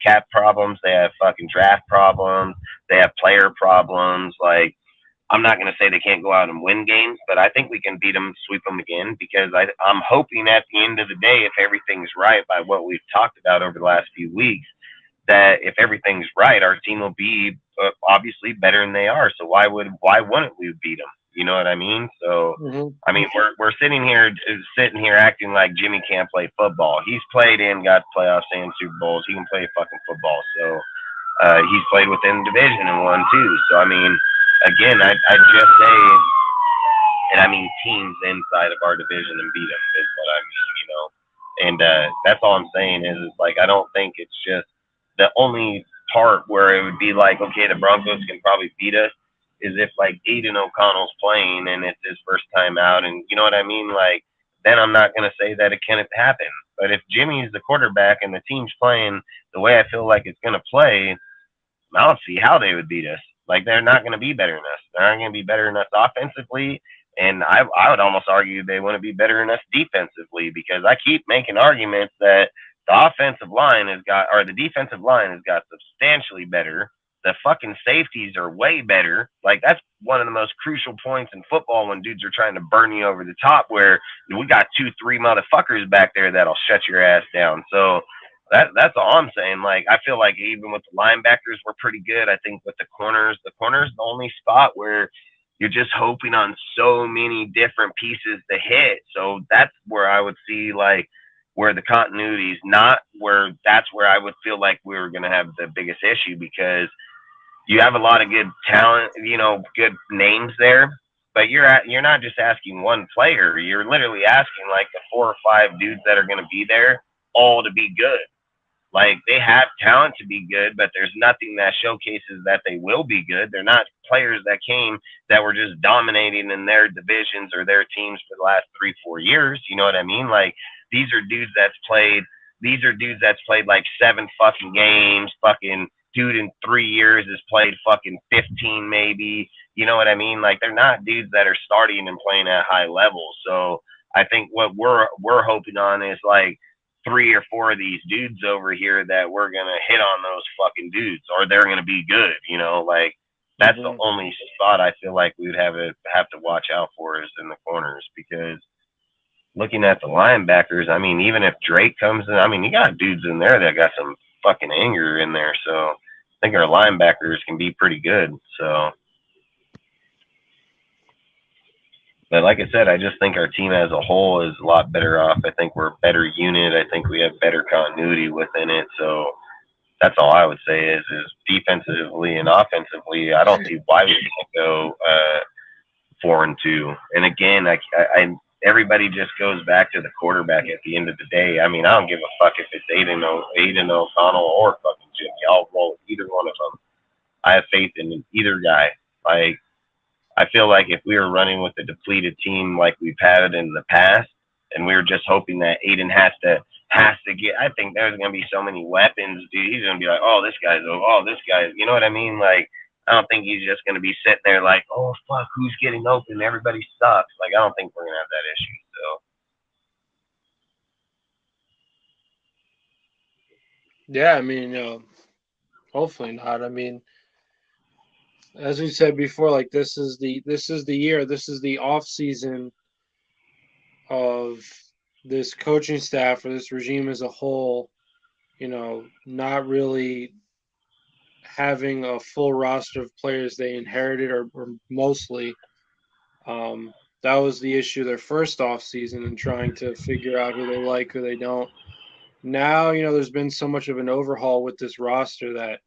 cap problems, they have fucking draft problems, they have player problems. Like, I'm not going to say they can't go out and win games, but I think we can beat them, sweep them again, because I'm hoping at the end of the day, if everything's right by what we've talked about over the last few weeks, that if everything's right, our team will be obviously better than they are. So why wouldn't we beat them? You know what I mean? So, I mean, we're sitting here acting like Jimmy can't play football. He's played in, got playoffs and Super Bowls. He can play fucking football. So, he's played within the division and won too. So, I mean, again, I just say, and I mean teams inside of our division and beat them is what I mean, you know. And that's all I'm saying is like, I don't think it's just the only part where it would be like, okay, the Broncos can probably beat us is if like Aiden O'Connell's playing and it's his first time out, and you know what I mean? Like, then I'm not going to say that it can't happen. But if Jimmy's the quarterback and the team's playing the way I feel like it's going to play, I don't see how they would beat us. Like, they're not going to be better than us. They're not going to be better than us offensively. And I would almost argue they want to be better than us defensively, because I keep making arguments that the offensive line has got, or the defensive line has got substantially better. The fucking safeties are way better. Like, that's one of the most crucial points in football when dudes are trying to burn you over the top, where we got 2-3 motherfuckers back there that'll shut your ass down. So that's all I'm saying. Like, I feel like even with the linebackers, we're pretty good. I think with the corners the only spot where you're just hoping on so many different pieces to hit. So that's where I would see, like, where the continuity is not where, that's where I would feel like we were going to have the biggest issue, because you have a lot of good talent, you know, good names there, but you're not just asking one player. You're literally asking like the 4 or 5 dudes that are going to be there all to be good. Like, they have talent to be good, but there's nothing that showcases that they will be good. They're not players that came that were just dominating in their divisions or their teams for the last 3-4 years. You know what I mean? Like, these are dudes that's played like 7 fucking games. Fucking dude in 3 years has played fucking 15 maybe. You know what I mean? Like, they're not dudes that are starting and playing at high levels. So I think what we're hoping on is like 3 or 4 of these dudes over here that we're gonna hit on those fucking dudes, or they're gonna be good. You know, like, that's the only spot I feel like we would have to watch out for is in the corners, because looking at the linebackers, I mean, even if Drake comes in, I mean, you got dudes in there that got some fucking anger in there. So I think our linebackers can be pretty good. So, but like I said, I just think our team as a whole is a lot better off. I think we're a better unit. I think we have better continuity within it. So that's all I would say is defensively and offensively, I don't see why we can't go 4-2. And again, I everybody just goes back to the quarterback at the end of the day. I mean, I don't give a fuck if it's Aiden O'Connell or fucking Jimmy. I'll roll with either one of them. I have faith in either guy. Like, I feel like if we were running with a depleted team like we've had in the past, and we were just hoping that Aiden has to get, I think there's going to be so many weapons, dude. He's going to be like, oh, this guy's, you know what I mean? Like, I don't think he's just going to be sitting there like, oh, fuck, who's getting open? Everybody sucks. Like, I don't think we're going to have that issue. So. Yeah, I mean, hopefully not. I mean, as we said before, like, this is the year, this is the off season of this coaching staff or this regime as a whole, you know, not really having a full roster of players they inherited or mostly. That was the issue their first off season, and trying to figure out who they like, who they don't. Now, you know, there's been so much of an overhaul with this roster that,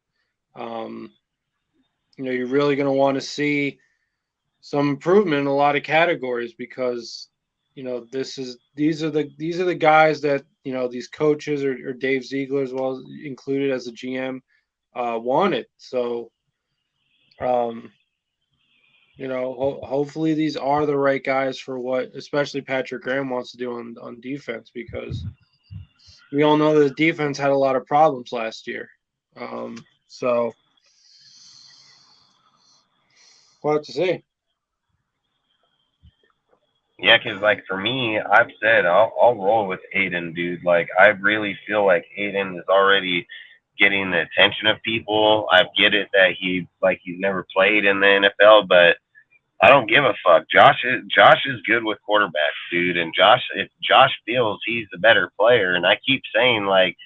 you know, you're really going to want to see some improvement in a lot of categories, because, you know, these are the guys that, you know, these coaches or Dave Ziegler as well, included as a GM, wanted. So, you know, hopefully these are the right guys for what, especially Patrick Graham wants to do on defense, because we all know that the defense had a lot of problems last year. So we'll have to see. Yeah, because, like, for me, I've said I'll roll with Aiden, dude. Like, I really feel like Aiden is already getting the attention of people. I get it that he's never played in the NFL, but I don't give a fuck. Josh is good with quarterbacks, dude. And if Josh feels he's the better player, and I keep saying, like,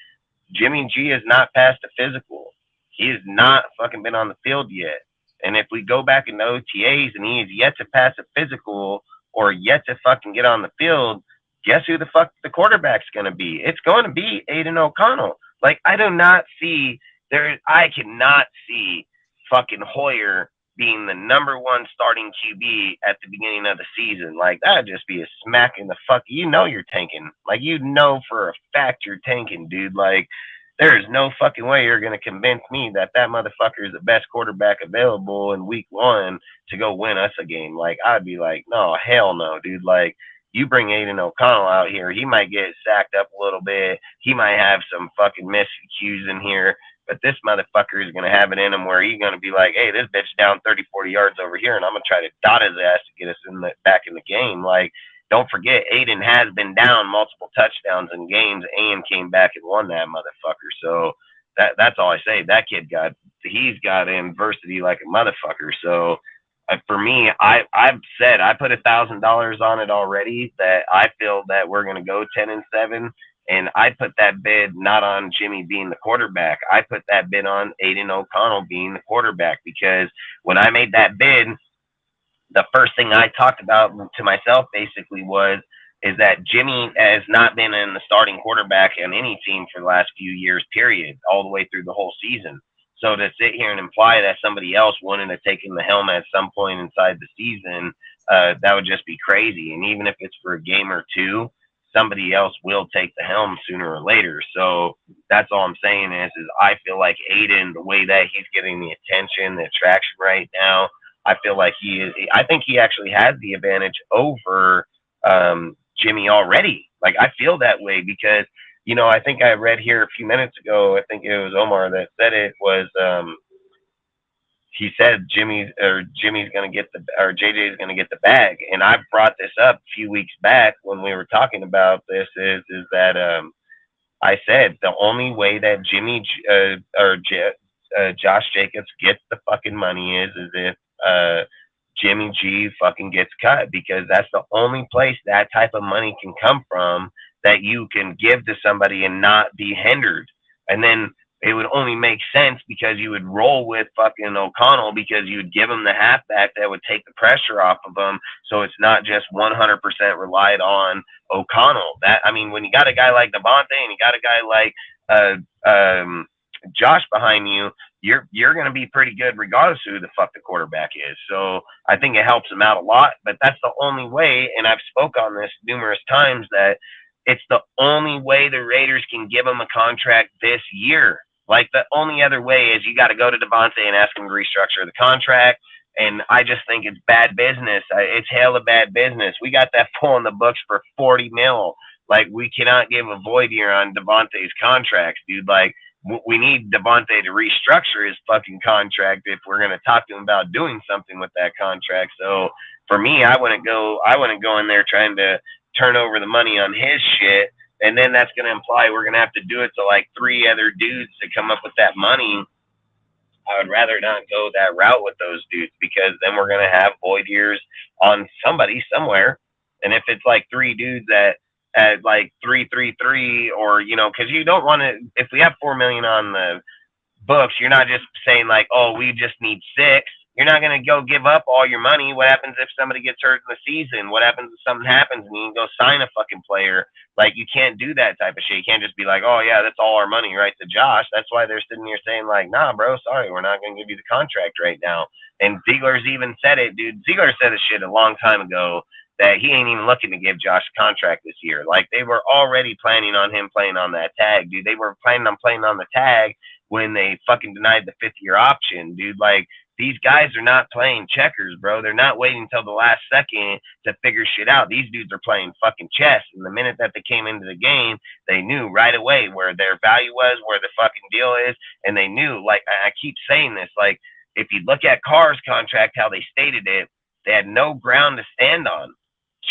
Jimmy G has not passed a physical. He has not fucking been on the field yet. And if we go back in the OTAs and he is yet to pass a physical or yet to fucking get on the field, guess who the fuck the quarterback's going to be? It's going to be Aiden O'Connell. Like, I cannot see fucking Hoyer being the number 1 starting QB at the beginning of the season. Like, that'd just be a smack in the fuck. You know you're tanking. Like, you know for a fact you're tanking, dude. Like, there is no fucking way you're going to convince me that motherfucker is the best quarterback available in week 1 to go win us a game. Like, I'd be like, no, hell no, dude. Like, you bring Aiden O'Connell out here, he might get sacked up a little bit. He might have some fucking miscues in here. But this motherfucker is going to have it in him where he's going to be like, hey, this bitch down 30, 40 yards over here, and I'm going to try to dot his ass to get us back in the game. Like, don't forget, Aiden has been down multiple touchdowns in games and came back and won that motherfucker. So that's all I say. That kid he's got adversity like a motherfucker. So for me, I've said I put $1,000 on it already that I feel that we're going to go 10-7. And I put that bid not on Jimmy being the quarterback. I put that bid on Aiden O'Connell being the quarterback, because when I made that bid, the first thing I talked about to myself basically is that Jimmy has not been in the starting quarterback on any team for the last few years, period, all the way through the whole season. So to sit here and imply that somebody else wouldn't have taken the helm at some point inside the season, that would just be crazy. And even if it's for a game or two, somebody else will take the helm sooner or later. So that's all I'm saying is I feel like Aiden, the way that he's getting the attention, the attraction right now, I feel like I think he actually has the advantage over Jimmy already. Like, I feel that way because, you know, I think I read here a few minutes ago, I think it was Omar that said it, was he said JJ's going to get the bag. And I brought this up a few weeks back when we were talking about this is that I said the only way that Josh Jacobs gets the fucking money is if Jimmy G fucking gets cut, because that's the only place that type of money can come from that you can give to somebody and not be hindered. And then it would only make sense because you would roll with fucking O'Connell, because you would give him the halfback that would take the pressure off of him. So it's not just 100% relied on O'Connell. When you got a guy like Devontae and you got a guy like Josh behind you, you're going to be pretty good regardless of who the fuck the quarterback is. So I think it helps him out a lot, but that's the only way. And I've spoke on this numerous times that it's the only way the Raiders can give him a contract this year. Like, the only other way is you got to go to Devontae and ask him to restructure the contract. And I just think it's bad business. It's hella bad business. We got that full in the books for $40 million. Like, we cannot give a void year on Devontae's contracts, dude. Like, we need Devontae to restructure his fucking contract if we're going to talk to him about doing something with that contract. So for me, I wouldn't go in there trying to turn over the money on his shit. And then that's going to imply we're going to have to do it to like 3 other dudes to come up with that money. I would rather not go that route with those dudes, because then we're going to have void years on somebody somewhere. And if it's like 3 dudes at like 3-3-3, or, you know, because you don't want to, if we have $4 million on the books, you're not just saying like, oh, we just need 6. You're not going to go give up all your money. What happens if somebody gets hurt in the season? What happens if something happens and you can go sign a fucking player? Like, you can't do that type of shit. You can't just be like, oh, yeah, that's all our money, right, to Josh. That's why they're sitting here saying like, nah, bro, sorry, we're not going to give you the contract right now. And Ziegler's even said it, dude. Ziegler said this shit a long time ago that he ain't even looking to give Josh a contract this year. Like, they were already planning on him playing on that tag, dude. They were planning on playing on the tag when they fucking denied the 5th-year option, dude. Like, these guys are not playing checkers, bro. They're not waiting until the last second to figure shit out. These dudes are playing fucking chess. And the minute that they came into the game, they knew right away where their value was, where the fucking deal is. And they knew, like, I keep saying this, like, if you look at Carr's contract, how they stated it, they had no ground to stand on.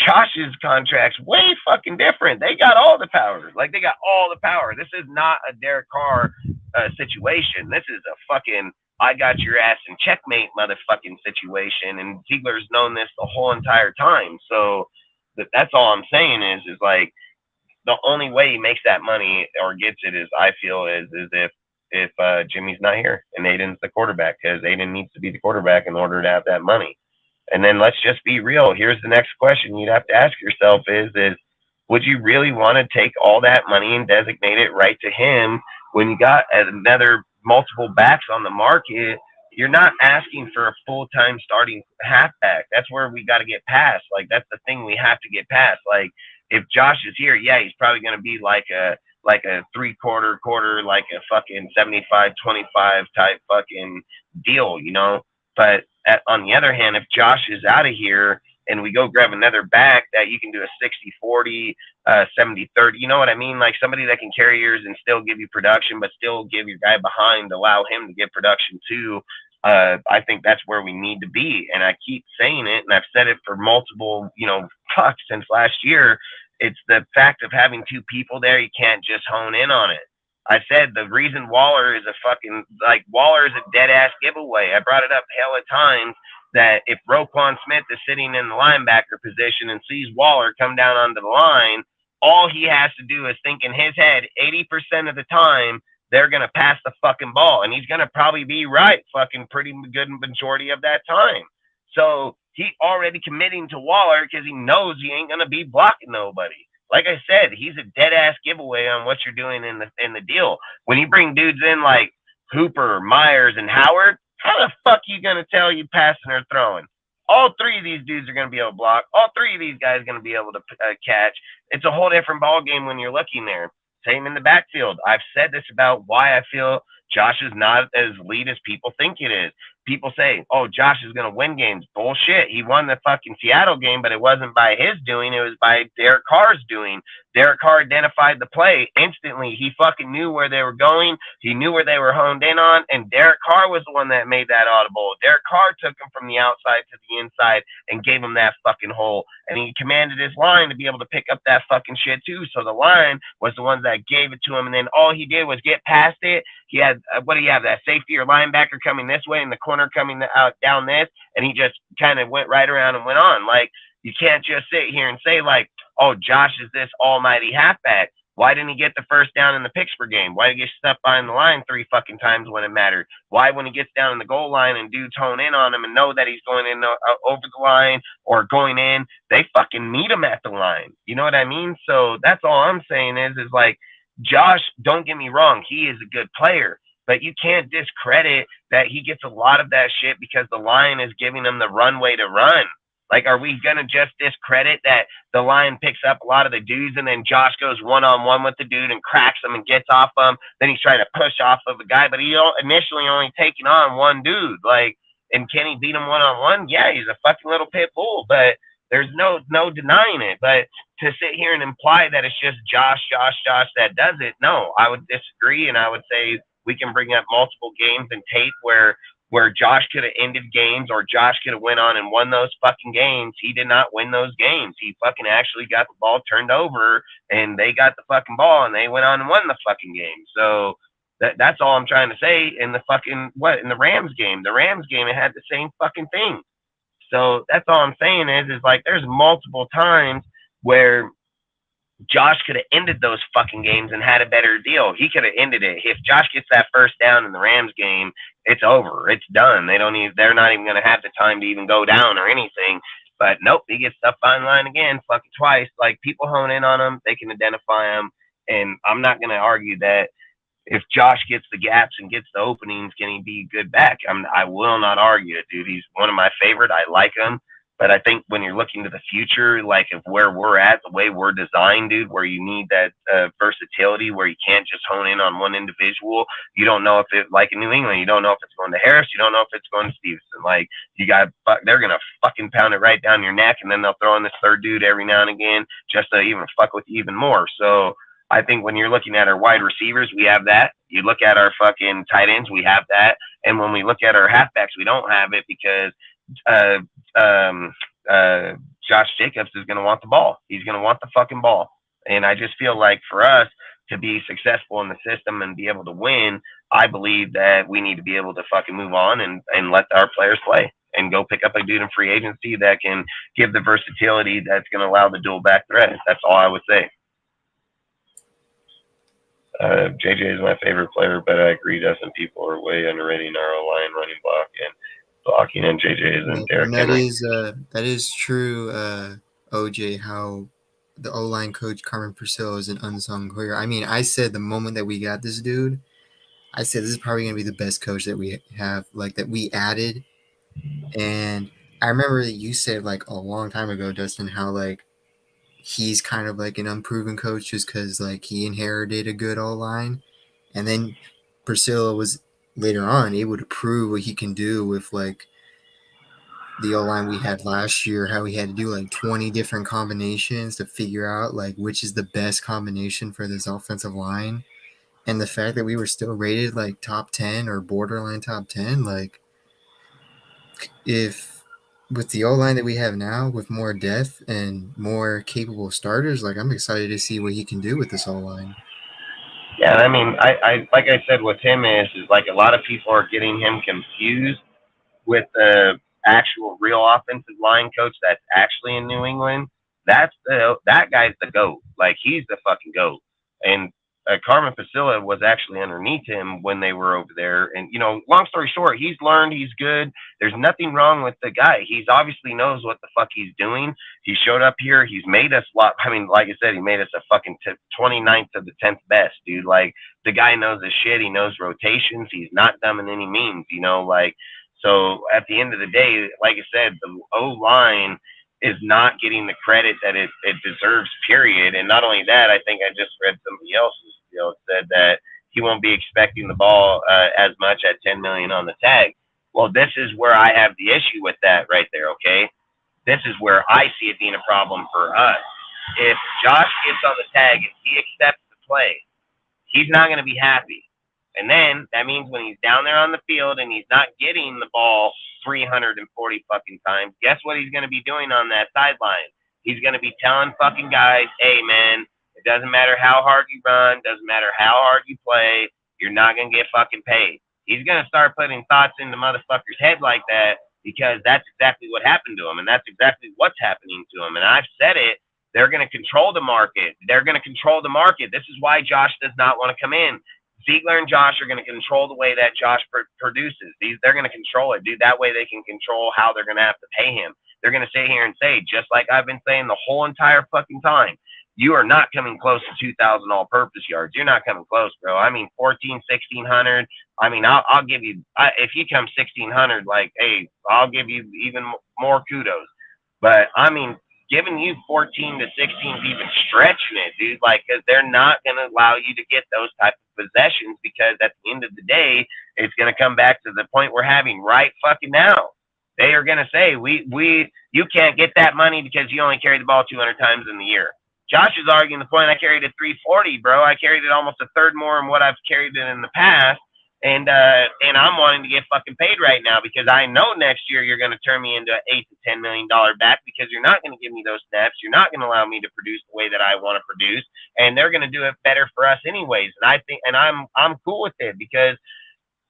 Josh's contract's way fucking different. They got all the power. Like, they got all the power. This is not a Derek Carr situation. This is a fucking I got your ass in checkmate motherfucking situation. And Ziegler's known this the whole entire time. So that's all I'm saying is like, the only way he makes that money or gets it is, I feel, is if Jimmy's not here and Aiden's the quarterback, because Aiden needs to be the quarterback in order to have that money. And then let's just be real. Here's the next question you'd have to ask yourself is would you really want to take all that money and designate it right to him when you got another multiple backs on the market? You're not asking for a full-time starting halfback. That's where we got to get past. Like, that's the thing we have to get past. Like, if Josh is here, yeah, he's probably going to be like a 3/4 quarter, like a fucking 75-25 type fucking deal, you know? But on the other hand, if Josh is out of here and we go grab another back that you can do a 60-40, 70-30. You know what I mean? Like somebody that can carry yours and still give you production, but still give your guy behind, allow him to get production too. I think that's where we need to be. And I keep saying it, and I've said it for multiple, fucks since last year. It's the fact of having two people there. You can't just hone in on it. I said the reason Waller is Waller is a dead ass giveaway. I brought it up hell of times that if Roquan Smith is sitting in the linebacker position and sees Waller come down onto the line, all he has to do is think in his head 80% of the time they're going to pass the fucking ball. And he's going to probably be right fucking pretty good majority of that time. So he already committing to Waller because he knows he ain't going to be blocking nobody. Like I said, he's a dead ass giveaway on what you're doing in the deal. When you bring dudes in like Hooper, Myers, and Howard, how the fuck are you going to tell you passing or throwing? All three of these dudes are going to be able to block. All three of these guys are going to be able to catch. It's a whole different ball game when you're looking there. Same in the backfield. I've said this about why I feel Josh is not as elite as people think it is. People say, oh, Josh is going to win games. Bullshit. He won the fucking Seattle game, but it wasn't by his doing. It was by Derek Carr's doing. Derek Carr identified the play instantly. He fucking knew where they were going. He knew where they were honed in on, and Derek Carr was the one that made that audible. Derek Carr took him from the outside to the inside and gave him that fucking hole, and he commanded his line to be able to pick up that fucking shit too. So the line was the ones that gave it to him, and then all he did was get past it. He had, what do you have, that safety or linebacker coming this way and the corner coming out down this, and he just kind of went right around and went on. Like, you can't just sit here and say, like, oh, Josh is this almighty halfback. Why didn't he get the first down in the Pittsburgh game? Why did he get stuck behind the line 3 fucking times when it mattered? Why, when he gets down in the goal line and dudes hone in on him and know that he's going in over the line or going in, they fucking meet him at the line. You know what I mean? So that's all I'm saying is like, Josh, don't get me wrong, he is a good player, but you can't discredit that he gets a lot of that shit because the line is giving him the runway to run. Like, are we going to just discredit that the line picks up a lot of the dudes and then Josh goes one-on-one with the dude and cracks him and gets off him? Then he's trying to push off of a guy, but he initially only taking on one dude. Like, and can he beat him one-on-one? Yeah, he's a fucking little pit bull, but there's no denying it. But to sit here and imply that it's just Josh that does it, no, I would disagree. And I would say we can bring up multiple games and tape where Josh could have ended games or Josh could have went on and won those fucking games. He did not win those games. He fucking actually got the ball turned over and they got the fucking ball and they went on and won the fucking game. So that's all I'm trying to say. In the Rams game, it had the same fucking thing. So that's all I'm saying is like there's multiple times where Josh could have ended those fucking games and had a better deal. He could have ended it. If Josh gets that first down in the Rams game, it's over. It's done. They're not even going to have the time to even go down or anything. But nope, he gets stuff on line again, fucking twice. Like, people hone in on him, they can identify him, and I'm not going to argue that if Josh gets the gaps and gets the openings, can he be good back? I will not argue it, dude. He's one of my favorite. I like him. But I think when you're looking to the future, like of where we're at, the way we're designed, dude, where you need that versatility, where you can't just hone in on one individual. You don't know if it, like in New England, you don't know if it's going to Harris. You don't know if it's going to Stevenson. Like, they're going to fucking pound it right down your neck, and then they'll throw in this third dude every now and again just to even fuck with you even more. So I think when you're looking at our wide receivers, we have that. You look at our fucking tight ends, we have that. And when we look at our halfbacks, we don't have it because Josh Jacobs is going to want the ball. He's going to want the fucking ball. And I just feel like for us to be successful in the system and be able to win, I believe that we need to be able to fucking move on and let our players play and go pick up a dude in free agency that can give the versatility that's going to allow the dual back threat. That's all I would say. JJ is my favorite player, but I agree that some people are way underrating our O-line, running block, and blocking, and JJ and Derrick Henry. That is true, OJ, how the O-line coach Carmen Purcell is an unsung hero. I mean, I said the moment that we got this dude, I said this is probably going to be the best coach that we have, like that we added. And I remember that you said like a long time ago, Dustin, how like he's kind of like an unproven coach just because like he inherited a good O-line. And then Purcell was later on able to prove what he can do with like the O-line we had last year, how we had to do like 20 different combinations to figure out like which is the best combination for this offensive line. And the fact that we were still rated like top 10 or borderline top 10, like if with the O-line that we have now, with more depth and more capable starters, like I'm excited to see what he can do with this O-line. Yeah, I mean, I like I said, with him is like a lot of people are getting him confused with the actual real offensive line coach that's actually in New England. That guy's the GOAT. Like he's the fucking GOAT. And Carmen Facilla was actually underneath him when they were over there. And long story short, he's learned. He's good. There's nothing wrong with the guy. He's obviously knows what the fuck he's doing. He showed up here. He's made us lot. I mean, like I said, he made us a fucking 29th of the 10th best, dude. Like the guy knows his shit. He knows rotations. He's not dumb in any means. Like. So at the end of the day, like I said, the O-line is not getting the credit that it deserves, period. And not only that, I think I just read somebody else's said that he won't be expecting the ball as much at $10 million on the tag. Well, this is where I have the issue with that right there, okay? This is where I see it being a problem for us. If Josh gets on the tag and he accepts the play, he's not going to be happy. And then that means when he's down there on the field and he's not getting the ball 340 fucking times, guess what he's going to be doing on that sideline? He's going to be telling fucking guys, hey, man, it doesn't matter how hard you run, doesn't matter how hard you play, you're not going to get fucking paid. He's going to start putting thoughts into motherfuckers' head like that because that's exactly what happened to him, and that's exactly what's happening to him. And I've said it. They're going to control the market. They're going to control the market. This is why Josh does not want to come in. Ziegler and Josh are going to control the way that Josh produces. They're going to control it, dude. That way they can control how they're going to have to pay him. They're going to sit here and say, just like I've been saying the whole entire fucking time, you are not coming close to 2,000 all-purpose yards. You're not coming close, bro. I mean, 1,600. I mean, I'll give you, if you come 1,600, like, hey, I'll give you even more kudos. But, I mean, giving you 14 to 16 is even stretching it, dude. Like, because they're not going to allow you to get those type of possessions because at the end of the day, it's going to come back to the point we're having right fucking now. They are going to say, you can't get that money because you only carry the ball 200 times in the year. Josh is arguing the point. I carried it 340, bro. I carried it almost a third more than what I've carried it in the past. And I'm wanting to get fucking paid right now because I know next year you're going to turn me into an $8 to $10 million back because you're not going to give me those snaps. You're not going to allow me to produce the way that I want to produce, and they're going to do it better for us anyways. And I think, and I'm cool with it because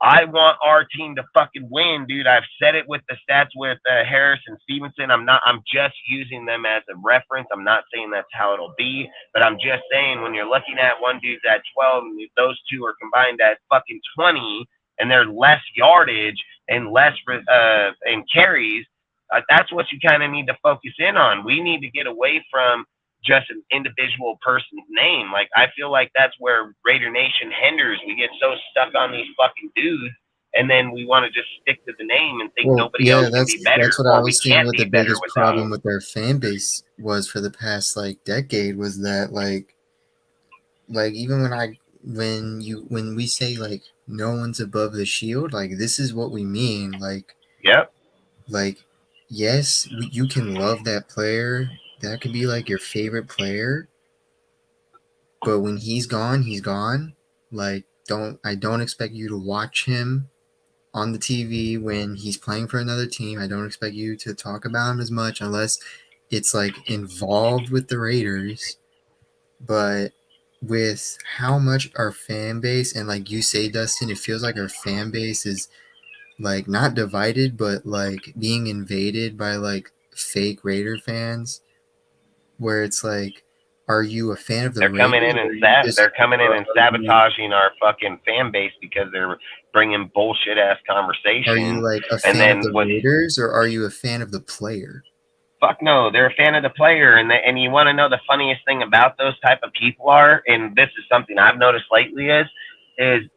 I want our team to fucking win, dude. I've said it with the stats with Harris and Stevenson. I'm just using them as a reference. I'm not saying that's how it'll be, but I'm just saying when you're looking at one dude's at 12 and those two are combined at fucking 20 and they're less yardage and less and carries, that's what you kind of need to focus in on. We need to get away from just an individual person's name. Like, I feel like that's where Raider Nation hinders. We get so stuck on these fucking dudes, and then we want to just stick to the name and think nobody else can be better. That's what I was seeing. What the biggest problem with their fan base was for the past decade was that like even when we say like no one's above the shield, like this is what we mean. Like, yep. Like, yes, you can love that player. That could be like your favorite player, but when he's gone, he's gone. Like, I don't expect you to watch him on the TV when he's playing for another team. I don't expect you to talk about him as much unless it's like involved with the Raiders. But with how much our fan base, and like you say, Dustin, it feels like our fan base is like not divided, but like being invaded by like fake Raider fans. Where it's like, are you a fan of the Raiders? They're coming in and sabotaging our fucking fan base because they're bringing bullshit ass conversations. Are you like a fan of the Raiders, or are you a fan of the player? Fuck no, they're a fan of the player, and you want to know the funniest thing about those type of people are, and this is something I've noticed lately is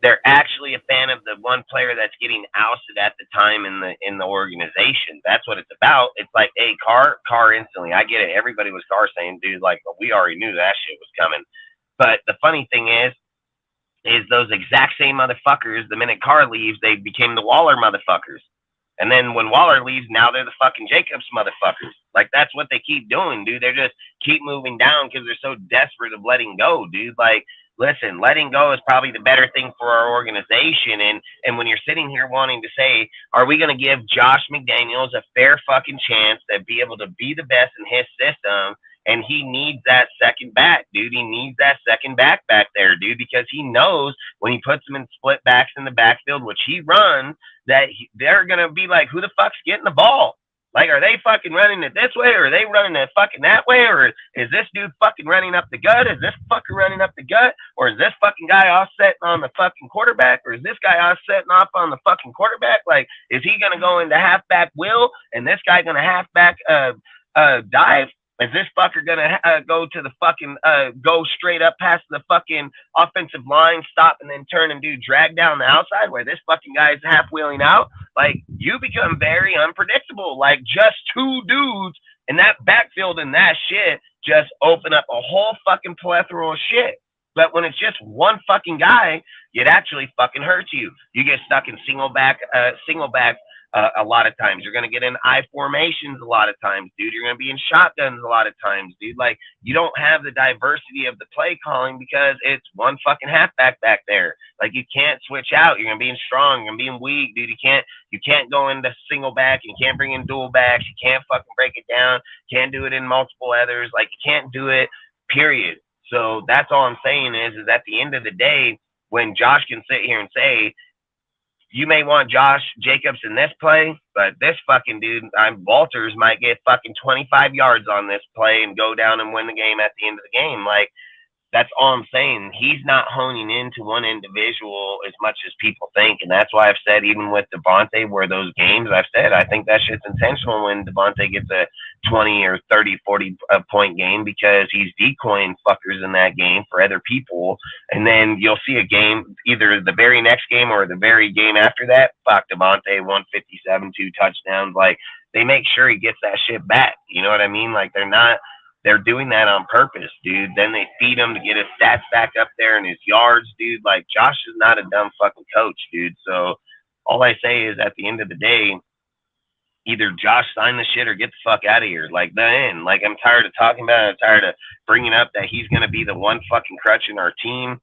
they're actually a fan of the one player that's getting ousted at the time in the organization. That's what it's about. It's like, hey, Carr instantly. I get it. Everybody was Carr saying, dude, like, well, we already knew that shit was coming. But the funny thing is those exact same motherfuckers, the minute Carr leaves, they became the Waller motherfuckers. And then when Waller leaves, now they're the fucking Jacobs motherfuckers. Like, that's what they keep doing, dude. They're just keep moving down because they're so desperate of letting go, dude. Like, listen, letting go is probably the better thing for our organization. And when you're sitting here wanting to say, are we going to give Josh McDaniels a fair fucking chance to be able to be the best in his system? And he needs that second back, dude. He needs that second back there, dude, because he knows when he puts them in split backs in the backfield, which he runs, that they're going to be like, who the fuck's getting the ball? Like, are they fucking running it this way, or are they running it fucking that way, or is this dude fucking running up the gut? Is this fucker running up the gut? Or is this fucking guy offsetting on the fucking quarterback? Or is this guy offsetting off on the fucking quarterback? Like, is he going to go into halfback will, and this guy going to halfback dive? Is this fucker gonna go to the fucking go straight up past the fucking offensive line, stop, and then turn and do drag down the outside where this fucking guy is half wheeling out? Like, you become very unpredictable. Like, just two dudes in that backfield and that shit just open up a whole fucking plethora of shit. But when it's just one fucking guy, it actually fucking hurts you. You get stuck in single back a lot of times. You're going to get in I formations a lot of times, dude. You're going to be in shotguns a lot of times, dude. Like, you don't have the diversity of the play calling because it's one fucking halfback back there. Like, you can't switch out. You're going to be in strong. You're going to be in weak, dude. You can't go into single back. You can't bring in dual backs. You can't fucking break it down. Can't do it in multiple others. Like, you can't do it, period. So that's all I'm saying is at the end of the day, when Josh can sit here and say, you may want Josh Jacobs in this play, but this fucking dude, Walters, might get fucking 25 yards on this play and go down and win the game at the end of the game. Like, that's all I'm saying. He's not honing into one individual as much as people think. And that's why I've said, even with Devontae, where those games, I've said, I think that shit's intentional when Devontae gets a 20 or 30, 40 point game, because he's decoying fuckers in that game for other people. And then you'll see a game, either the very next game or the very game after that, fuck, Devontae 157, 2 touchdowns. Like, they make sure he gets that shit back. You know what I mean? Like, they're doing that on purpose, dude. Then they feed him to get his stats back up there and his yards, dude. Like, Josh is not a dumb fucking coach, dude. So all I say is, at the end of the day, either Josh sign the shit or get the fuck out of here. Like, the end. Like, I'm tired of talking about it. I'm tired of bringing up that he's going to be the one fucking crutch in our team.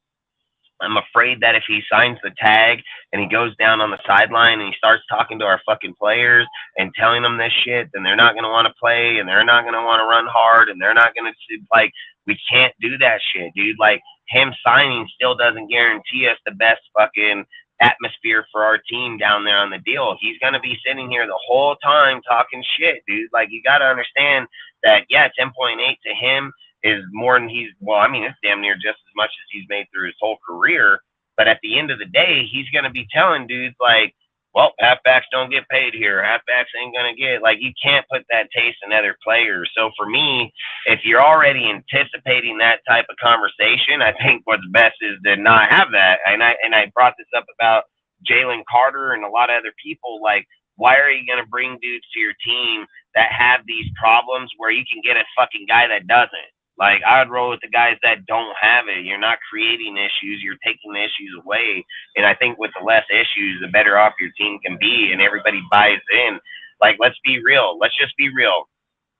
I'm afraid that if he signs the tag and he goes down on the sideline and he starts talking to our fucking players and telling them this shit, then they're not going to want to play and they're not going to want to run hard and they're not going to, like, we can't do that shit, dude. Like, him signing still doesn't guarantee us the best fucking atmosphere for our team down there on the deal. He's going to be sitting here the whole time talking shit, dude. Like, you got to understand that, yeah, 10.8 to him is more than it's damn near just as much as he's made through his whole career. But at the end of the day, he's going to be telling dudes like, well, halfbacks don't get paid here. Halfbacks ain't going to get, like, you can't put that taste in other players. So for me, if you're already anticipating that type of conversation, I think what's best is to not have that. And I brought this up about Jalen Carter and a lot of other people. Like, why are you going to bring dudes to your team that have these problems where you can get a fucking guy that doesn't? Like, I would roll with the guys that don't have it. You're not creating issues. You're taking the issues away. And I think with the less issues, the better off your team can be, and everybody buys in. Like, let's be real. Let's just be real.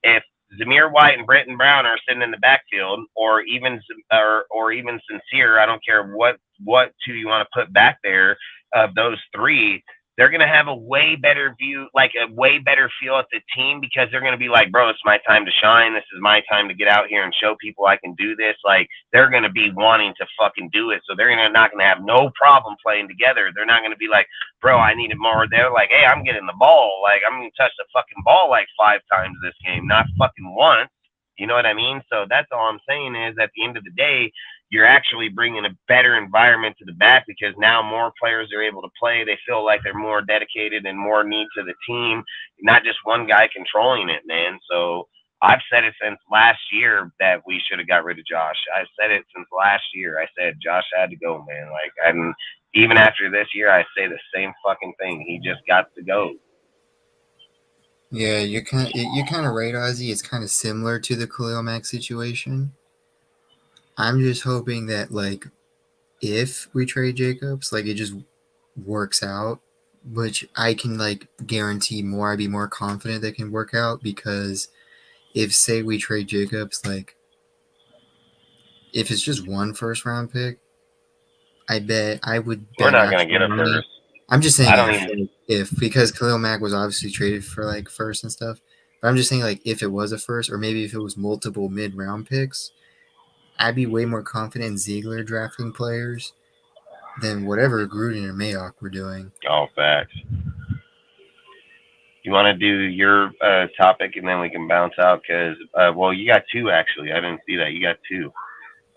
If Zamir White and Britton Brown are sitting in the backfield, or even Sincere, I don't care what two you want to put back there of those three, they're going to have a way better view, like a way better feel at the team, because they're going to be like, bro, it's my time to shine. This is my time to get out here and show people I can do this. Like, they're going to be wanting to fucking do it. So they're not going to have no problem playing together. They're not going to be like, bro, I need it more. They're like, hey, I'm getting the ball. Like, I'm going to touch the fucking ball like 5 times this game, not fucking once. You know what I mean? So that's all I'm saying is, at the end of the day, you're actually bringing a better environment to the back, because now more players are able to play. They feel like they're more dedicated and more need to the team, not just one guy controlling it, man. So I've said it since last year that we should have got rid of Josh. I've said it since last year. I said Josh had to go, man. Like, and even after this year, I say the same fucking thing. He just got to go. Yeah, you're kind of right, Ozzy. It's kind of similar to the Khalil Mack situation. I'm just hoping that, like, if we trade Jacobs, like, it just works out which I can like guarantee more. I'd be more confident they can work out because if say we trade Jacobs, like if it's just one first round pick, I bet I would We're bet not gonna get actual a money. first. I'm just I saying don't even. if because Khalil Mack was obviously traded for like first and stuff. But I'm just saying like if it was a first or maybe if it was multiple mid round picks, I'd be way more confident in Ziegler drafting players than whatever Gruden or Mayock were doing. Oh, facts. You want to do your topic and then we can bounce out because, well, you got two actually. I didn't see that. You got two.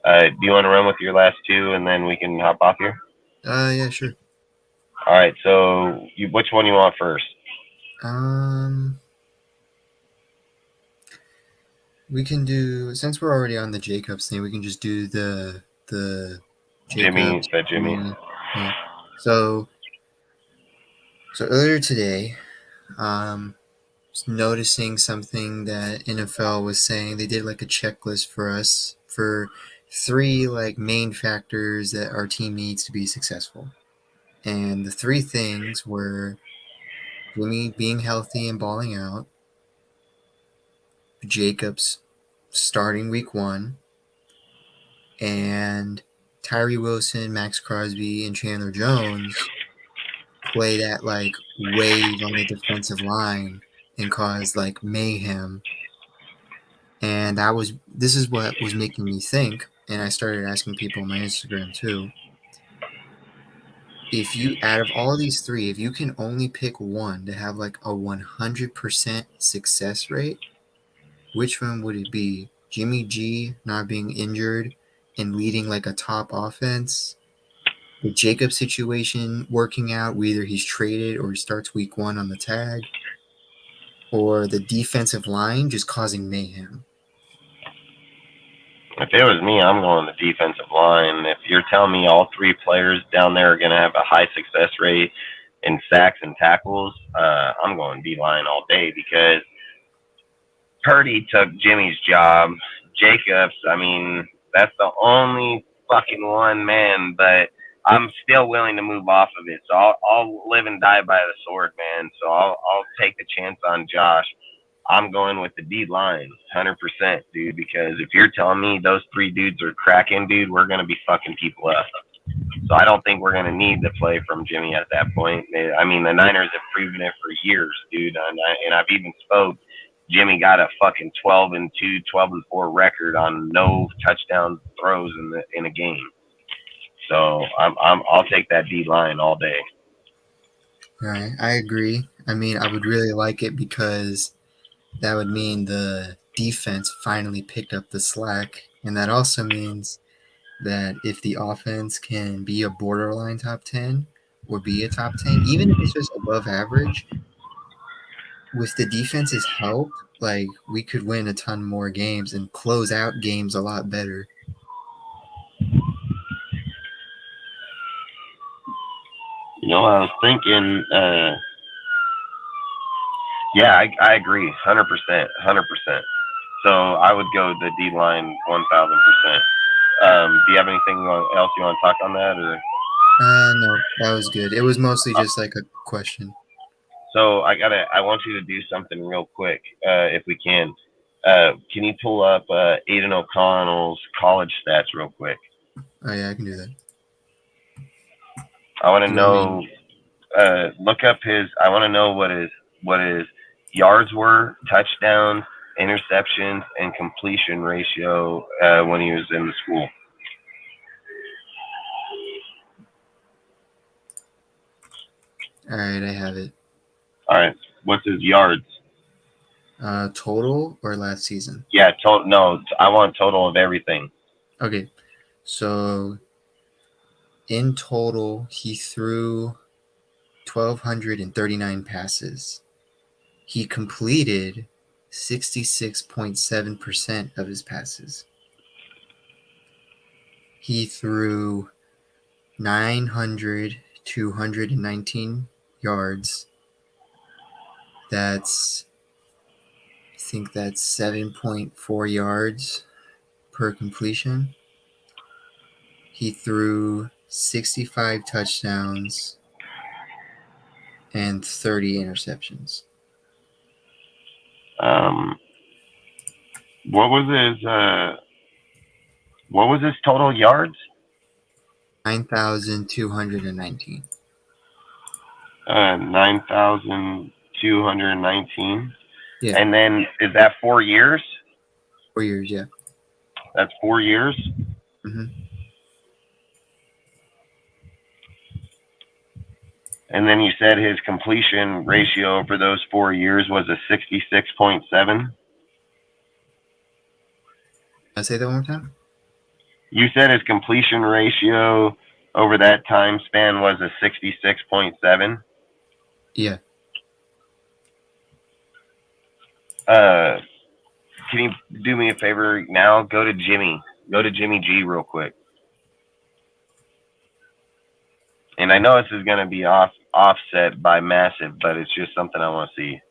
Do you want to run with your last two and then we can hop off here? Yeah, sure. All right. So, which one you want first? We can do since we're already on the Jacobs thing. We can just do the Jimmy. Jacobs. Jimmy. Yeah. So earlier today, was noticing something that NFL was saying. They did like a checklist for us for 3 like main factors that our team needs to be successful. And the 3 things were Jimmy being healthy and balling out, Jacobs starting week 1, and Tyree Wilson, Max Crosby, and Chandler Jones play that like wave on the defensive line and cause like mayhem. And this is what was making me think, and I started asking people on my Instagram too. If you out of all these 3, if you can only pick one to have like a 100% success rate, which one would it be? Jimmy G not being injured and leading like a top offense, the Jacob situation working out, whether he's traded or he starts week 1 on the tag, or the defensive line just causing mayhem. If it was me, I'm going the defensive line. If you're telling me all 3 players down there are going to have a high success rate in sacks and tackles, I'm going D-line all day because Purdy took Jimmy's job. Jacobs, I mean, that's the only fucking one, man, but I'm still willing to move off of it. So I'll live and die by the sword, man. So I'll take the chance on Josh. I'm going with the D line, 100%, dude, because if you're telling me those 3 dudes are cracking, dude, we're going to be fucking people up. So I don't think we're going to need to play from Jimmy at that point. I mean, the Niners have proven it for years, dude, and I've even spoke. Jimmy got a fucking 12-2, 12-4 record on no touchdown throws in a game. So I'll take that D line all day. Right, I agree. I mean, I would really like it because that would mean the defense finally picked up the slack. And that also means that if the offense can be a borderline top 10 or be a top 10, even if it's just above average, with the defense's help, like we could win a ton more games and close out games a lot better. You know, I was thinking, yeah, I agree, 100%, 100%. So I would go the D line 1,000%. Do you have anything else you want to talk on that, or? No, that was good. It was mostly just like a question. So I want you to do something real quick, if we can. Can you pull up Aiden O'Connell's college stats real quick? Oh yeah, I can do that. I want to know. Look up his. I want to know what his yards were, touchdowns, interceptions, and completion ratio when he was in the school. All right, I have it. All right. What's his yards? Total or last season? Yeah, total. No, I want total of everything. Okay, so in total, he threw 1,239 passes. He completed 66.7% of his passes. He threw 219 yards. I think that's 7.4 yards per completion. He threw 65 touchdowns. and 30 interceptions. What was his total yards? 9,219. 9,219. Yeah. And then is that 4 years? 4 years, yeah. That's 4 years. Mhm. And then you said his completion ratio for those 4 years was a 66.7. I say that one more time? You said his completion ratio over that time span was a 66.7. Yeah. Can you do me a favor now? Go to Jimmy G real quick. And I know this is going to be offset by massive, but it's just something I want to see.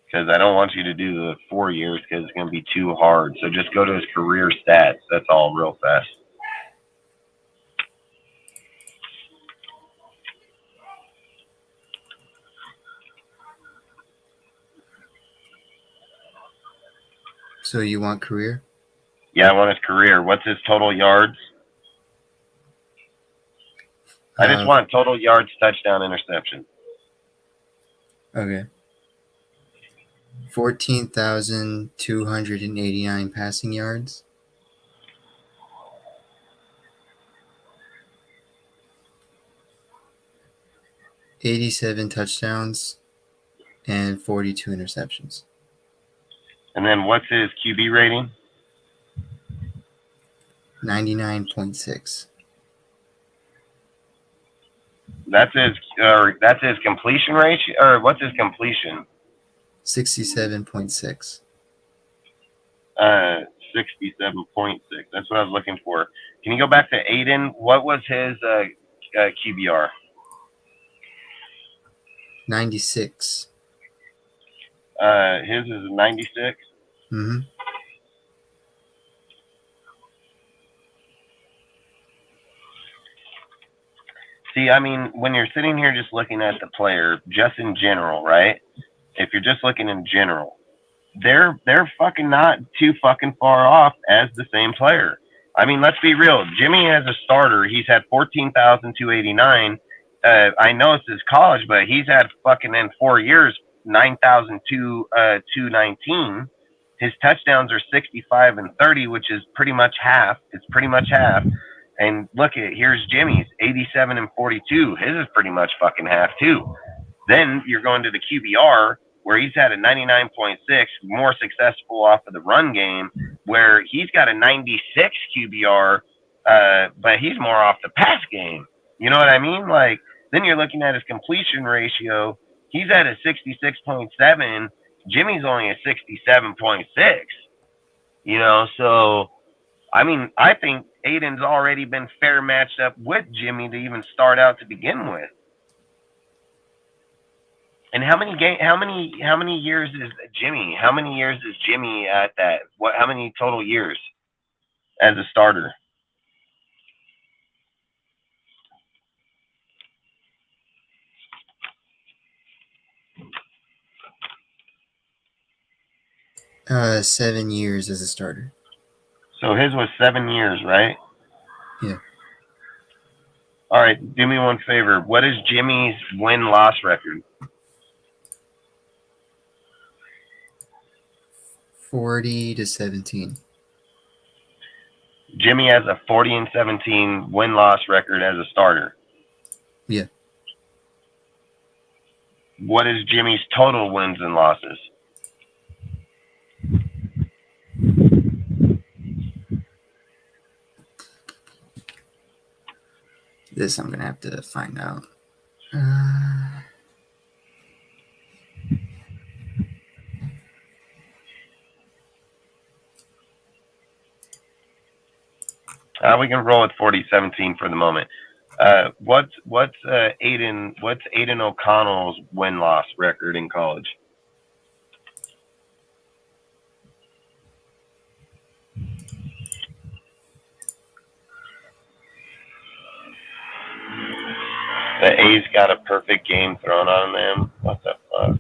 Because I don't want you to do the 4 years because it's going to be too hard. So just go to his career stats. That's all real fast. So you want career? Yeah, I want his career. What's his total yards? I just want total yards, touchdown, interception. Okay. 14,289 passing yards. 87 touchdowns and 42 interceptions. And then what's his QB rating? 99.6. That's his completion ratio, or what's his completion? 67.6. 67.6. That's what I was looking for. Can you go back to Aiden? What was his QBR? 96. His is 96. Mm-hmm. See, I mean, when you're sitting here just looking at the player, just in general, right? If you're just looking in general, they're fucking not too fucking far off as the same player. I mean, let's be real. Jimmy as a starter, he's had 14,289. I know it's his college, but he's had fucking in 4 years 9,219. His touchdowns are 65 and 30, which is pretty much half. It's pretty much half. And look at here's Jimmy's 87 and 42. His is pretty much fucking half too. Then you're going to the QBR where he's had a 99.6, more successful off of the run game, where he's got a 96 QBR, but he's more off the pass game. You know what I mean? Like then you're looking at his completion ratio. He's at a 66.7. Jimmy's only a 67.6. You know, so I mean, I think Aiden's already been fair matched up with Jimmy to even start out to begin with. And how many years is Jimmy? How many years is Jimmy at that? How many total years as a starter? Uh, 7 years as a starter. So his was 7 years, right? Yeah. All right, do me one favor. What is Jimmy's win-loss record? 40-17. Jimmy has a 40-17 win-loss record as a starter. Yeah. What is Jimmy's total wins and losses? This I'm going to have to find out. We can roll with 40-17 for the moment. What's Aiden O'Connell's win-loss record in college? The A's got a perfect game thrown on them. What the fuck?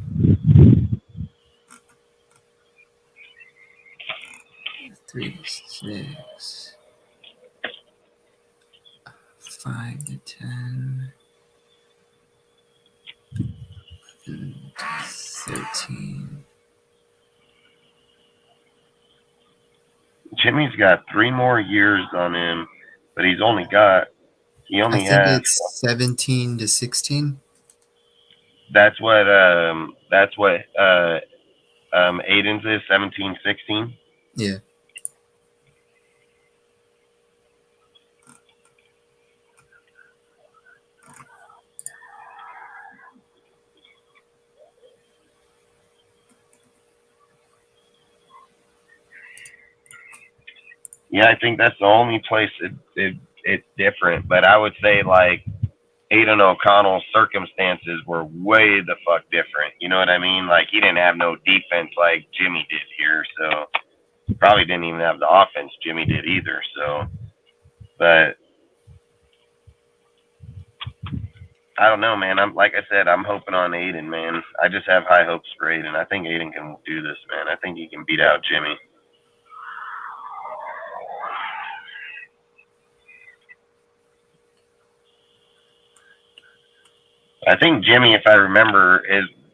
3 to 6. 5 to 10. 11 to 13. Jimmy's got 3 more years on him, but he only I think has. it's 17 to 16. That's what Aiden's is 17, 16. Yeah. Yeah, I think that's the only place it's different. But I would say like Aiden O'Connell's circumstances were way the fuck different. You know what I mean? Like he didn't have no defense like Jimmy did here, so he probably didn't even have the offense Jimmy did either. So, but I don't know, man. I'm like I said, I'm hoping on Aiden, man. I just have high hopes for Aiden. I think Aiden can do this, man. I think he can beat out Jimmy. I think Jimmy, if I remember,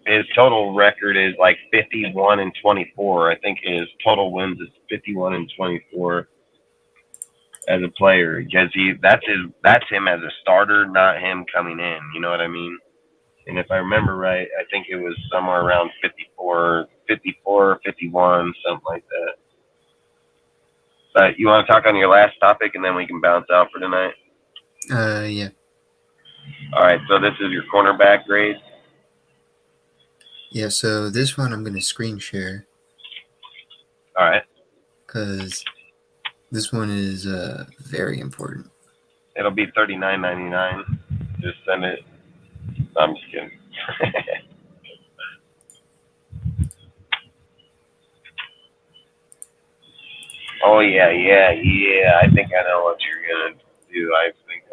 his total record is like 51 and 24. I think his total wins is 51 and 24 as a player because that's him as a starter, not him coming in. You know what I mean? And if I remember right, I think it was somewhere around 54, 51, something like that. But you want to talk on your last topic and then we can bounce out for tonight? Yeah. All right, so this is your cornerback grade. Yeah, so this one I'm going to screen share. All right. Because this one is very important. It'll be $39.99. Just send it. No, I'm just kidding. Oh yeah. I think I know what you're gonna do. I think.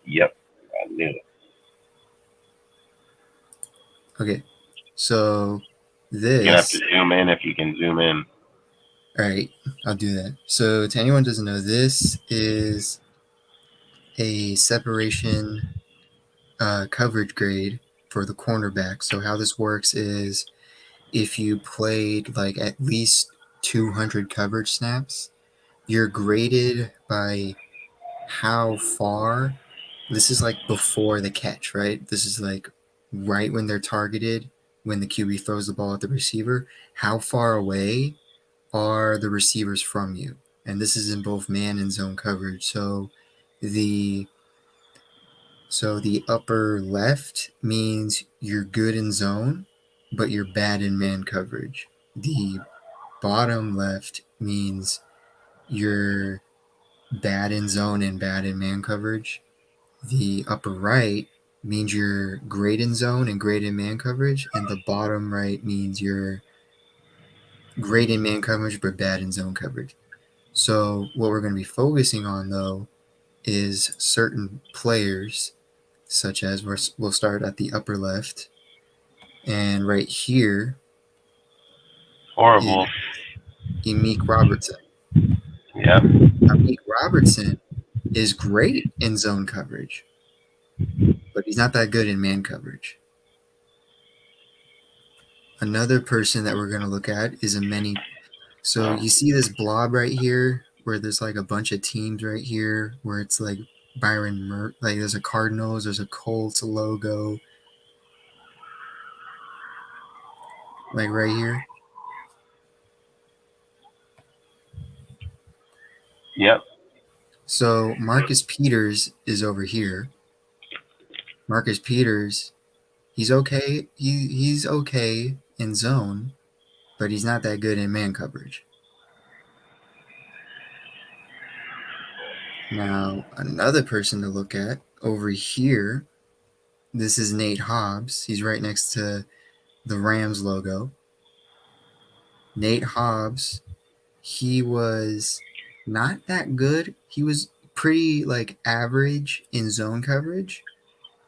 Yep, I knew it. Okay, so this. You're gonna have to zoom in if you can zoom in. All right, I'll do that. So to anyone who doesn't know, this is a separation coverage grade for the cornerback. So how this works is if you played like at least 200 coverage snaps, you're graded by how far. This is like before the catch, right? This is like right when they're targeted, when the QB throws the ball at the receiver. How far away are the receivers from you? And this is in both man and zone coverage. So the upper left means you're good in zone, but you're bad in man coverage. The bottom left means you're bad in zone and bad in man coverage. The upper right means you're great in zone and great in man coverage, and the bottom right means you're great in man coverage but bad in zone coverage. So what we're going to be focusing on, though, is certain players, such as we'll start at the upper left, and right here, Horrible. Amik Robertson. Yep. Amik Robertson is great in zone coverage, but he's not that good in man coverage. Another person that we're going to look at is Ameni. So you see this blob right here where there's like a bunch of teams right here where it's like Byron like there's a Cardinals, there's a Colts logo. Like right here. Yep. So Marcus Peters is over here. Marcus Peters, he's okay. He's okay in zone, but he's not that good in man coverage. Now, another person to look at over here, this is Nate Hobbs. He's right next to the Rams logo. Nate Hobbs, he was not that good. He was pretty like average in zone coverage,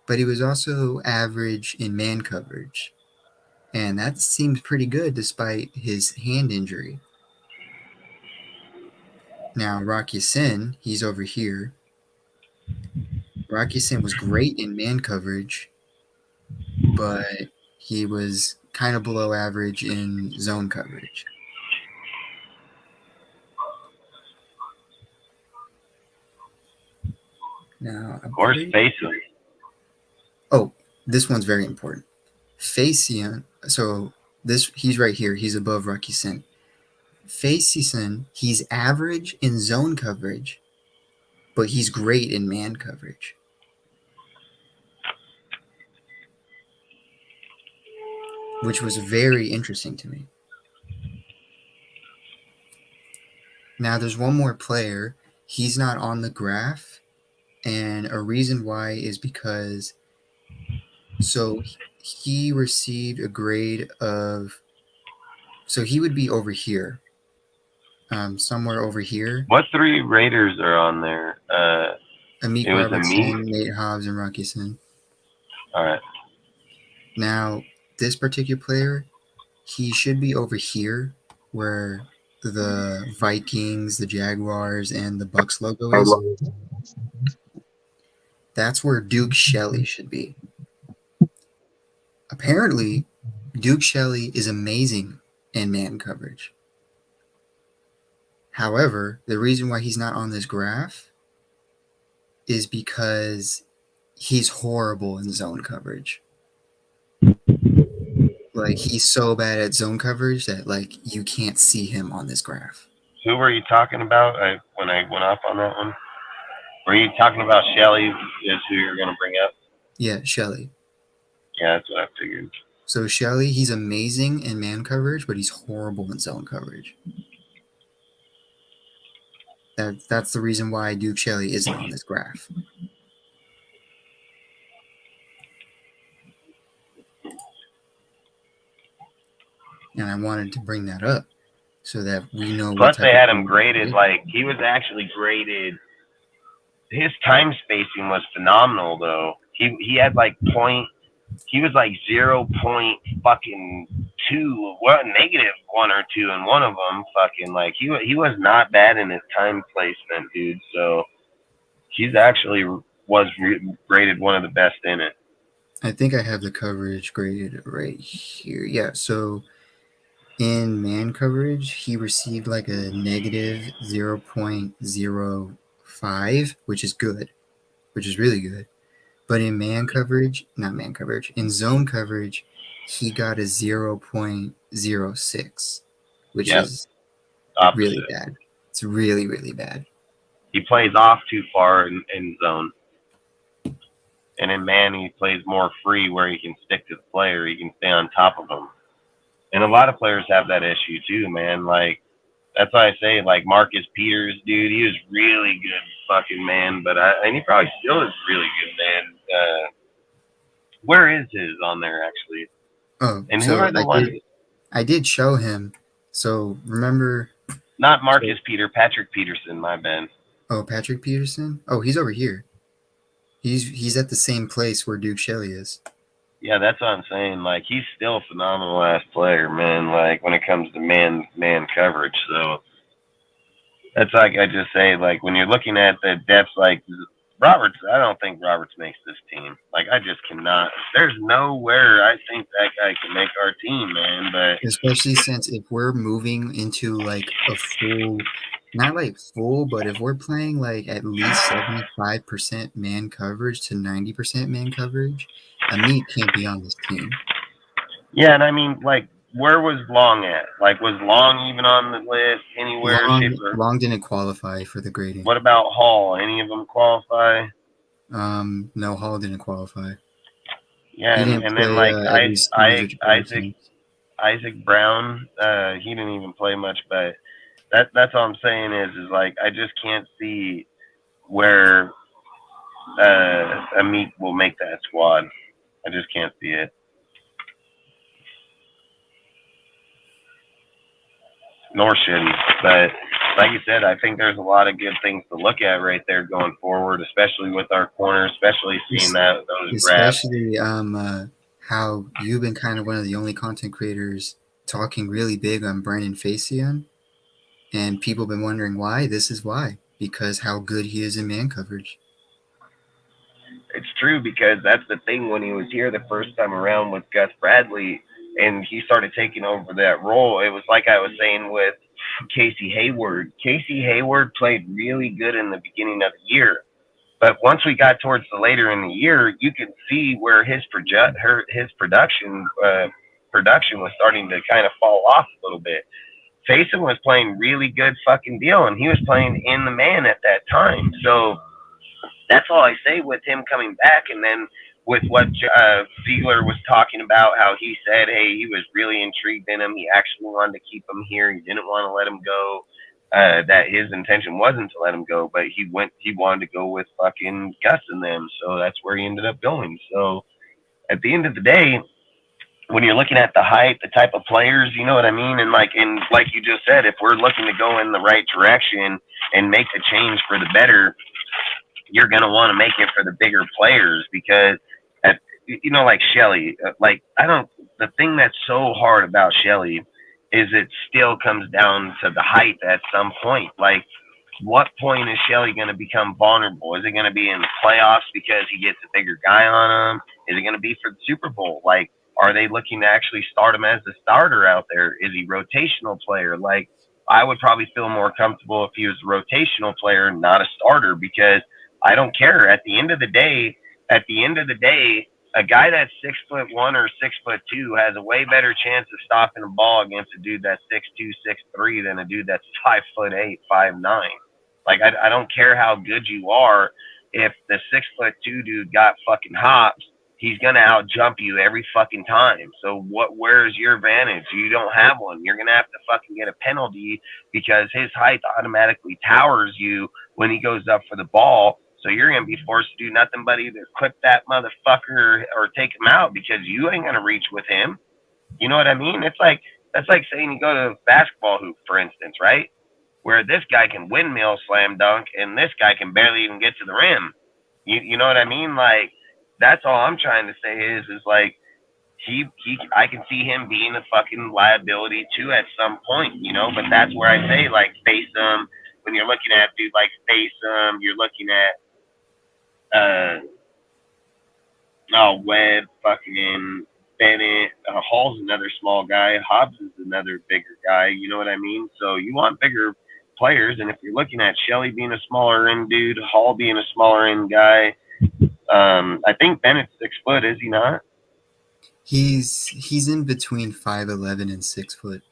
but he was also average in man coverage. And that seems pretty good despite his hand injury. Now, Rocky Sin, he's over here. Rocky Sin was great in man coverage, but he was kind of below average in zone coverage. Now, Of course, Faison. Oh, this one's very important. Faison, so he's right here. He's above Rocky Sin. Faison, he's average in zone coverage, but he's great in man coverage. Which was very interesting to me. Now, there's one more player. He's not on the graph, and a reason why is because he received a grade of, so he would be over here, somewhere over here. What 3 Raiders are on there? Amik it was Robertson, Amik? Nate Hobbs, and Rocky Sin. All right. Now, this particular player, he should be over here where the Vikings, the Jaguars, and the Bucks logo is. That's where Duke Shelley should be. Apparently, Duke Shelley is amazing in man coverage. However, the reason why he's not on this graph is because he's horrible in zone coverage. Like, he's so bad at zone coverage that, like, you can't see him on this graph. Who were you talking about when I went off on that one? Were you talking about Shelly is who you're going to bring up? Yeah, Shelley. Yeah, that's what I figured. So Shelley, he's amazing in man coverage, but he's horrible in zone coverage. That's the reason why Duke Shelley isn't on this graph. And I wanted to bring that up so that we know. Plus, they had him graded like he was actually graded. His time spacing was phenomenal, though. He had like he was like 0.2, -1 or 2 in one of them. Fucking like he was not bad in his time placement, dude. So he's actually was graded one of the best in it. I think I have the coverage graded right here. Yeah, so in man coverage, he received like a negative 0.05, which is good, which is really good. But in in zone coverage, he got a 0.06, which is opposite. Really bad. It's really, really bad. He plays off too far in zone. And in man, he plays more free where he can stick to the player. He can stay on top of him. And a lot of players have that issue too, man. Like, that's why I say, like, Marcus Peters, dude, he was really good fucking man. But and he probably still is really good, man. Where is his on there, actually? Oh, and so who are the ones? I did show him. So, remember... Not Marcus Peter, Patrick Peterson, my bad. Oh, Patrick Peterson? Oh, he's over here. He's at the same place where Duke Shelley is. Yeah, that's what I'm saying. Like, he's still a phenomenal ass player, man. Like, when it comes to man coverage, so that's like I just say. Like, when you're looking at the depth, like Roberts, I don't think Roberts makes this team. Like, I just cannot. There's nowhere I think that guy can make our team, man. But especially since if we're moving into like a full. Not like full, but if we're playing like at least 75% man coverage to 90% man coverage, Amik can't be on this team. Yeah, and I mean, like, where was Long at? Like, was Long even on the list anywhere? Long didn't qualify for the grading. What about Hall? Any of them qualify? No, Hall didn't qualify. Yeah, and then like Isaac Brown, he didn't even play much, but. That's all I'm saying is like I just can't see where Amik will make that squad. I just can't see it. Nor should he. But like you said, I think there's a lot of good things to look at right there going forward, especially with our corner, especially seeing that those graphs. Especially how you've been kind of one of the only content creators talking really big on Brandon Facian, and people have been wondering why. This is why, because how good he is in man coverage. It's true, because that's the thing. When he was here the first time around with Gus Bradley and he started taking over that role, it was like I was saying with Casey Hayward. Casey Hayward played really good in the beginning of the year. But once we got towards the later in the year, you could see where his production was starting to kind of fall off a little bit. Faison was playing really good fucking deal, and he was playing in the man at that time. So that's all I say with him coming back. And then with what Ziegler was talking about, how he said, hey, he was really intrigued in him. He actually wanted to keep him here. He didn't want to let him go. That his intention wasn't to let him go, but he wanted to go with fucking Gus and them. So that's where he ended up going. So at the end of the day, when you're looking at the height, the type of players, you know what I mean? And like you just said, if we're looking to go in the right direction and make the change for the better, you're going to want to make it for the bigger players, because like Shelly, the thing that's so hard about Shelly is it still comes down to the height at some point. Like, what point is Shelly going to become vulnerable? Is it going to be in the playoffs because he gets a bigger guy on him? Is it going to be for the Super Bowl? Like, are they looking to actually start him as the starter out there? Is he rotational player? Like, I would probably feel more comfortable if he was a rotational player, not a starter, because I don't care. At the end of the day, a guy that's 6'1" or 6'2" has a way better chance of stopping a ball against a dude that's 6'2", 6'3" than a dude that's 5'8", 5'9". Like, I don't care how good you are. If the 6'2" dude got fucking hops, he's gonna outjump you every fucking time. So where's your advantage? You don't have one. You're gonna have to fucking get a penalty because his height automatically towers you when he goes up for the ball. So you're going to be forced to do nothing but either clip that motherfucker or take him out, because you ain't going to reach with him. You know what I mean? That's like saying you go to a basketball hoop, for instance, right? Where this guy can windmill slam dunk and this guy can barely even get to the rim. You know what I mean? Like, that's all I'm trying to say is like, I can see him being a fucking liability too at some point, but that's where I say, like, face him. When you're looking at dude like Faison, you're looking at Webb, fucking Bennett. Hall's another small guy. Hobbs is another bigger guy. You know what I mean? So you want bigger players. And if you're looking at Shelly being a smaller end dude, Hall being a smaller end guy, I think Bennett's 6 foot, is he not? He's in between 5'11" and 6 foot.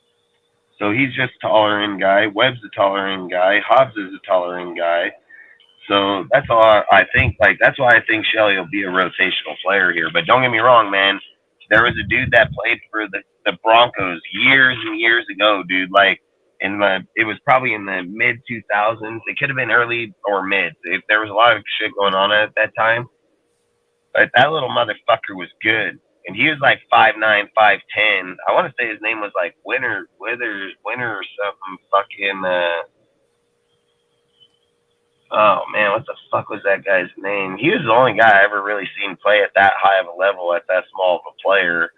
So he's just a taller end guy. Webb's a taller end guy. Hobbs is a taller end guy. So that's all I think. Like, that's why I think Shelly will be a rotational player here. But don't get me wrong, man. There was a dude that played for the Broncos years and years ago, dude. Like, it was probably in the mid 2000s. It could have been early or mid. There was a lot of shit going on at that time. But that little motherfucker was good. And he was like 5'9", 5'10". I want to say his name was like Winter or something. Fucking oh man, what the fuck was that guy's name? He was the only guy I ever really seen play at that high of a level, at that small of a player,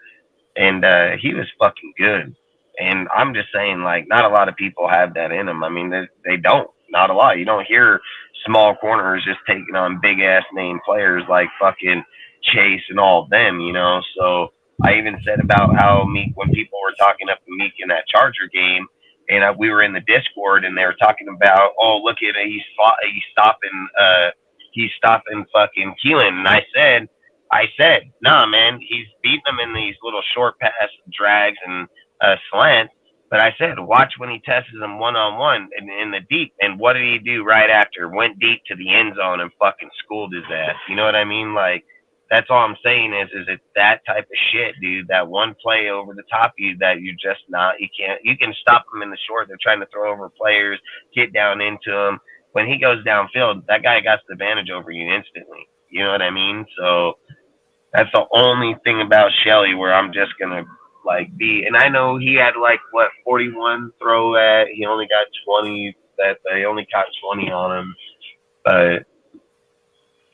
and he was fucking good. And I'm just saying, like, not a lot of people have that in them. I mean, they don't. Not a lot. You don't hear small corners just taking on big ass name players like fucking Chase and all of them, So I even said about how Meek, when people were talking up Meek in that Charger game, and we were in the Discord and they were talking about, oh, look at it, he's stopping fucking Keelan. And I said, nah, man, he's beating them in these little short pass drags and slants. But I said, watch when he tests them one-on-one in the deep. And what did he do right after? Went deep to the end zone and fucking schooled his ass. You know what I mean? Like, that's all I'm saying is it's that type of shit, dude. That one play over the top of you that you're just not, you can stop them in the short. They're trying to throw over players, get down into them. When he goes downfield, that guy got the advantage over you instantly. You know what I mean? So that's the only thing about Shelly where I'm just going to, like, be. And I know he had, 41 throw at. He only got 20 that they only caught 20 on him, but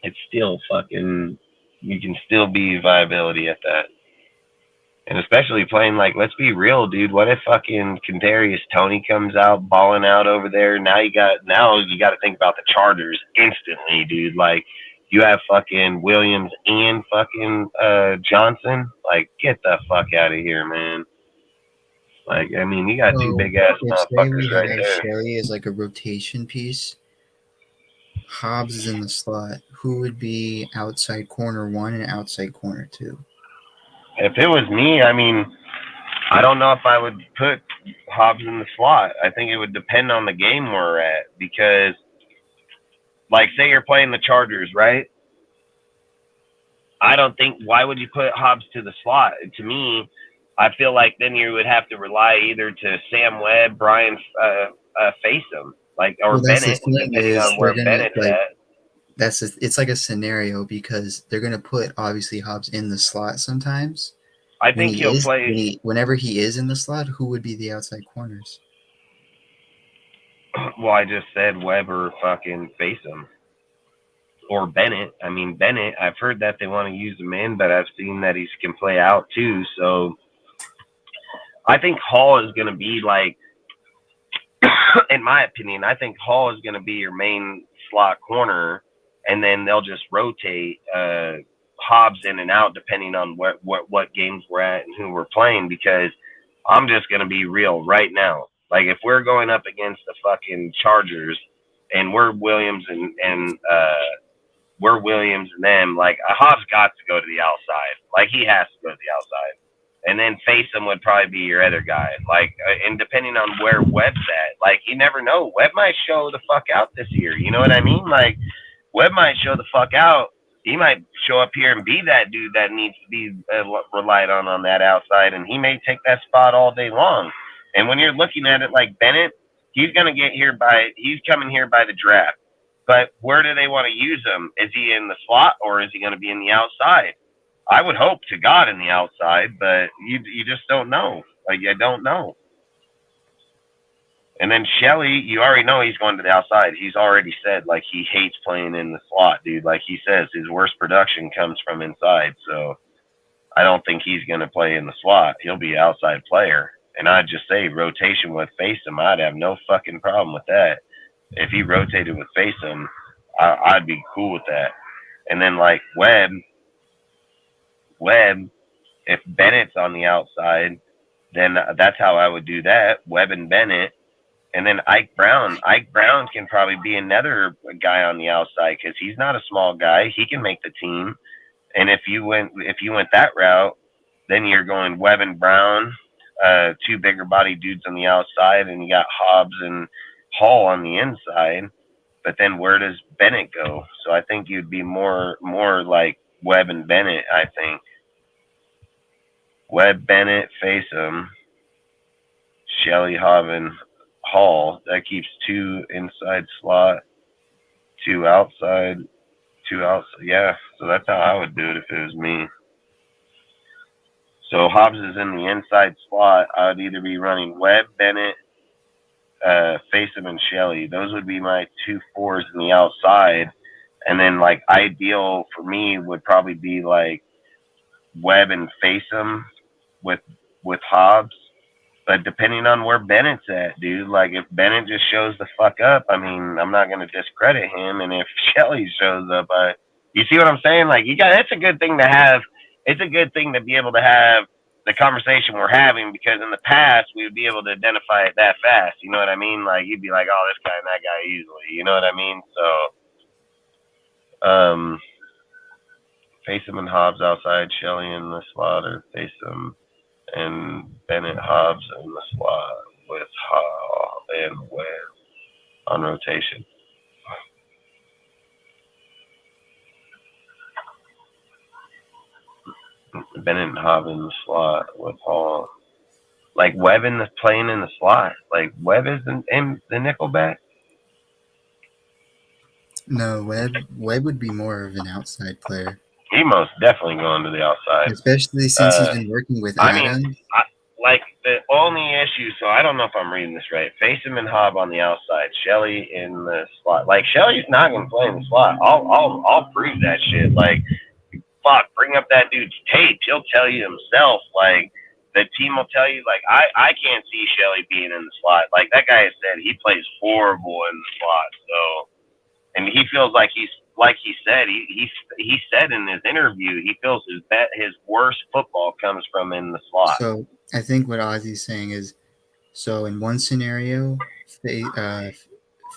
it's still fucking. You can still be viability at that. And especially playing like, let's be real, dude. What if fucking Kadarius Toney comes out balling out over there? Now you got to think about the Chargers instantly, dude. Like you have fucking Williams and fucking Johnson. Like get the fuck out of here, man. Like I mean, you got two big ass if say we motherfuckers right have there. Shelley as like a rotation piece, Hobbs is in the slot. Who would be outside corner 1 and outside corner 2? If it was me, I mean, I don't know if I would put Hobbs in the slot. I think it would depend on the game we're at because, like, say you're playing the Chargers, right? I don't think, why would you put Hobbs to the slot? To me, I feel like then you would have to rely either to Sam Webb, Brian Faceham, like, or Well, that's the Bennett, thing depending is on where they're gonna, Bennett's like, at. it's like a scenario because they're gonna put obviously Hobbs in the slot sometimes. I think he'll play. Whenever he is in the slot, who would be the outside corners? Well, I just said Webb or fucking Faceham. Or Bennett. I mean, Bennett, I've heard that they want to use him in, but I've seen that he can play out too. So I think Hall is going to be like, in my opinion, I think Hall is going to be your main slot corner, and then they'll just rotate Hobbs in and out depending on what games we're at and who we're playing. Because I'm just going to be real right now. Like if we're going up against the fucking Chargers and we're Williams and them, like Hobbs got to go to the outside. Like he has to go to the outside. And then Faceham would probably be your other guy. Like, and depending on where Webb's at, like you never know. Webb might show the fuck out this year. You know what I mean? Like Webb might show the fuck out. He might show up here and be that dude that needs to be relied on that outside, and he may take that spot all day long. And when you're looking at it like Bennett, he's coming here by the draft. But where do they want to use him? Is he in the slot or is he going to be in the outside? I would hope to God in the outside, but you just don't know. Like, I don't know. And then Shelley, you already know he's going to the outside. He's already said, like, he hates playing in the slot, dude. Like he says, his worst production comes from inside. So I don't think he's going to play in the slot. He'll be an outside player. And I'd just say rotation with Faceham, I'd have no fucking problem with that. If he rotated with Faceham, I'd be cool with that. And then, like, Webb, if Bennett's on the outside, then that's how I would do that. Webb and Bennett. And then Ike Brown. Ike Brown can probably be another guy on the outside because he's not a small guy. He can make the team. And if you went that route, then you're going Webb and Brown, two bigger body dudes on the outside, and you got Hobbs and Hall on the inside. But then where does Bennett go? So I think you'd be more like Webb and Bennett, I think. Webb, Bennett, Faceham, Shelley, Hobbin, Hall. That keeps two inside slot, two outside. Yeah, so that's how I would do it if it was me. So Hobbs is in the inside slot. I would either be running Webb, Bennett, Faceham, and Shelley. Those would be my 2 4s in the outside. And then, like, ideal for me would probably be, like, Webb and Faceham with Hobbs. But depending on where Bennett's at, dude, like, if Bennett just shows the fuck up, I mean, I'm not going to discredit him. And if Shelley shows up, you see what I'm saying? Like, it's a good thing to have. It's a good thing to be able to have the conversation we're having, because in the past we would be able to identify it that fast. You know what I mean? Like, you'd be like, oh, this guy and that guy easily. You know what I mean? So, Faceham and Hobbs outside, Shelley in the slot, or Faceham and Bennett, Hobbs in the slot with Hall and Webb on rotation. Bennett and Hobbs in the slot with Hall. Like Webb playing in the slot. Like Webb is in the nickelback. No, Webb would be more of an outside player. He most definitely going to the outside. Especially since he's been working with Adams. like the only issue, so I don't know if I'm reading this right. Facem and Hobb on the outside, Shelley in the slot. Like Shelley's not gonna play in the slot. I'll prove that shit. Like, fuck, bring up that dude's tape. He'll tell you himself. Like, the team will tell you. Like, I can't see Shelley being in the slot. Like, that guy has said he plays horrible in the slot. So, and he feels like he said, he said in his interview, he feels his worst football comes from in the slot. So I think what Ozzy's saying is, so in one scenario,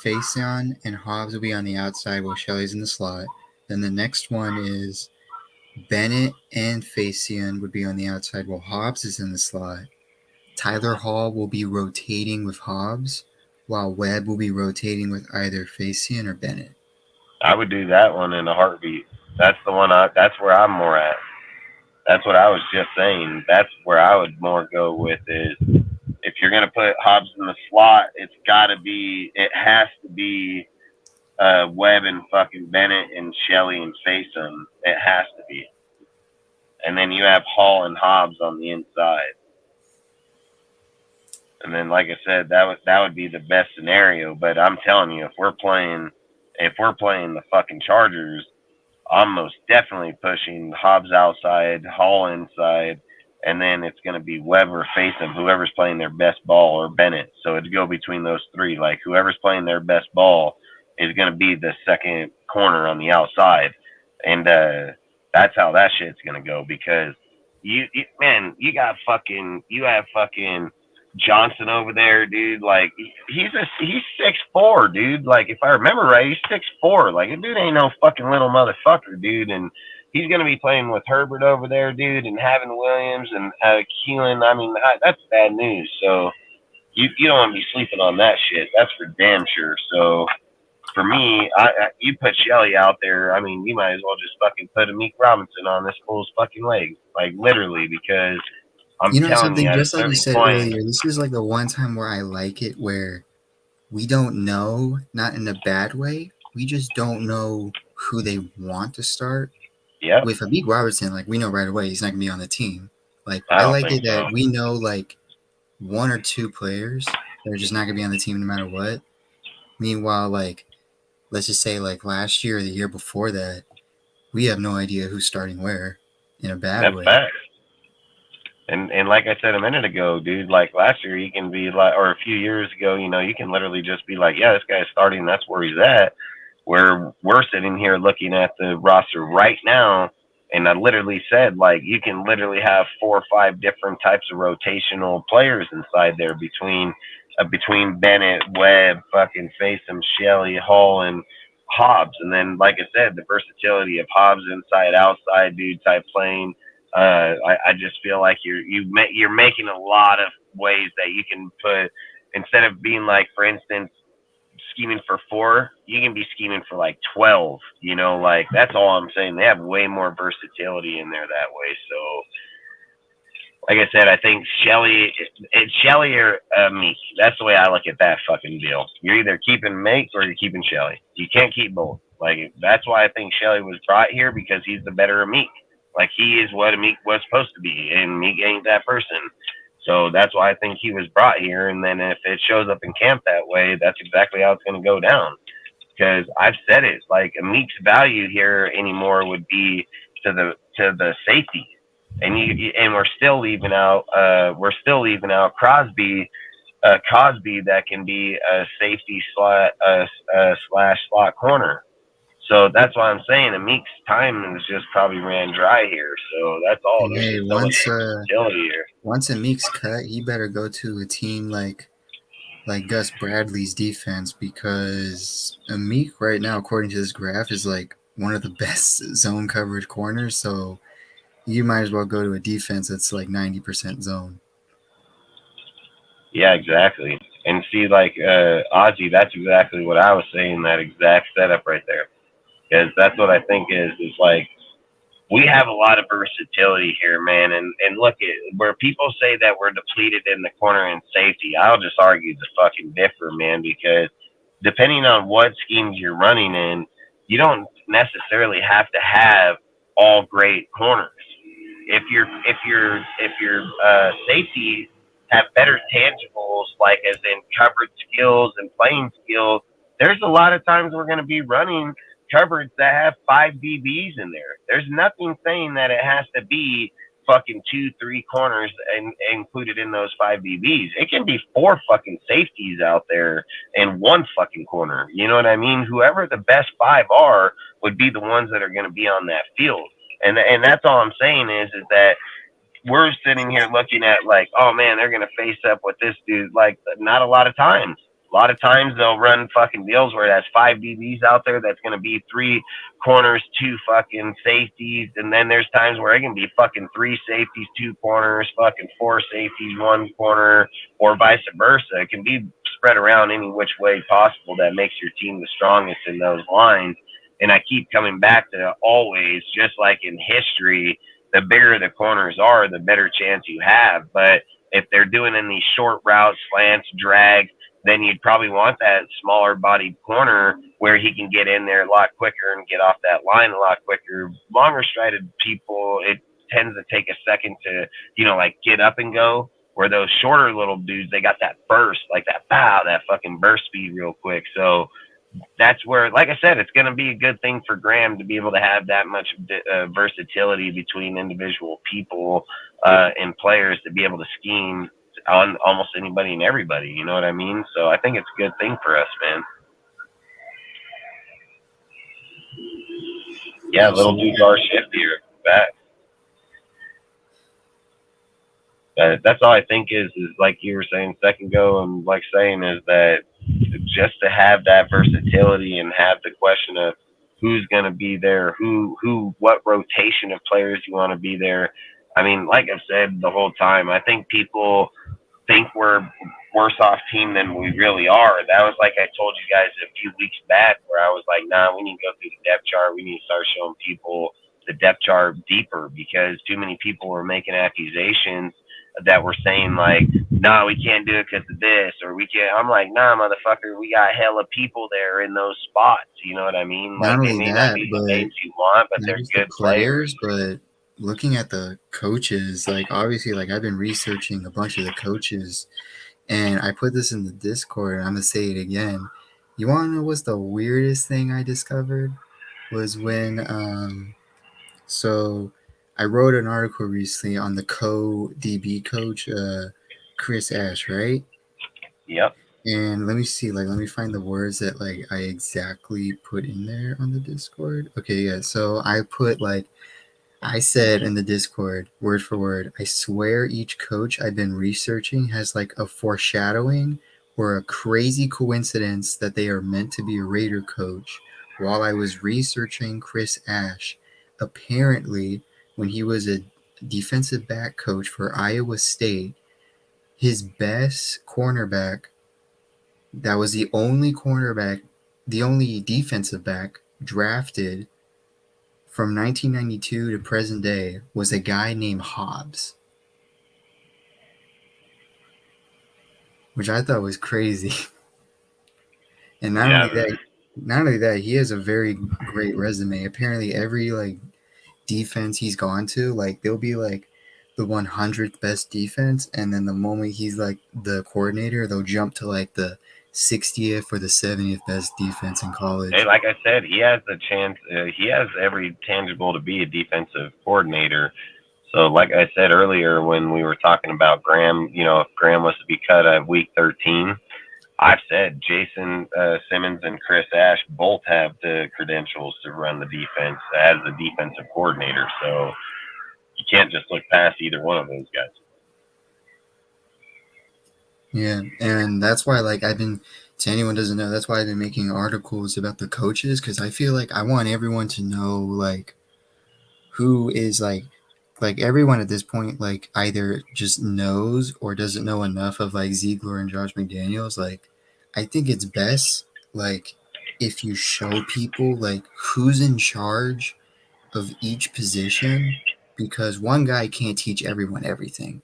Faison and Hobbs will be on the outside while Shelley's in the slot. Then the next one is Bennett and Faison would be on the outside while Hobbs is in the slot. Tyler Hall will be rotating with Hobbs, while Webb will be rotating with either Faison or Bennett. I would do that one in a heartbeat. That's the one. That's where I'm more at. That's what I was just saying. That's where I would more go with is if you're gonna put Hobbs in the slot, it has to be Webb and fucking Bennett and Shelley and Faison. It has to be. And then you have Hall and Hobbs on the inside. And then, like I said, that would be the best scenario. But I'm telling you, if we're playing the fucking Chargers, I'm most definitely pushing Hobbs outside, Hall inside, and then it's going to be Webb or Faison, whoever's playing their best ball, or Bennett. So it'd go between those three. Like, whoever's playing their best ball is going to be the second corner on the outside. And that's how that shit's going to go, because you have fucking Johnson over there, dude. Like, he's 6'4", dude. Like, if I remember right, he's 6'4". Like, a dude ain't no fucking little motherfucker, dude. And he's gonna be playing with Herbert over there, dude, and having Williams and Keelan. I mean, that's bad news. So you don't want to be sleeping on that shit. That's for damn sure. So for me, you put Shelley out there. I mean, you might as well just fucking put Amik Robinson on this fool's fucking leg, like literally, because. You know something, just like you said earlier, this is like the one time where I like it, where we don't know, not in a bad way, we just don't know who they want to start. Yeah. With Amik Robertson, like, we know right away he's not going to be on the team. Like, I like it that we know, like, one or two players that are just not going to be on the team no matter what. Meanwhile, like, let's just say, like, last year or the year before that, we have no idea who's starting where in a bad way. Fact. And like I said a minute ago, dude, like last year, you can be like, or a few years ago, you know, you can literally just be like, yeah, this guy's starting, that's where he's at. Where we're sitting here looking at the roster right now, and I literally said, like, you can literally have 4 or 5 different types of rotational players inside there between Bennett, Webb, fucking Faison, Shelley, Hall, and Hobbs. And then, like I said, the versatility of Hobbs inside, outside, dude type playing. I just feel like you're making a lot of ways that you can put, instead of being like, for instance, scheming for 4, you can be scheming for like 12, you know, like that's all I'm saying. They have way more versatility in there that way. So like I said, I think Shelley or Meek. That's the way I look at that fucking deal. You're either keeping Meek or you're keeping Shelley. You can't keep both. Like, that's why I think Shelley was brought here, because he's the better Meek. Like, he is what Meek was supposed to be, and Meek ain't that person. So that's why I think he was brought here. And then if it shows up in camp that way, that's exactly how it's going to go down. Because I've said it, like, Meek's value here anymore would be to the safety, and we're still leaving out Cosby that can be a safety slash slot corner. So that's why I'm saying Meek's time is just probably ran dry here. So that's all. Hey, once Meek's cut, he better go to a team like Gus Bradley's defense, because Meek right now, according to this graph, is like one of the best zone coverage corners. So you might as well go to a defense that's like 90% zone. Yeah, exactly. And see, like Ozzy, that's exactly what I was saying. That exact setup right there. Because that's what I think is like, we have a lot of versatility here, man. And look, where people say that we're depleted in the corner and safety, I'll just argue the fucking differ, man, because depending on what schemes you're running in, you don't necessarily have to have all great corners. If your safety have better tangibles, like as in coverage skills and playing skills, there's a lot of times we're going to be running cupboards that have 5 DBs in there. There's nothing saying that it has to be fucking 2, 3 corners and included in those 5 DBs. It can be 4 fucking safeties out there and 1 fucking corner. You know what I mean? Whoever the best 5 are would be the ones that are going to be on that field. And that's all I'm saying is that we're sitting here looking at like, oh man, they're going to face up with this dude. Like, not a lot of times. A lot of times they'll run fucking deals where it has 5 DBs out there. That's going to be 3 corners, 2 fucking safeties. And then there's times where it can be fucking 3 safeties, 2 corners, fucking 4 safeties, 1 corner, or vice versa. It can be spread around any which way possible that makes your team the strongest in those lines. And I keep coming back to always, just like in history, the bigger the corners are, the better chance you have. But if they're doing in these short routes, slants, drags, then you'd probably want that smaller bodied corner where he can get in there a lot quicker and get off that line a lot quicker. Longer strided people, it tends to take a second to, like get up and go, where those shorter little dudes, they got that burst, like that fucking burst speed real quick. So that's where, like I said, it's going to be a good thing for Graham to be able to have that much versatility between individual people and players to be able to scheme on almost anybody and everybody. You know what I mean? So I think it's a good thing for us, man. Yeah, little dudes are shiftier. That's all I think is like you were saying a second ago, and like saying is that just to have that versatility and have the question of who's going to be there, what rotation of players you want to be there. I mean, like I've said the whole time, I think people think we're a worse off team than we really are. That was like I told you guys a few weeks back, where I was like, nah, we need to go through the depth chart. We need to start showing people the depth chart deeper, because too many people were making accusations that were saying like, no, we can't do it because of this, or we can't. I'm like, nah, motherfucker, we got hella people there in those spots. You know what I mean? Like, Not they only may that, not be the but names you want, but not they're just good the players. but looking at the coaches, like obviously, like I've been researching a bunch of the coaches, and I put this in the Discord, and I'm gonna say it again. You want to know what's the weirdest thing I discovered? Was when so I wrote an article recently on the DB coach, Chris Ash, right? Yep. And let me see, like, let me find the words that like I exactly put in there on the Discord. Okay, yeah. So I put like, I said in the Discord, word for word, I swear each coach I've been researching has like a foreshadowing or a crazy coincidence that they are meant to be a Raider coach. While I was researching Chris Ash, apparently when he was a defensive back coach for Iowa State, his best cornerback, that was the only defensive back drafted from 1992 to present day, was a guy named Hobbs, which I thought was crazy. And not only that, he has a very great resume. Apparently, every like defense he's gone to, like they'll be like the 100th best defense, and then the moment he's like the coordinator, they'll jump to like the 60th or the 70th best defense in college. Hey, like I said, he has the chance. He has every tangible to be a defensive coordinator. So, like I said earlier, when we were talking about Graham, if Graham was to be cut at week 13, I've said Jason Simmons and Chris Ash both have the credentials to run the defense as the defensive coordinator. So you can't just look past either one of those guys. Yeah, and that's why, like, to anyone doesn't know, that's why I've been making articles about the coaches, because I feel like I want everyone to know, like, who is, like everyone at this point, like, either just knows or doesn't know enough of, like, Ziegler and Josh McDaniels. Like, I think it's best, like, if you show people, like, who's in charge of each position, because one guy can't teach everyone everything.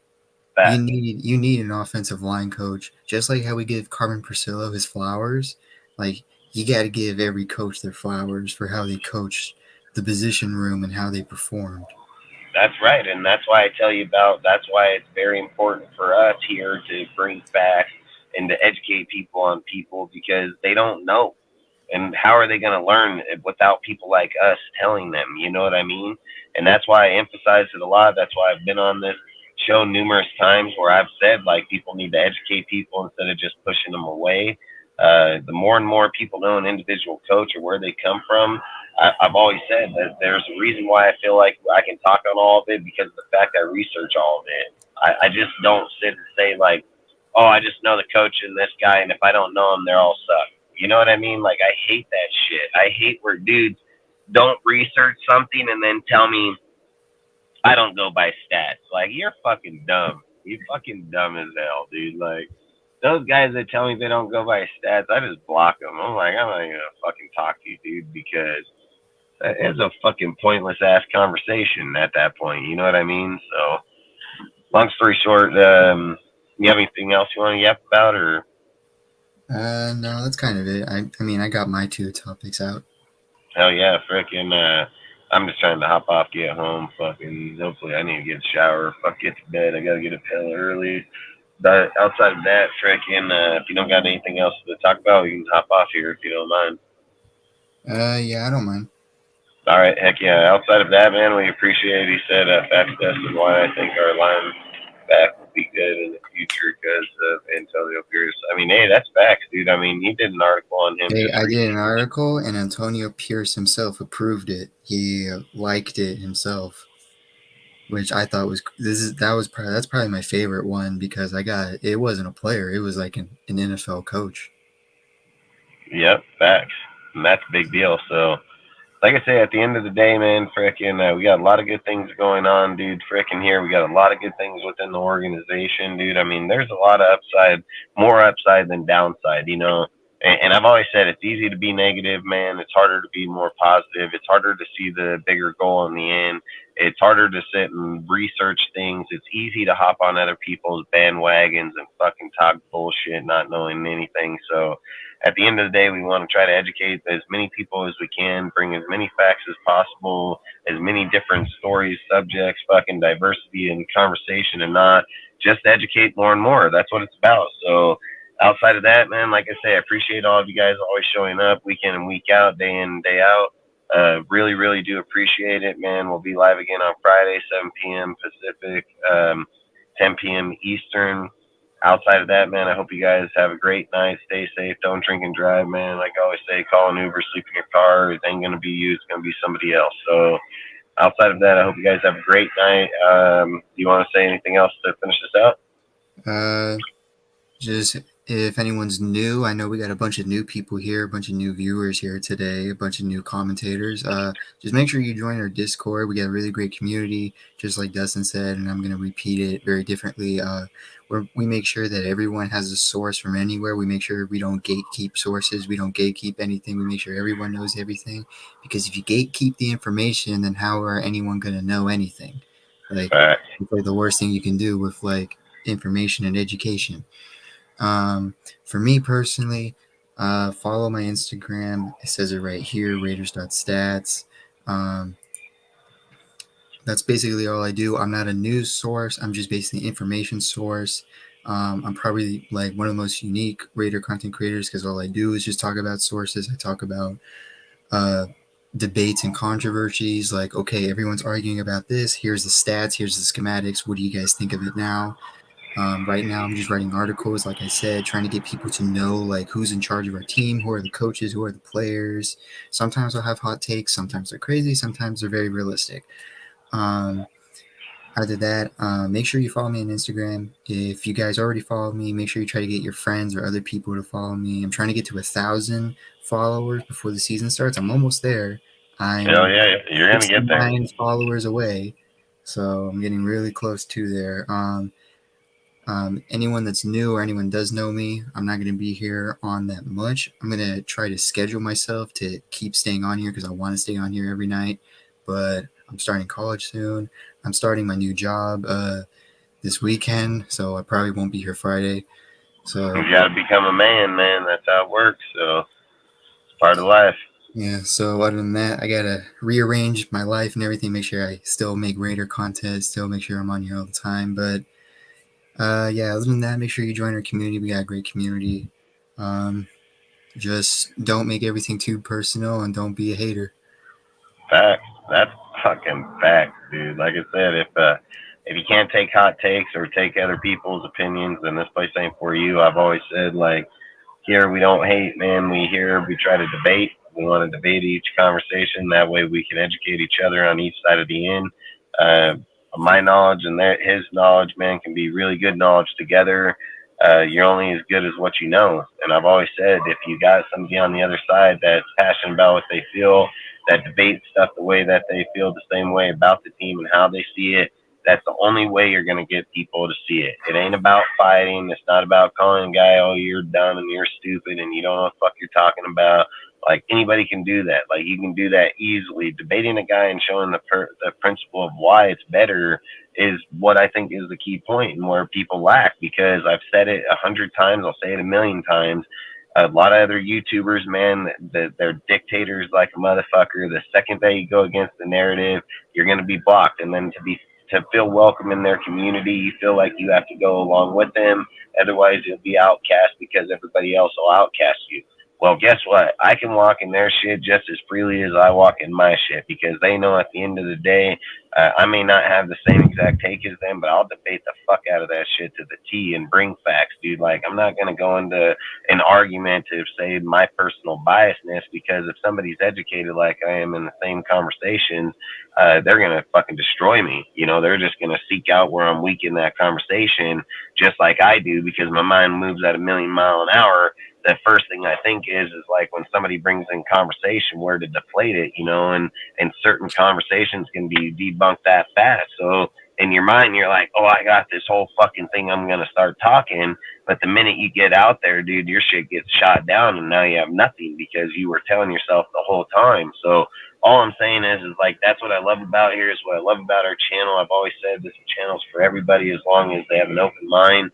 You need an offensive line coach, just like how we give Carmen Priscillo his flowers. Like, you got to give every coach their flowers for how they coached the position room and how they performed. That's right, and that's why I tell you about. That's why it's very important for us here to bring facts and to educate people on people because they don't know, and how are they going to learn without people like us telling them? You know what I mean? And that's why I emphasize it a lot. That's why I've been on this show numerous times where I've said like people need to educate people instead of just pushing them away. The more and more people know an individual coach or where they come from, I've always said that there's a reason why I feel like I can talk on all of it because of the fact I research all of it. I just don't sit and say like, oh, I just know the coach and this guy, and if I don't know them, they're all suck. You know what I mean? Like I hate that shit. I hate where dudes don't research something and then tell me I don't go by stats. Like you're fucking dumb. You fucking dumb as hell, dude. Like those guys that tell me they don't go by stats, I just block them. I'm like, I'm not even gonna fucking talk to you, dude, because it's a fucking pointless ass conversation at that point. You know what I mean? So, long story short, you have anything else you want to yap about, or? No, that's kind of it. I mean, I got my 2 topics out. Hell yeah, frickin', I'm just trying to hop off, get home, fucking, hopefully I need to get a shower, fuck, get to bed, I gotta get a pill early. But outside of that, frickin', if you don't got anything else to talk about, you can hop off here if you don't mind. Yeah, I don't mind. All right, heck yeah. Outside of that, man, we appreciate it. He said facts test and why I think our line back will be good in the future because of Antonio Pierce. I mean, hey, that's facts, dude. I mean, he did an article on him. Hey, I did an article, and Antonio Pierce himself approved it. He liked it himself, which I thought was that's probably my favorite one because it wasn't a player, it was like an NFL coach. Yep, facts, and that's a big deal. So, like I say, at the end of the day, man, frickin', we got a lot of good things going on, dude. Frickin' here, we got a lot of good things within the organization, dude. I mean, there's a lot of upside, more upside than downside, you know. And I've always said it's easy to be negative, man. It's harder to be more positive. It's harder to see the bigger goal in the end. It's harder to sit and research things. It's easy to hop on other people's bandwagons and fucking talk bullshit, not knowing anything. So at the end of the day, we want to try to educate as many people as we can, bring as many facts as possible, as many different stories, subjects, fucking diversity and conversation, and not just educate more and more. That's what it's about. So outside of that, man, like I say, I appreciate all of you guys always showing up week in and week out, day in and day out. Really, really do appreciate it, man. We'll be live again on Friday, 7 p.m. Pacific, 10 p.m. Eastern. Outside of that, man, I hope you guys have a great night. Stay safe. Don't drink and drive, man. Like I always say, call an Uber, sleep in your car. It ain't going to be you. It's going to be somebody else. So outside of that, I hope you guys have a great night. Do you want to say anything else to finish this out? Just if anyone's new, I know we got a bunch of new people here, a bunch of new viewers here today, a bunch of new commentators. Just make sure you join our Discord. We got a really great community, just like Dustin said, and I'm going to repeat it very differently. Where we make sure that everyone has a source from anywhere. We make sure we don't gatekeep sources. We don't gatekeep anything. We make sure everyone knows everything. Because if you gatekeep the information, then how are anyone going to know anything? Like, it's like the worst thing you can do with like information and education. For me personally, follow my Instagram. It says it right here, Raiders.stats. That's basically all I do. I'm not a news source. I'm just basically an information source. I'm probably like one of the most unique Raider content creators because all I do is just talk about sources. I talk about debates and controversies. Like, okay, everyone's arguing about this. Here's the stats. Here's the schematics. What do you guys think of it now? Right now, I'm just writing articles, like I said, trying to get people to know like who's in charge of our team, who are the coaches, who are the players. Sometimes I'll have hot takes. Sometimes they're crazy. Sometimes they're very realistic. After that, make sure you follow me on Instagram. If you guys already follow me, make sure you try to get your friends or other people to follow me. I'm trying to get to 1,000 followers before the season starts. I'm almost there. Hell yeah, you're gonna get there. 9 followers away, so I'm getting really close to there. Anyone that's new or anyone does know me, I'm not going to be here on that much. I'm going to try to schedule myself to keep staying on here because I want to stay on here every night. But I'm starting college soon. I'm starting my new job this weekend, so I probably won't be here Friday. So you got to become a man. That's how it works. So it's part of life. Yeah, so other than that, I gotta rearrange my life and everything, make sure I still make Raider content, still make sure I'm on here all the time. But yeah, other than that, make sure you join our community. We got a great community. Um, just don't make everything too personal and don't be a hater. Facts. That's fucking facts, dude. Like I said, if you can't take hot takes or take other people's opinions, then this place ain't for you. I've always said, like, here we don't hate, man. We try to debate. We want to debate each conversation. That way we can educate each other on each side of the end. Uh, my knowledge and his knowledge, man, can be really good knowledge together. You're only as good as what you know. And I've always said, if you got somebody on the other side that's passionate about what they feel, that debates stuff the way that they feel the same way about the team and how they see it, that's the only way you're going to get people to see it. It ain't about fighting. It's not about calling a guy, oh, you're dumb and you're stupid and you don't know what the fuck you're talking about. Like, anybody can do that. Like, you can do that easily. Debating a guy and showing the principle of why it's better is what I think is the key point and where people lack, because I've said it 100 times. I'll say it 1,000,000 times. A lot of other YouTubers, man, they're dictators like a motherfucker. The second that you go against the narrative, you're going to be blocked. And then to feel welcome in their community, you feel like you have to go along with them. Otherwise, you'll be outcast because everybody else will outcast you. Well, guess what? I can walk in their shit just as freely as I walk in my shit, because they know at the end of the day, I may not have the same exact take as them, but I'll debate the fuck out of that shit to the T and bring facts, dude. Like, I'm not going to go into an argument to say my personal biasness, because if somebody's educated like I am in the same conversations, they're going to fucking destroy me. You know, they're just going to seek out where I'm weak in that conversation, just like I do, because my mind moves at 1,000,000 miles an hour. The first thing I think is like when somebody brings in conversation, where to deflate it, you know, and certain conversations can be debunked that fast. So in your mind, you're like, oh, I got this whole fucking thing, I'm going to start talking. But the minute you get out there, dude, your shit gets shot down and now you have nothing because you were telling yourself the whole time. So all I'm saying is like, that's what I love about here, is what I love about our channel. I've always said this channel's for everybody as long as they have an open mind.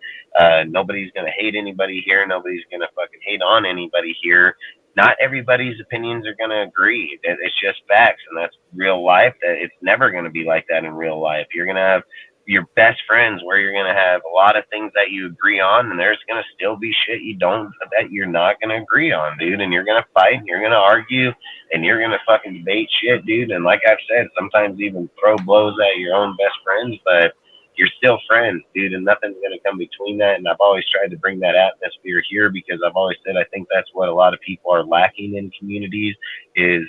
Nobody's going to hate anybody here. Nobody's going to fucking hate on anybody here. Not everybody's opinions are going to agree. It's just facts, and that's real life. That it's never going to be like that in real life. You're going to have your best friends where you're going to have a lot of things that you agree on, and there's going to still be shit that you're not going to agree on, dude. And you're going to fight, and you're going to argue, and you're going to fucking debate shit, dude. And like I've said, sometimes even throw blows at your own best friends, but you're still friends, dude, and nothing's going to come between that. And I've always tried to bring that atmosphere here, because I've always said I think that's what a lot of people are lacking in communities, is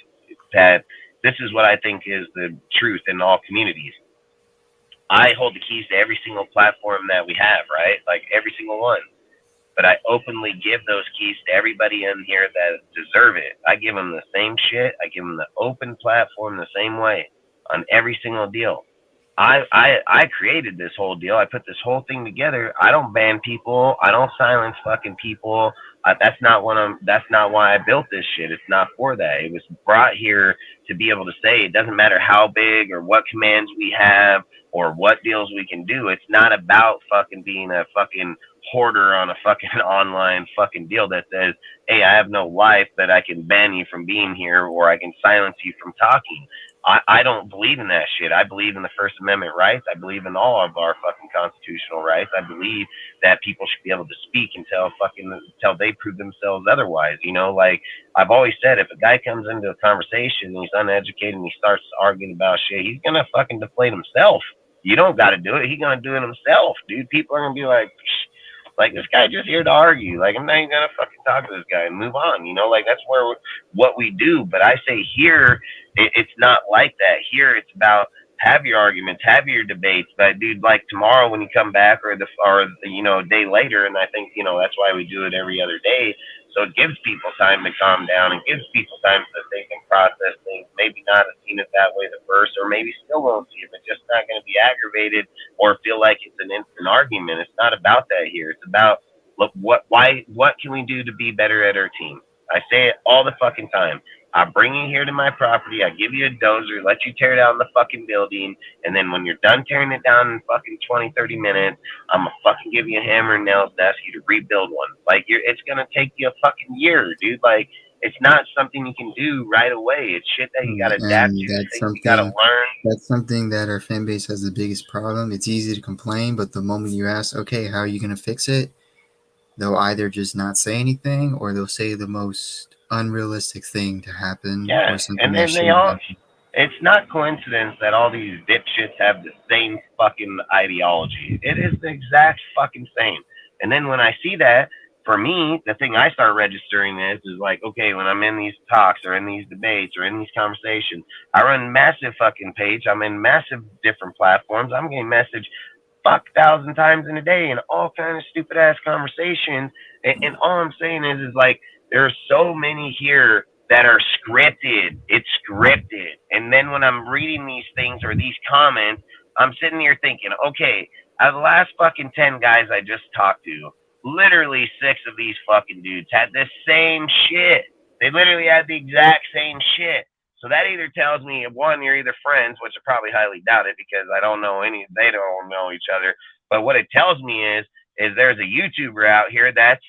that this is what I think is the truth in all communities. I hold the keys to every single platform that we have, right? Like every single one. But I openly give those keys to everybody in here that deserve it. I give them the same shit. I give them the open platform the same way on every single deal. I created this whole deal. I put this whole thing together. I don't ban people. I don't silence fucking people. That's not why I built this shit. It's not for that. It was brought here to be able to say it doesn't matter how big or what commands we have or what deals we can do. It's not about fucking being a fucking hoarder on a fucking online fucking deal that says, hey, I have no life, but I can ban you from being here or I can silence you from talking. I don't believe in that shit. I believe in the First Amendment rights. I believe in all of our fucking constitutional rights. I believe that people should be able to speak until they prove themselves otherwise. You know, like I've always said, if a guy comes into a conversation and he's uneducated and he starts arguing about shit, he's gonna fucking deflate himself. You don't got to do it. He's gonna do it himself, dude. People are gonna be like this guy just here to argue. Like, I'm not even gonna fucking talk to this guy and move on. You know, like that's what we do. But I say here, it's not like that. Here, it's about have your arguments, have your debates. But dude, like tomorrow when you come back, or a day later, and I think that's why we do it every other day. So it gives people time to calm down and gives people time so that they can process things. Maybe not have seen it that way the first, or maybe still won't see it, but just not going to be aggravated or feel like it's an instant argument. It's not about that here. It's about what can we do to be better at our team? I say it all the fucking time. I bring you here to my property. I give you a dozer, let you tear down the fucking building. And then when you're done tearing it down in fucking 20, 30 minutes, I'm going to fucking give you a hammer and nails to ask you to rebuild one. Like, it's going to take you a fucking year, dude. Like, It's not something you can do right away. It's shit that you got to adapt And to. that's You got to something learn. that's something that our fan base has the biggest problem. It's easy to complain, but the moment you ask, okay, how are you gonna fix it? They'll either just not say anything or they'll say the most unrealistic thing to happen Yeah, or something and that then they shouldn't all. happen. It's not coincidence that all these dipshits have the same fucking ideology. It is the exact fucking same. And then when I see that, for me, the thing I start registering is like, okay, when I'm in these talks or in these debates or in these conversations, I run massive fucking page. I'm in massive different platforms. I'm getting messaged fuck 1,000 times in a day and all kind of stupid ass conversations. And all I'm saying is like there are so many here that are scripted. It's scripted. And then when I'm reading these things or these comments, I'm sitting here thinking, okay, out of the last fucking 10 guys I just talked to, literally 6 of these fucking dudes had the same shit. They literally had the exact same shit. So that either tells me, one, you're either friends, which I probably highly doubt it because I don't know they don't know each other. But what it tells me is there's a YouTuber out here that's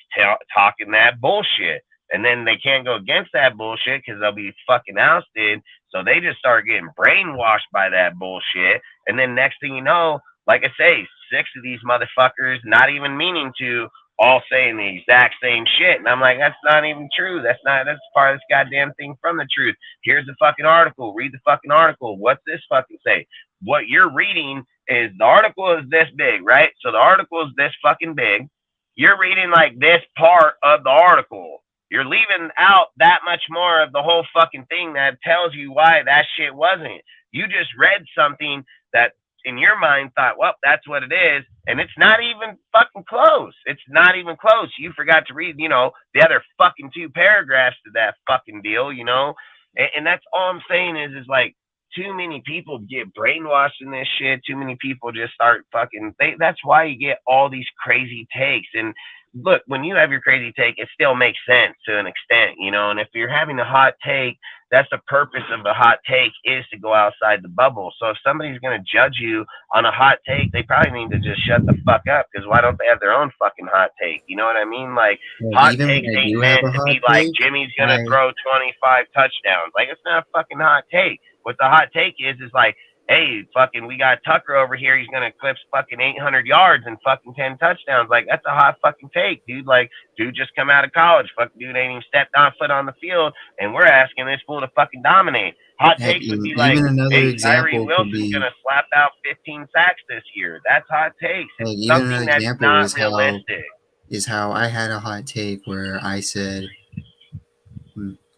talking that bullshit. And then they can't go against that bullshit because they'll be fucking ousted. So they just start getting brainwashed by that bullshit. And then next thing you know, like I say, 6 of these motherfuckers, not even meaning to, all saying the exact same shit. And I'm like, that's not even true. That's part of this goddamn thing from the truth. Here's the fucking article. Read the fucking article. What's this fucking say? What you're reading is the article is this big, right? So the article is this fucking big. You're reading like this part of the article. You're leaving out that much more of the whole fucking thing that tells you why that shit wasn't. You just read something that in your mind thought, well, that's what it is. And it's not even fucking close. It's not even close. You forgot to read, the other fucking 2 paragraphs to that fucking deal, and that's all I'm saying is like too many people get brainwashed in this shit. Too many people just start that's why you get all these crazy takes. And look, when you have your crazy take, it still makes sense to an extent, and if you're having a hot take, that's the purpose of the hot take is to go outside the bubble. So if somebody's going to judge you on a hot take, they probably need to just shut the fuck up because why don't they have their own fucking hot take? You know what I mean? Like, hot Even takes when I ain't do meant have a to be hot like take, Jimmy's going to throw 25 touchdowns. Like, it's not a fucking hot take. What the hot take is like, hey, fucking, we got Tucker over here. He's going to eclipse fucking 800 yards and fucking 10 touchdowns. Like, that's a hot fucking take, dude. Like, dude just come out of college. Fucking dude ain't even stepped on foot on the field. And we're asking this fool to fucking dominate. Hot takes would be like, even another hey, Tyree example could Wilson's be going to slap out 15 sacks this year. That's hot takes. It's even something another that's example not realistic. is how I had a hot take where I said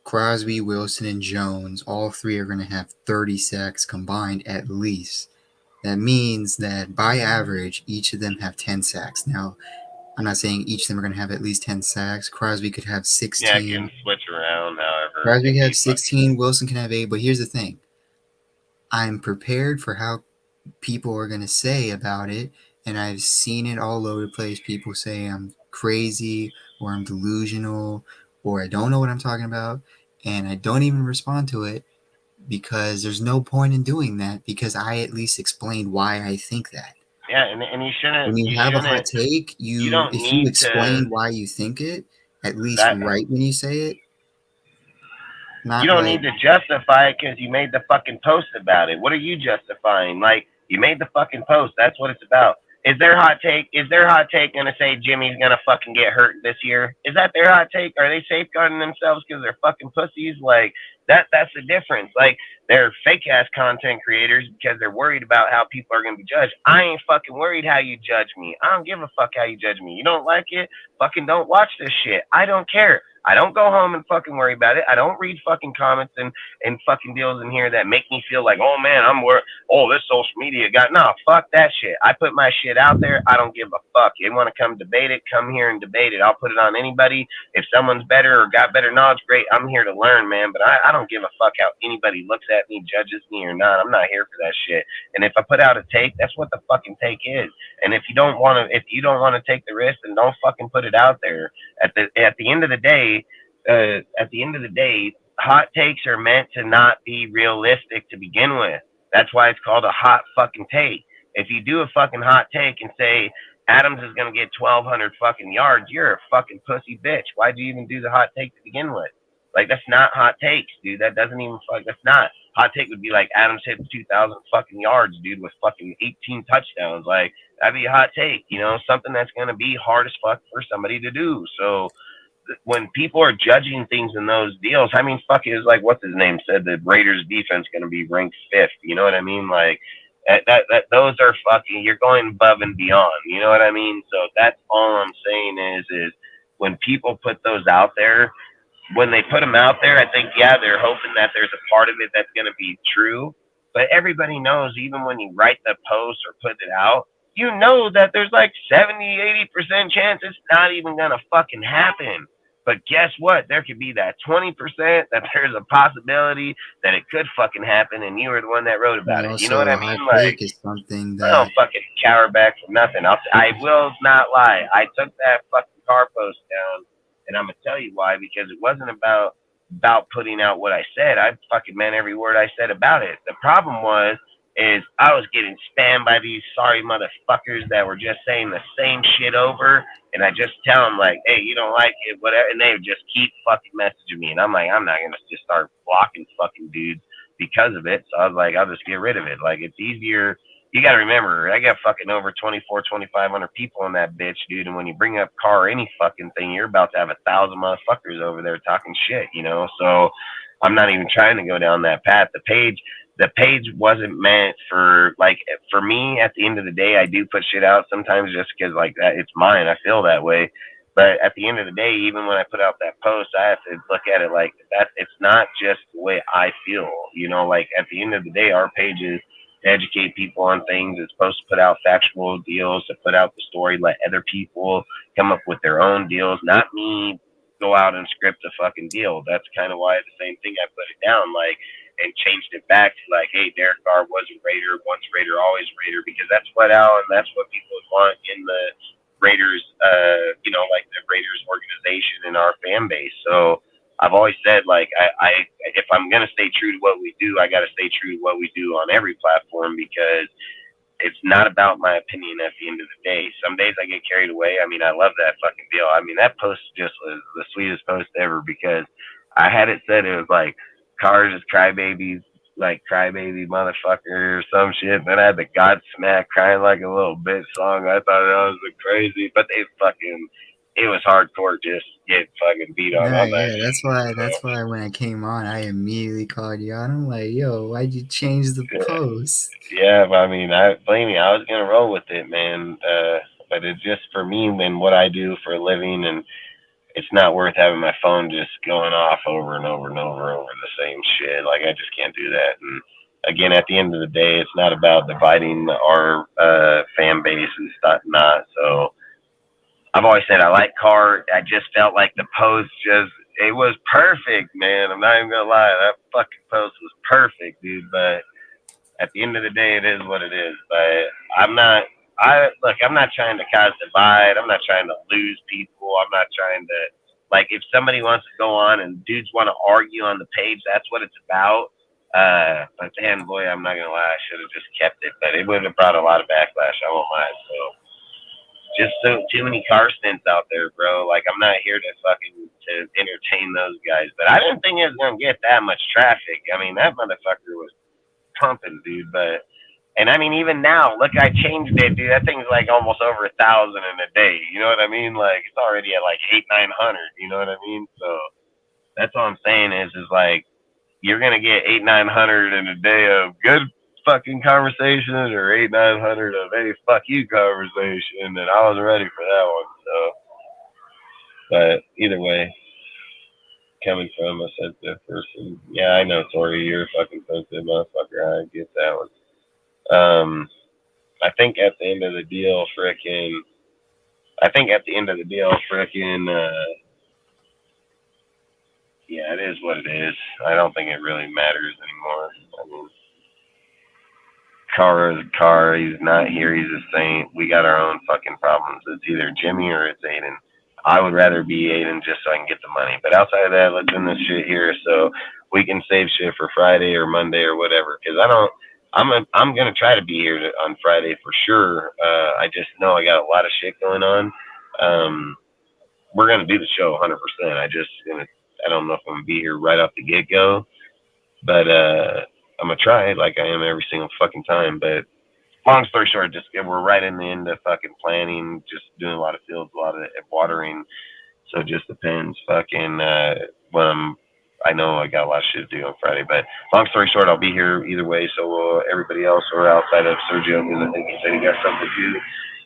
Crosby, Wilson, and Jones, all 3 are going to have 30 sacks combined at least. That means that by average, each of them have 10 sacks. Now, I'm not saying each of them are going to have at least 10 sacks. Crosby could have 16. Yeah, it can switch around, however. Crosby could have 16. Wilson can have 8. But here's the thing. I'm prepared for how people are going to say about it. And I've seen it all over the place. People say I'm crazy or I'm delusional or I don't know what I'm talking about. And I don't even respond to it because there's no point in doing that because I at least explained why I think that. Yeah, and you shouldn't. When you have a hot take, if you explain why you think it, at least right when you say it. You don't need to justify it because you made the fucking post about it. What are you justifying? Like, you made the fucking post. That's what it's about. Is their hot take going to say Jimmy's going to fucking get hurt this year? Is that their hot take? Are they safeguarding themselves because they're fucking pussies? Like, that's the difference. Like, they're fake-ass content creators because they're worried about how people are going to be judged. I ain't fucking worried how you judge me. I don't give a fuck how you judge me. You don't like it? Fucking don't watch this shit. I don't care. I don't go home and fucking worry about it. I don't read fucking comments and fucking deals in here that make me feel like, oh man, this social media got, no, fuck that shit. I put my shit out there. I don't give a fuck. You want to come debate it? Come here and debate it. I'll put it on anybody. If someone's better or got better knowledge, great. I'm here to learn, man. But I don't give a fuck how anybody looks at me, judges me or not. I'm not here for that shit. And if I put out a take, that's what the fucking take is. And if you don't want to take the risk, then don't fucking put it out there. At the end of the day, hot takes are meant to not be realistic to begin with. That's why it's called a hot fucking take. If you do a fucking hot take and say Adams is gonna get 1,200 fucking yards, you're a fucking pussy bitch. Why'd you even do the hot take to begin with? Like, that's not hot takes, dude. That doesn't even fuck. That's not. Hot take would be like Adams hit 2,000 fucking yards, dude, with fucking 18 touchdowns. Like, that'd be a hot take, you know, something that's gonna be hard as fuck for somebody to do. So when people are judging things in those deals, I mean, fuck, it was like what's his name said the Raiders defense going to be ranked fifth. You know what I mean? Like that those are fucking. You're going above and beyond. You know what I mean? So that's all I'm saying is when people put those out there, when they put them out there, I think yeah, they're hoping that there's a part of it that's going to be true. But everybody knows, even when you write the post or put it out, you know that there's like 70-80% chance it's not even going to fucking happen. But guess what? There could be that 20% that there's a possibility that it could fucking happen, and you were the one that wrote about it. You know what I mean? Like, is something I that don't fucking cower back from nothing. I will not lie. I took that fucking car post down, and I'm gonna tell you why. Because it wasn't about putting out what I said. I fucking meant every word I said about it. The problem is I was getting spammed by these sorry motherfuckers that were just saying the same shit over, and I just tell them like, hey, you don't like it, whatever, and they would just keep fucking messaging me, and I'm like, I'm not gonna just start blocking fucking dudes because of it. So I was like, I'll just get rid of it. Like, it's easier. You got to remember, I got fucking over 2,500 people on that bitch, dude. And when you bring up car or any fucking thing, you're about to have 1,000 motherfuckers over there talking shit, you know? So I'm not even trying to go down that path. The page wasn't meant for, like, for me, at the end of the day, I do put shit out sometimes just because, like, that it's mine. I feel that way. But at the end of the day, even when I put out that post, I have to look at it like that. It's not just the way I feel, you know, like at the end of the day, our page is to educate people on things. It's supposed to put out factual deals, to put out the story, let other people come up with their own deals, not me go out and script a fucking deal. That's kind of why the same thing I put it down, like, and changed it back to like, hey, Derek Carr was a Raider, once Raider, always Raider, because that's what Al and that's what people want in the Raiders, you know, like the Raiders organization and our fan base. So I've always said, like, I if I'm going to stay true to what we do, I got to stay true to what we do on every platform, because it's not about my opinion at the end of the day. Some days I get carried away. I mean, I love that fucking deal. I mean, that post just was the sweetest post ever, because I had it said, it was like, Cars is crybabies, like crybaby motherfucker or some shit. Then I had the Godsmack crying like a little bitch song. I thought that was crazy, but they fucking, it was hardcore just get fucking beat on. yeah, On that yeah, shit. that's why when I came on, I immediately called you out. I'm like, yo, why'd you change the post? Yeah, but I mean, I blame me. I was gonna roll with it, man. But it's just for me and what I do for a living, and it's not worth having my phone just going off over and over and over the same shit. Like, I just can't do that. And again, at the end of the day, it's not about dividing our fan base and stuff. Not so. I've always said I like Carr. I just felt like the post it was perfect, man. I'm not even gonna lie, that fucking post was perfect, dude. But at the end of the day, it is what it is. But I'm not trying to cause divide. I'm not trying to lose people. I'm not trying to, like, if somebody wants to go on and dudes want to argue on the page, that's what it's about. But then, boy, I'm not gonna lie, I should have just kept it. But it would have brought a lot of backlash. I won't lie. So just too many car stints out there, bro. Like, I'm not here to entertain those guys. But I didn't think it was gonna get that much traffic. I mean, that motherfucker was pumping, dude. But and I mean, even now, look, I changed it, dude. That thing's like almost over 1,000 in a day. You know what I mean? Like, it's already at like 800-900. You know what I mean? So that's all I'm saying is like, you're gonna get 800-900 in a day of good fucking conversations, or 800-900 of hey, fuck you conversation. And I wasn't ready for that one. So, but either way, coming from a sensitive person, yeah, I know, Tori, you're a fucking sensitive motherfucker. I get that one. I think at the end of the deal, yeah, it is what it is. I don't think it really matters anymore. I mean, Carr is a Carr. He's not here. He's a saint. We got our own fucking problems. It's either Jimmy or it's Aiden. I would rather be Aiden just so I can get the money. But outside of that, let's end this shit here so we can save shit for Friday or Monday or whatever. Because I'm gonna try to be here on Friday for sure. I just know I got a lot of shit going on. We're gonna do the show 100%. I don't know if I'm gonna be here right off the get go, but I'm gonna try it like I am every single fucking time. But long story short, just we're right in the end of fucking planning, just doing a lot of fields, a lot of watering. So it just depends. Fucking when I know I got a lot of shit to do on Friday, but long story short, I'll be here either way. So will everybody else, or outside of Sergio, because I think he said he got something to do.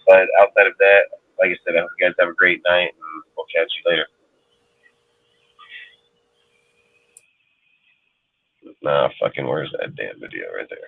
But outside of that, like I said, I hope you guys have a great night, and we'll catch you later. Nah, fucking, where's that damn video right there?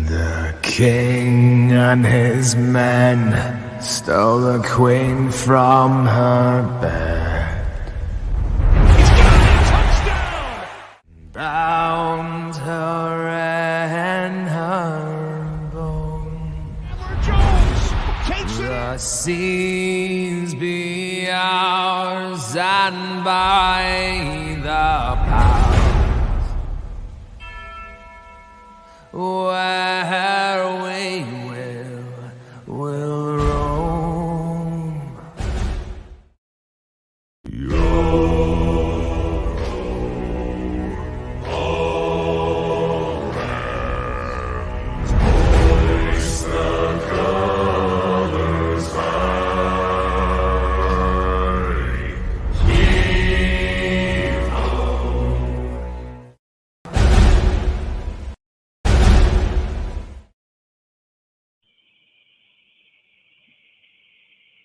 The king and his men stole the queen from her bed, bound her in her bone. The seas be ours, and by the powers